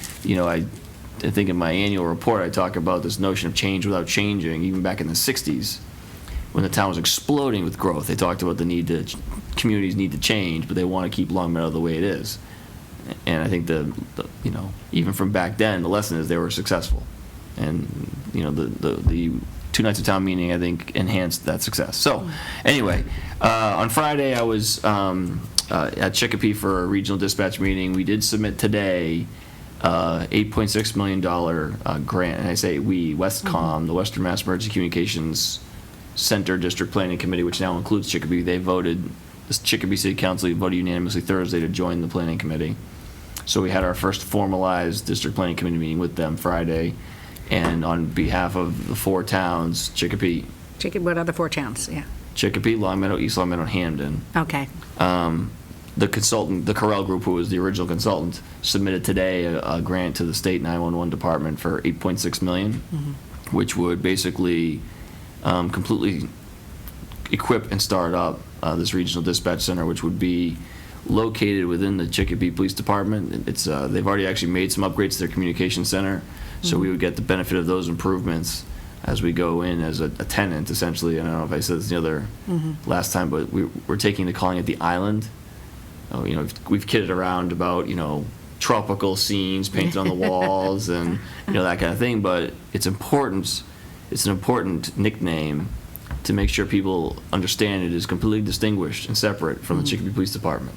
I think in my annual report I talk about this notion of change without changing. Even back in the 60s, when the town was exploding with growth, they talked about communities need to change, but they want to keep Longmeadow the way it is. And I think even from back then, the lesson is they were successful. And, you know, the 2 nights of town meeting, I think, enhanced that success. So, anyway, on Friday I was at Chicopee for a regional dispatch meeting. We did submit today $8.6 million grant, and I say we, Westcom, the Western Mass Emergency Communications Center District Planning Committee, which now includes Chicopee. They voted, the Chicopee City Council voted unanimously Thursday to join the planning committee. So we had our first formalized district planning committee meeting with them Friday, and on behalf of the 4 towns, Chicopee. What other 4 towns? Yeah. Chicopee, Longmeadow, East Longmeadow, and Hampden. Okay. The consultant, the Correll Group, who was the original consultant, submitted today a grant to the state 911 department for $8.6 million, which would basically completely equip and start up this regional dispatch center, which would be located within the Chicopee Police Department. They've already actually made some upgrades to their communication center, so we would get the benefit of those improvements as we go in as a tenant, essentially. And I don't know if I said this the other last time, but we're taking to calling it the island. You know, we've kidded around about, you know, tropical scenes painted on the walls and, you know, that kind of thing, but it's important. It's an important nickname to make sure people understand it is completely distinguished and separate from the Chicopee Police Department.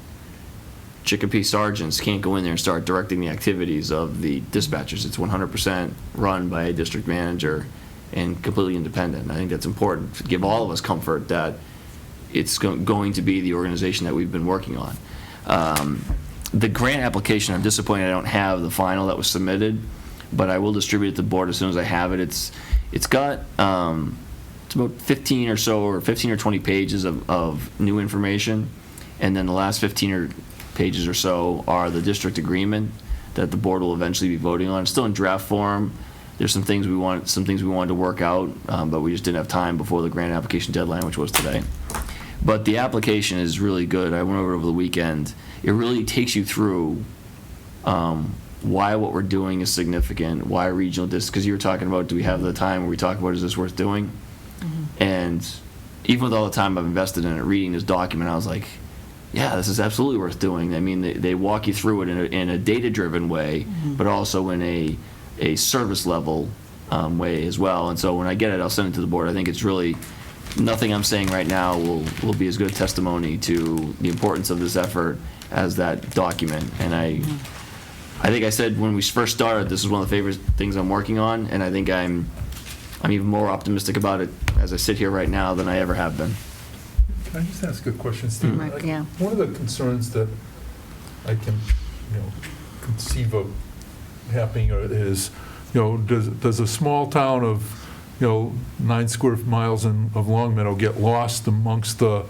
Chicopee sergeants can't go in there and start directing the activities of the dispatchers. It's 100% run by a district manager and completely independent. I think that's important to give all of us comfort that it's going to be the organization that we've been working on. The grant application, I'm disappointed I don't have the final that was submitted, but I will distribute it to the board as soon as I have it. It's got it's about 15 or 20 pages of new information, and then the last 15 pages or so are the district agreement that the board will eventually be voting on. It's still in draft form. There's some things we wanted to work out, but we just didn't have time before the grant application deadline, which was today. But the application is really good. I went over the weekend. It really takes you through why what we're doing is significant, why regional because you were talking about, do we have the time where we talk about, is this worth doing? And even with all the time I've invested in it, reading this document, I was like, yeah, this is absolutely worth doing. I mean, they walk you through it in a data-driven way, but also in a service level way as well. And so when I get it, I'll send it to the board. I think it's really, nothing I'm saying right now will be as good a testimony to the importance of this effort as that document. And I think I said when we first started, this is one of the favorite things I'm working on, and I think I'm even more optimistic about it as I sit here right now than I ever have been. Can I just ask a question, Steve? Yeah. One of the concerns that I can, conceive of happening is, does a small town of, 9 square miles of Longmeadow get lost amongst the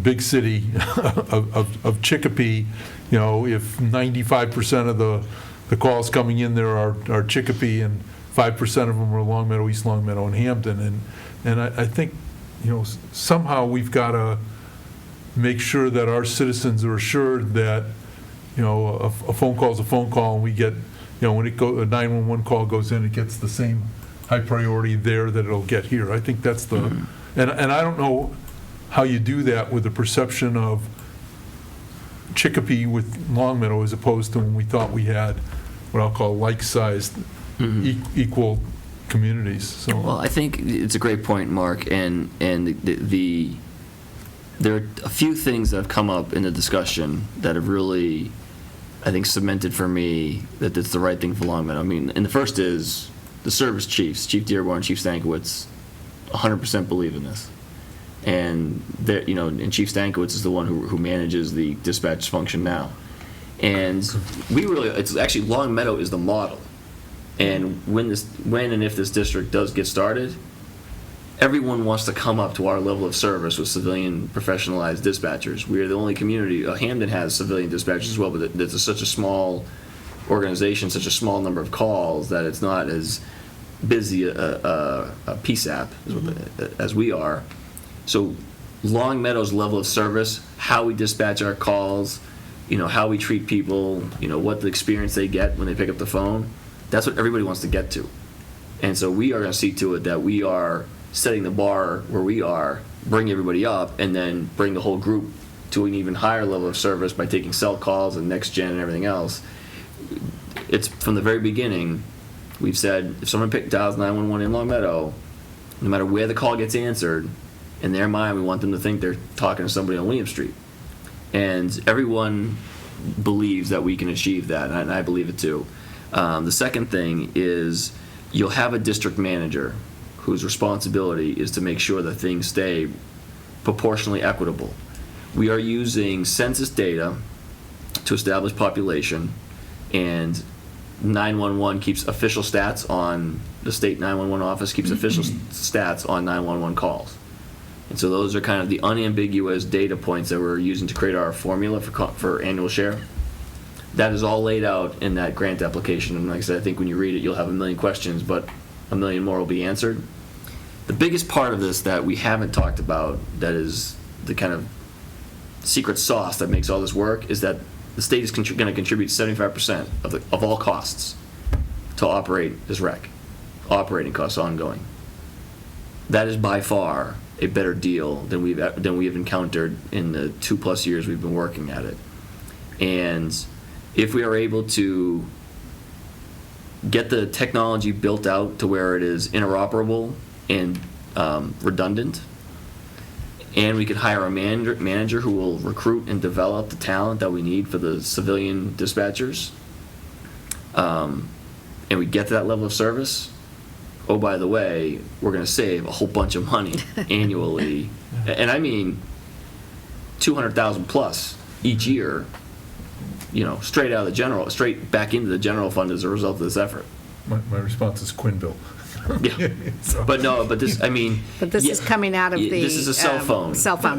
big city of Chicopee? If 95% of the calls coming in there are Chicopee and 5% of them are Longmeadow, East Longmeadow, and Hampden, and I think somehow we've got to make sure that our citizens are assured that a phone call is a phone call, and we get when a 911 call goes in, it gets the same high priority there that it'll get here. I think that's the, and I don't know how you do that with the perception of Chicopee with Longmeadow as opposed to when we thought we had what I'll call like-sized, equal communities. So, well, I think it's a great point, Mark, and there are a few things that have come up in the discussion that have really, I think, cemented for me that it's the right thing for Longmeadow. I mean, and the first is the service chiefs, Chief Dearborn, Chief Stankiewicz, 100% believe in this. And and Chief Stankiewicz is the one who manages the dispatch function now. And it's actually Longmeadow is the model. And when and if this district does get started, everyone wants to come up to our level of service with civilian professionalized dispatchers. We are the only community. Hampden has civilian dispatchers as well, but it's such a small organization, such a small number of calls that it's not as busy a PSAP as we are. So Longmeadow's level of service, how we dispatch our calls, how we treat people, what the experience they get when they pick up the phone, that's what everybody wants to get to. And so we are going to see to it that we are setting the bar where we are, bring everybody up, and then bring the whole group to an even higher level of service by taking cell calls and next gen and everything else. It's from the very beginning, we've said if someone dials 911 in Longmeadow, no matter where the call gets answered, in their mind we want them to think they're talking to somebody on William Street. And everyone believes that we can achieve that, and I believe it too. The second thing is you'll have a district manager whose responsibility is to make sure that things stay proportionally equitable. We are using census data to establish population, and 911 keeps official stats on, the state 911 office keeps official stats on 911 calls. And so those are kind of the unambiguous data points that we're using to create our formula for annual share. That is all laid out in that grant application. And like I said, I think when you read it, you'll have a million questions, but a million more will be answered. The biggest part of this that we haven't talked about, that is the kind of secret sauce that makes all this work, is that the state is going to contribute 75% of all costs to operate this rec, operating costs ongoing. That is by far a better deal than we have encountered in the 2+ years we've been working at it. And if we are able to get the technology built out to where it is interoperable and redundant, and we could hire a manager who will recruit and develop the talent that we need for the civilian dispatchers, and we get to that level of service, oh, by the way, we're going to save a whole bunch of money annually. And I mean $200,000 plus each year, straight back into the general fund as a result of this effort. My response is Quinville. Yeah. But this is coming out of this is a cell phone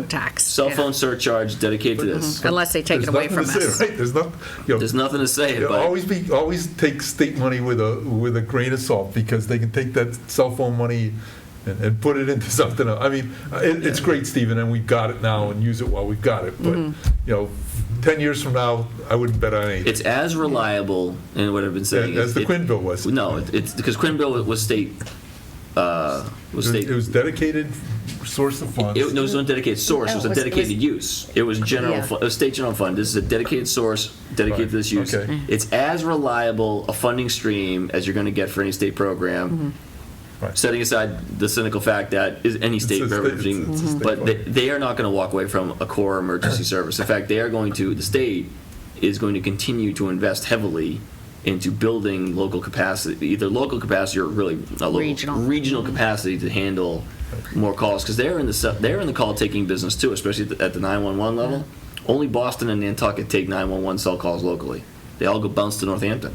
tax. Cell phone surcharge dedicated to this. Unless they take it away from us. Right? There's nothing to say. But always take state money with a grain of salt, because they can take that cell phone money and put it into something else. I mean, it's great, Stephen, and we've got it now, and use it while we've got it. But 10 years from now, I wouldn't bet on anything. It's as reliable, and what I've been saying as the Quinville was. No, it's because Quinville was state. It was dedicated source of funds. It was not a dedicated source. It was a dedicated use. It was general. It was state general fund. This is a dedicated source dedicated to this use. Okay. It's as reliable a funding stream as you're going to get for any state program. Right. Setting aside the cynical fact that is any state program, but they are not going to walk away from a core emergency service. In fact, the state is going to continue to invest heavily into building local capacity, either local capacity or really regional capacity to handle more calls, because they're in the call taking business too, especially at the 911 level. Only Boston and Nantucket take 911 cell calls locally. They all go bounce to Northampton.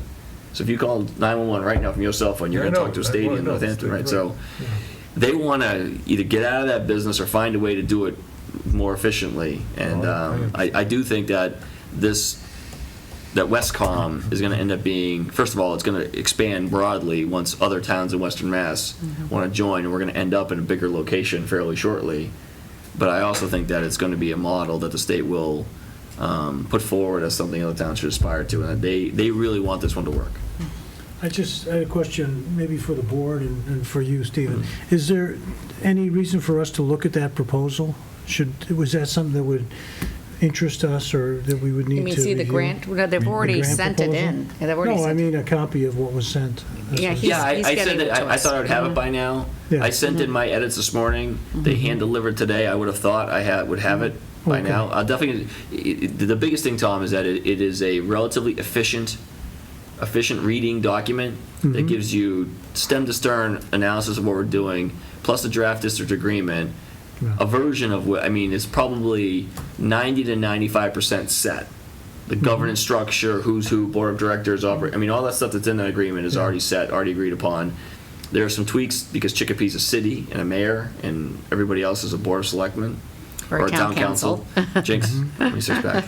So if you call 911 right now from your cell phone, you're going to talk to a state in Northampton, right? So they want to either get out of that business or find a way to do it more efficiently. And I do think that that Westcom is going to end up being, first of all, it's going to expand broadly once other towns in Western Mass want to join, and we're going to end up in a bigger location fairly shortly. But I also think that it's going to be a model that the state will put forward as something other towns should aspire to, and that they really want this one to work. I had a question maybe for the board and for you, Stephen. Is there any reason for us to look at that proposal? Was that something that would interest us or that we would need to You mean see the review? grant? Well, they've already grant sent it proposal? in. They've already No, I sent mean a copy of what was sent. Yeah, he's I getting said it that, to I us. thought I would have it by now. Yeah. I sent in my edits this morning. They hand-delivered today. I would have thought would have it by Okay. now. I'll definitely, the biggest thing, Tom, is that it is a relatively efficient reading document that gives you stem-to-stern analysis of what we're doing, plus the draft district agreement, a version of what, I mean, it's probably 90 to 95% set. The governance structure, who's who, board of directors, I mean, all that stuff that's in that agreement is already set, already agreed upon. There are some tweaks because Chicopee's a city and a mayor, and everybody else is a board of selectmen. Or a town council. Jinx, 26 back.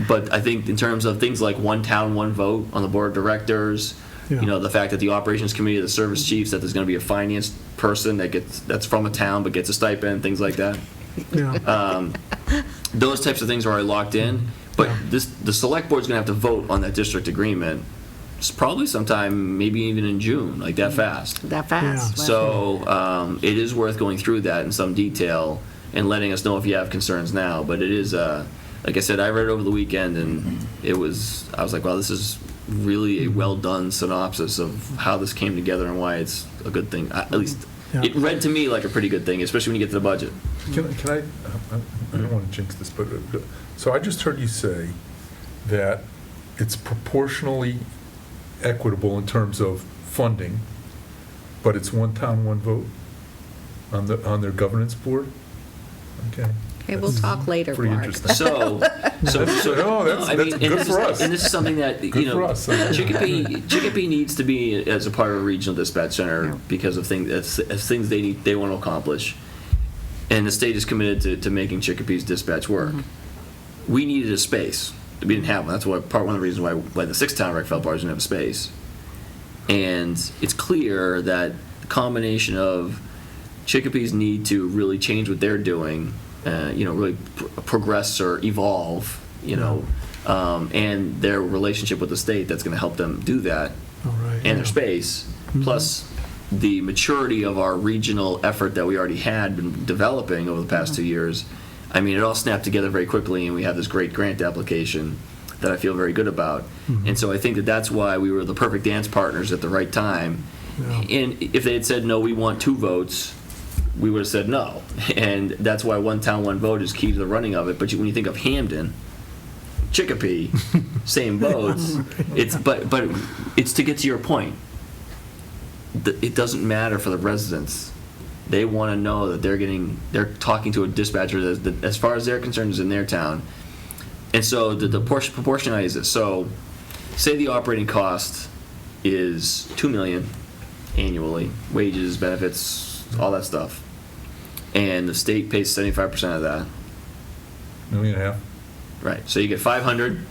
But I think in terms of things like one town, one vote on the board of directors, the fact that the operations committee, the service chiefs, that there's going to be a finance person that's from a town but gets a stipend, things like that. Yeah. Those types of things are already locked in. But the select board's going to have to vote on that district agreement. It's probably sometime, maybe even in June, like that fast. That fast. Yeah. So it is worth going through that in some detail and letting us know if you have concerns now. But it is, like I said, I read it over the weekend, and I was like, wow, this is really a well-done synopsis of how this came together and why it's a good thing. At least it read to me like a pretty good thing, especially when you get to the budget. Can I don't want to jinx this, but, so I just heard you say that it's proportionally equitable in terms of funding, but it's one town, one vote on their governance board? Okay. Okay, we'll talk later, Pretty Mark. interesting. So That's good for us. And this is something that, Good for us. Chicopee needs to be as a part of a regional dispatch center because of things they want to accomplish. And the state is committed to making Chicopee's dispatch work. We needed a space. We didn't have one. That's one of the reasons why the 6-town rec felt bars didn't have a space. And it's clear that the combination of Chicopee's need to really change what they're doing, really progress or evolve, and their relationship with the state that's going to help them do that, and their space, plus the maturity of our regional effort that we already had been developing over the past 2 years. I mean, it all snapped together very quickly, and we have this great grant application that I feel very good about. And so I think that's why we were the perfect dance partners at the right time. And if they had said, no, we want 2 votes, we would have said no. And that's why one town, one vote is key to the running of it. But when you think of Hamden, Chicopee, same votes. But it's to get to your point. It doesn't matter for the residents. They want to know that they're talking to a dispatcher that, as far as they're concerned, is in their town. And so the proportionality is this. So say the operating cost is $2 million annually, wages, benefits, all that stuff. And the state pays 75% of that. $1.5 million. Right. So you get 500.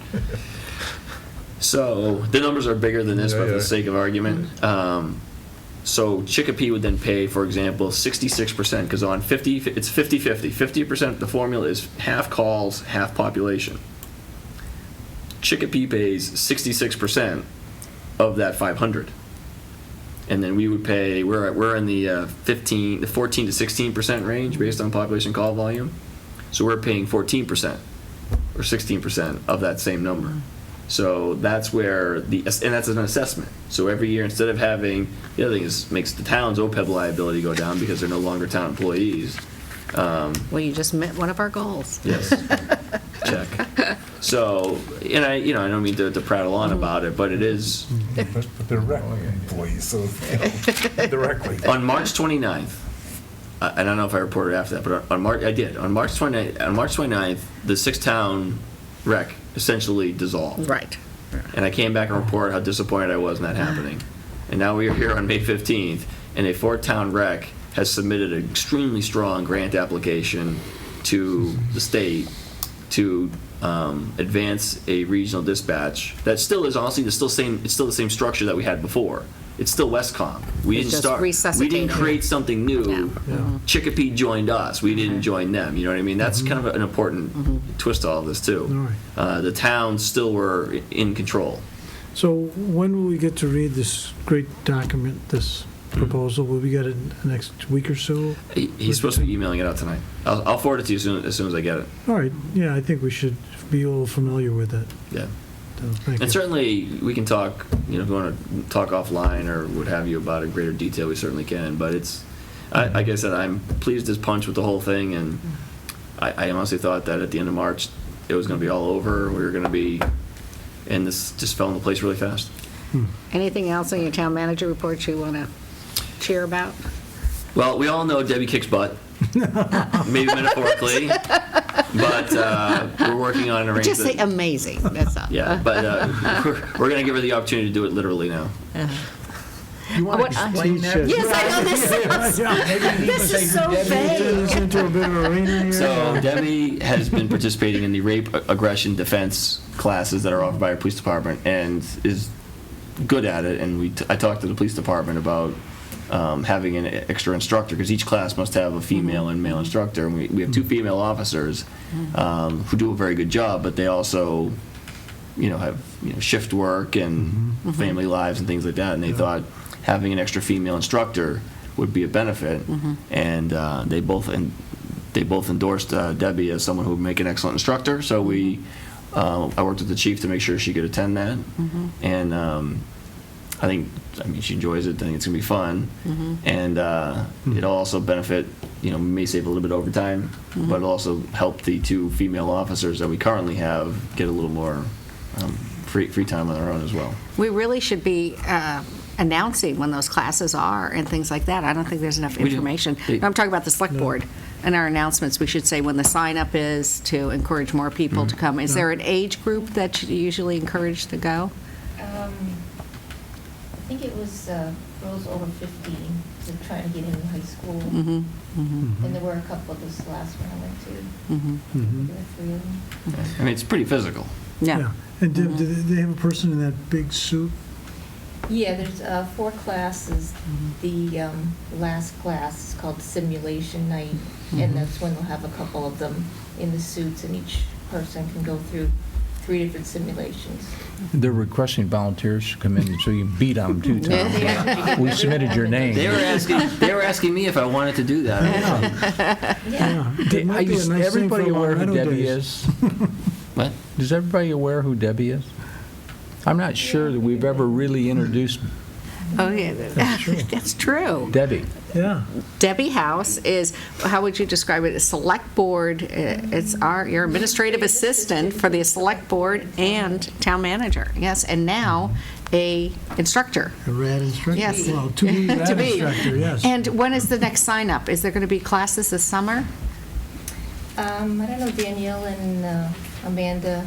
So the numbers are bigger than this, but for the sake of argument. So Chicopee would then pay, for example, 66%, because on 50, it's 50-50. 50%, the formula is half calls, half population. Chicopee pays 66% of that 500. And then we would pay, we're in the 14 to 16% range based on population call volume. So we're paying 14% or 16% of that same number. So that's where and that's an assessment. So every year, instead of having, the other thing is makes the town's OPEB liability go down because they're no longer town employees. Well, you just met one of our goals. Yes. Check. So, and I don't mean to prattle on about it, but it is. But they're rec employees, so directly. On March 29th, and I don't know if I reported after that, but I did. On March 29th, the 6-town rec essentially dissolved. Right. And I came back and reported how disappointed I was in that happening. And now we are here on May 15th, and a 4-town rec has submitted an extremely strong grant application to the state to advance a regional dispatch that still is honestly it's still the same structure that we had before. It's still Westcom. We didn't create something new. Chicopee joined us. We didn't join them. You know what I mean? That's kind of an important twist to all of this too. The towns still were in control. So when will we get to read this great document, this proposal? Will we get it next week or so? He's supposed to be emailing it out tonight. I'll forward it to you as soon as I get it. All right, yeah, I think we should be a little familiar with it. Yeah. So, thank you. And certainly, we can talk, if you want to talk offline or what have you about it in greater detail, we certainly can. But it's, like I said, I'm pleased as punch with the whole thing, and I honestly thought that at the end of March, it was going to be all over. We were going to be, and this just fell into place really fast. Anything else on your town manager report you want to cheer about? Well, we all know Debbie kicks butt, maybe metaphorically, but we're working on an arrangement. Just say amazing, that's all. Yeah, but we're going to give her the opportunity to do it literally now. You want to explain that? Yes, I know, this is so vague. Turn this into a bit of a arena here. So Debbie has been participating in the rape, aggression, defense classes that are offered by our police department and is good at it. And I talked to the police department about having an extra instructor, because each class must have a female and male instructor. And we have 2 female officers who do a very good job, but they also have shift work and family lives and things like that. And they thought having an extra female instructor would be a benefit. And they both endorsed Debbie as someone who would make an excellent instructor. So I worked with the chief to make sure she could attend that. And I mean, she enjoys it. I think it's going to be fun. And it'll also benefit, may save a little bit overtime, but it'll also help the 2 female officers that we currently have get a little more free time on their own as well. We really should be announcing when those classes are and things like that. I don't think there's enough information. I'm talking about the select board. In our announcements, we should say when the sign-up is to encourage more people to come. Is there an age group that you usually encourage to go? I think it was girls over 15 to try to get into high school. And there were a couple of this last one I went to. There were 3 of them. I mean, it's pretty physical. Yeah. And do they have a person in that big suit? Yeah, there's 4 classes. The last class is called Simulation Night, and that's when they'll have a couple of them in the suits, and each person can go through 3 different simulations. They're requesting volunteers to come in so you can beat on them 2 times. We submitted your name. They were asking me if I wanted to do that. Is everybody aware who Debbie is? What? Is everybody aware who Debbie is? I'm not sure that we've ever really introduced Oh, yeah, that's true. Debbie. Yeah. Debbie House is, how would you describe it? A select board. It's your administrative assistant for the select board and town manager. Yes, and now a instructor. A rad instructor? Yes. Well, to be rad To be. instructor, yes. And when is the next sign up? Is there going to be classes this summer? I don't know, Danielle and Amanda,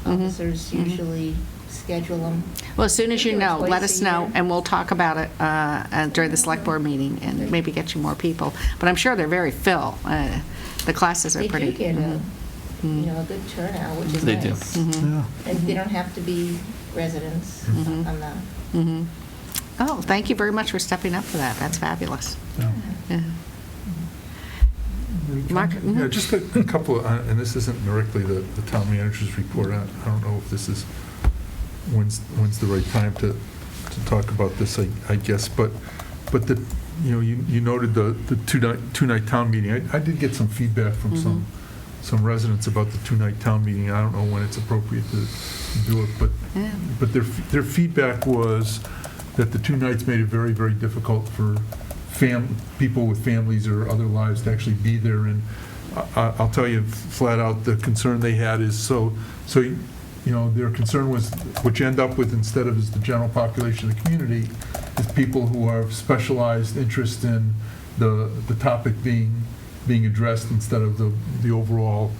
the officers usually schedule them. Well, as soon as you I think it know, was let twice us a know, year. and we'll talk about it during the select board meeting and maybe get you more people. But I'm sure they're very full. The classes are They pretty. do get a good turnout, which is They nice. do. Yeah. And they don't have to be residents on the. Oh, thank you very much for stepping up for that. That's fabulous. Yeah. Mark? Yeah, just a couple, and this isn't directly the town manager's report. I don't know if this is, when's the right time to talk about this, I guess. But the, you noted the two-night town meeting. I did get some feedback from some residents about the two-night town meeting. I don't know when it's appropriate to do it, but their feedback was that the 2 nights made it very, very difficult for people with families or other lives to actually be there. And I'll tell you flat out, the concern they had is so their concern was, what you end up with instead of is the general population of the community, is people who have specialized interest in the topic being addressed instead of the overall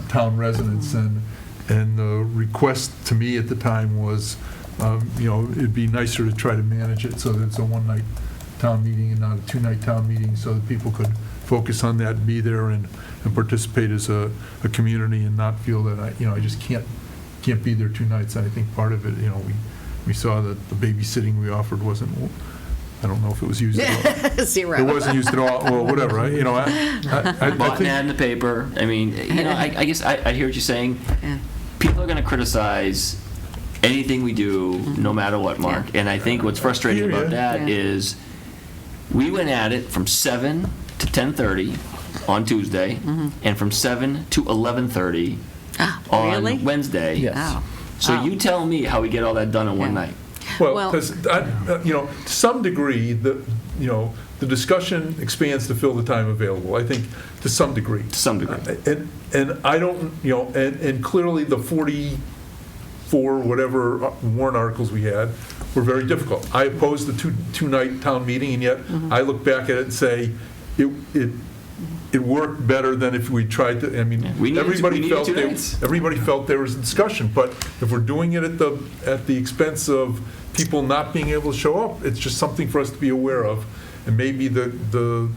town residents. And the request to me at the time was, it'd be nicer to try to manage it so that it's a one-night town meeting and not a 2-night town meeting, so that people could focus on that and be there and participate as a community and not feel that I just can't be there 2 nights. And I think part of it, we saw that the babysitting we offered wasn't, I don't know if it was used at all. Zero. It wasn't used at all. Well, whatever. I Bought an think, ad in the paper. I mean, I guess I hear what you're saying. People are going to criticize anything we do, no matter what, Mark. And I think what's frustrating about that is we went at it from 7 to 10:30 on Tuesday, and from 7 to 11:30 on really? Wednesday. Yes. Wow. So you tell me how we get all that done in one night. Well, because, to some degree, the discussion expands to fill the time available, I think, to some degree. To some degree. And I don't, and clearly the 44 whatever warrant articles we had were very difficult. I opposed the two-night town meeting, and yet I look back at it and say, it worked better than if we tried to, everybody felt there was a discussion, but if we're doing it at the expense of people not being able to show up, it's just something for us to be aware of. And maybe the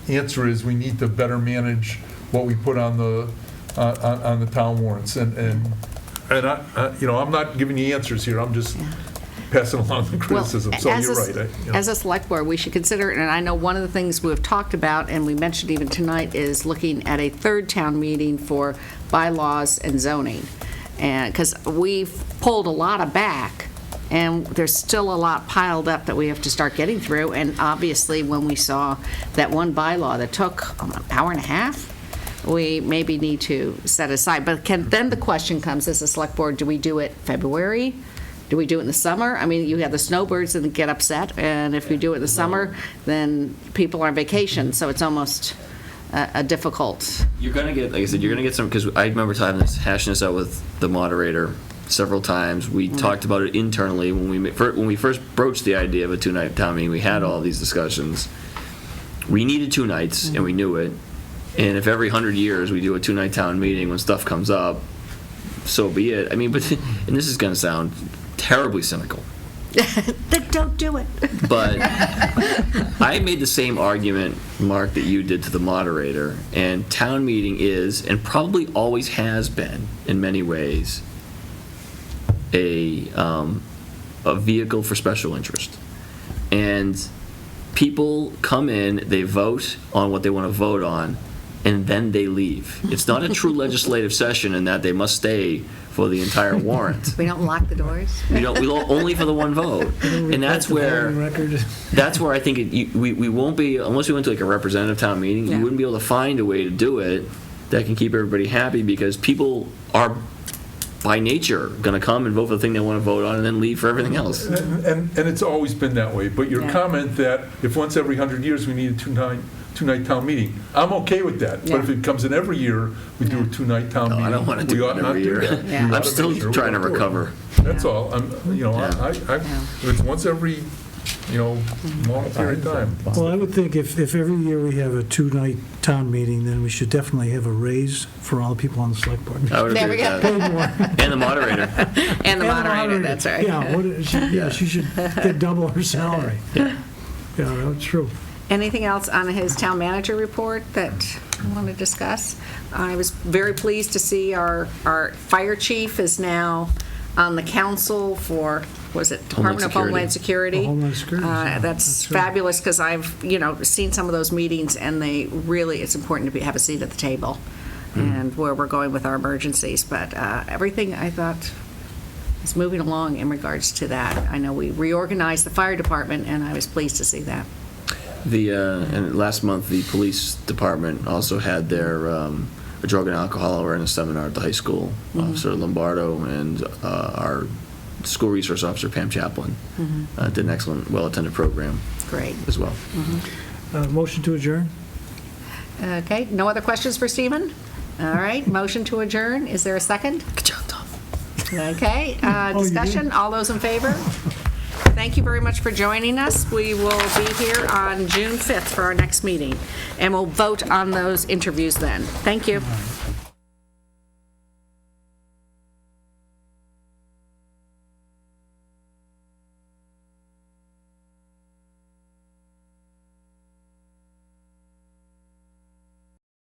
answer is we need to better manage what we put on the town warrants. And I'm not giving you answers here, I'm just passing along the criticism, so you're right. As a select board, we should consider, and I know one of the things we've talked about, and we mentioned even tonight, is looking at a third town meeting for bylaws and zoning. And, because we've pulled a lot of back, and there's still a lot piled up that we have to start getting through, and obviously, when we saw that one bylaw that took an hour and a half, we maybe need to set aside. But then the question comes, as a select board, do we do it February? Do we do it in the summer? I mean, you have the snowbirds that get upset, and if we do it in the summer, then people are on vacation, so it's almost a difficult. You're going to get, like I said, you're going to get some, because I remember hashing this out with the moderator several times. We talked about it internally when we first broached the idea of a two-night town meeting. We had all these discussions. We needed 2 nights, and we knew it. And if every 100 years we do a two-night town meeting when stuff comes up, so be it. I mean, but, and this is going to sound terribly cynical. Then don't do it. But I made the same argument, Mark, that you did to the moderator, and town meeting is, and probably always has been, in many ways, a vehicle for special interest. And people come in, they vote on what they want to vote on, and then they leave. It's not a true legislative session in that they must stay for the entire warrant. We don't lock the doors? We only for the one vote. And that's where I think we won't be, unless we went to like a representative town meeting, you wouldn't be able to find a way to do it that can keep everybody happy, because people are by nature going to come and vote for the thing they want to vote on and then leave for everything else. And it's always been that way. But your comment that if once every 100 years we need a two-night town meeting, I'm okay with that. But if it comes in every year, we do a two-night town meeting. I don't want to do it every year. I'm still trying to recover. That's all. If it's once every long period of time. Well, I would think if every year we have a two-night town meeting, then we should definitely have a raise for all the people on the select board. I would agree with that. And the moderator. And the moderator, that's right. Yeah, she should get double her salary. Yeah, that's true. Anything else on his town manager report that you want to discuss? I was very pleased to see our fire chief is now on the council for, was it Department of Homeland Security? Homeland Security. That's fabulous, because I've seen some of those meetings, and it's important to have a seat at the table and where we're going with our emergencies. But everything I thought is moving along in regards to that. I know we reorganized the fire department, and I was pleased to see that. And last month, the police department also had their drug and alcohol awareness seminar at the high school. Officer Lombardo and our school resource officer, Pam Chaplin, did an excellent, well-attended program. Great. As well. Motion to adjourn? Okay, no other questions for Stephen? All right, motion to adjourn. Is there a second? Good job, Tom. Okay, discussion, all those in favor? Thank you very much for joining us. We will be here on June 5th for our next meeting, and we'll vote on those interviews then. Thank you.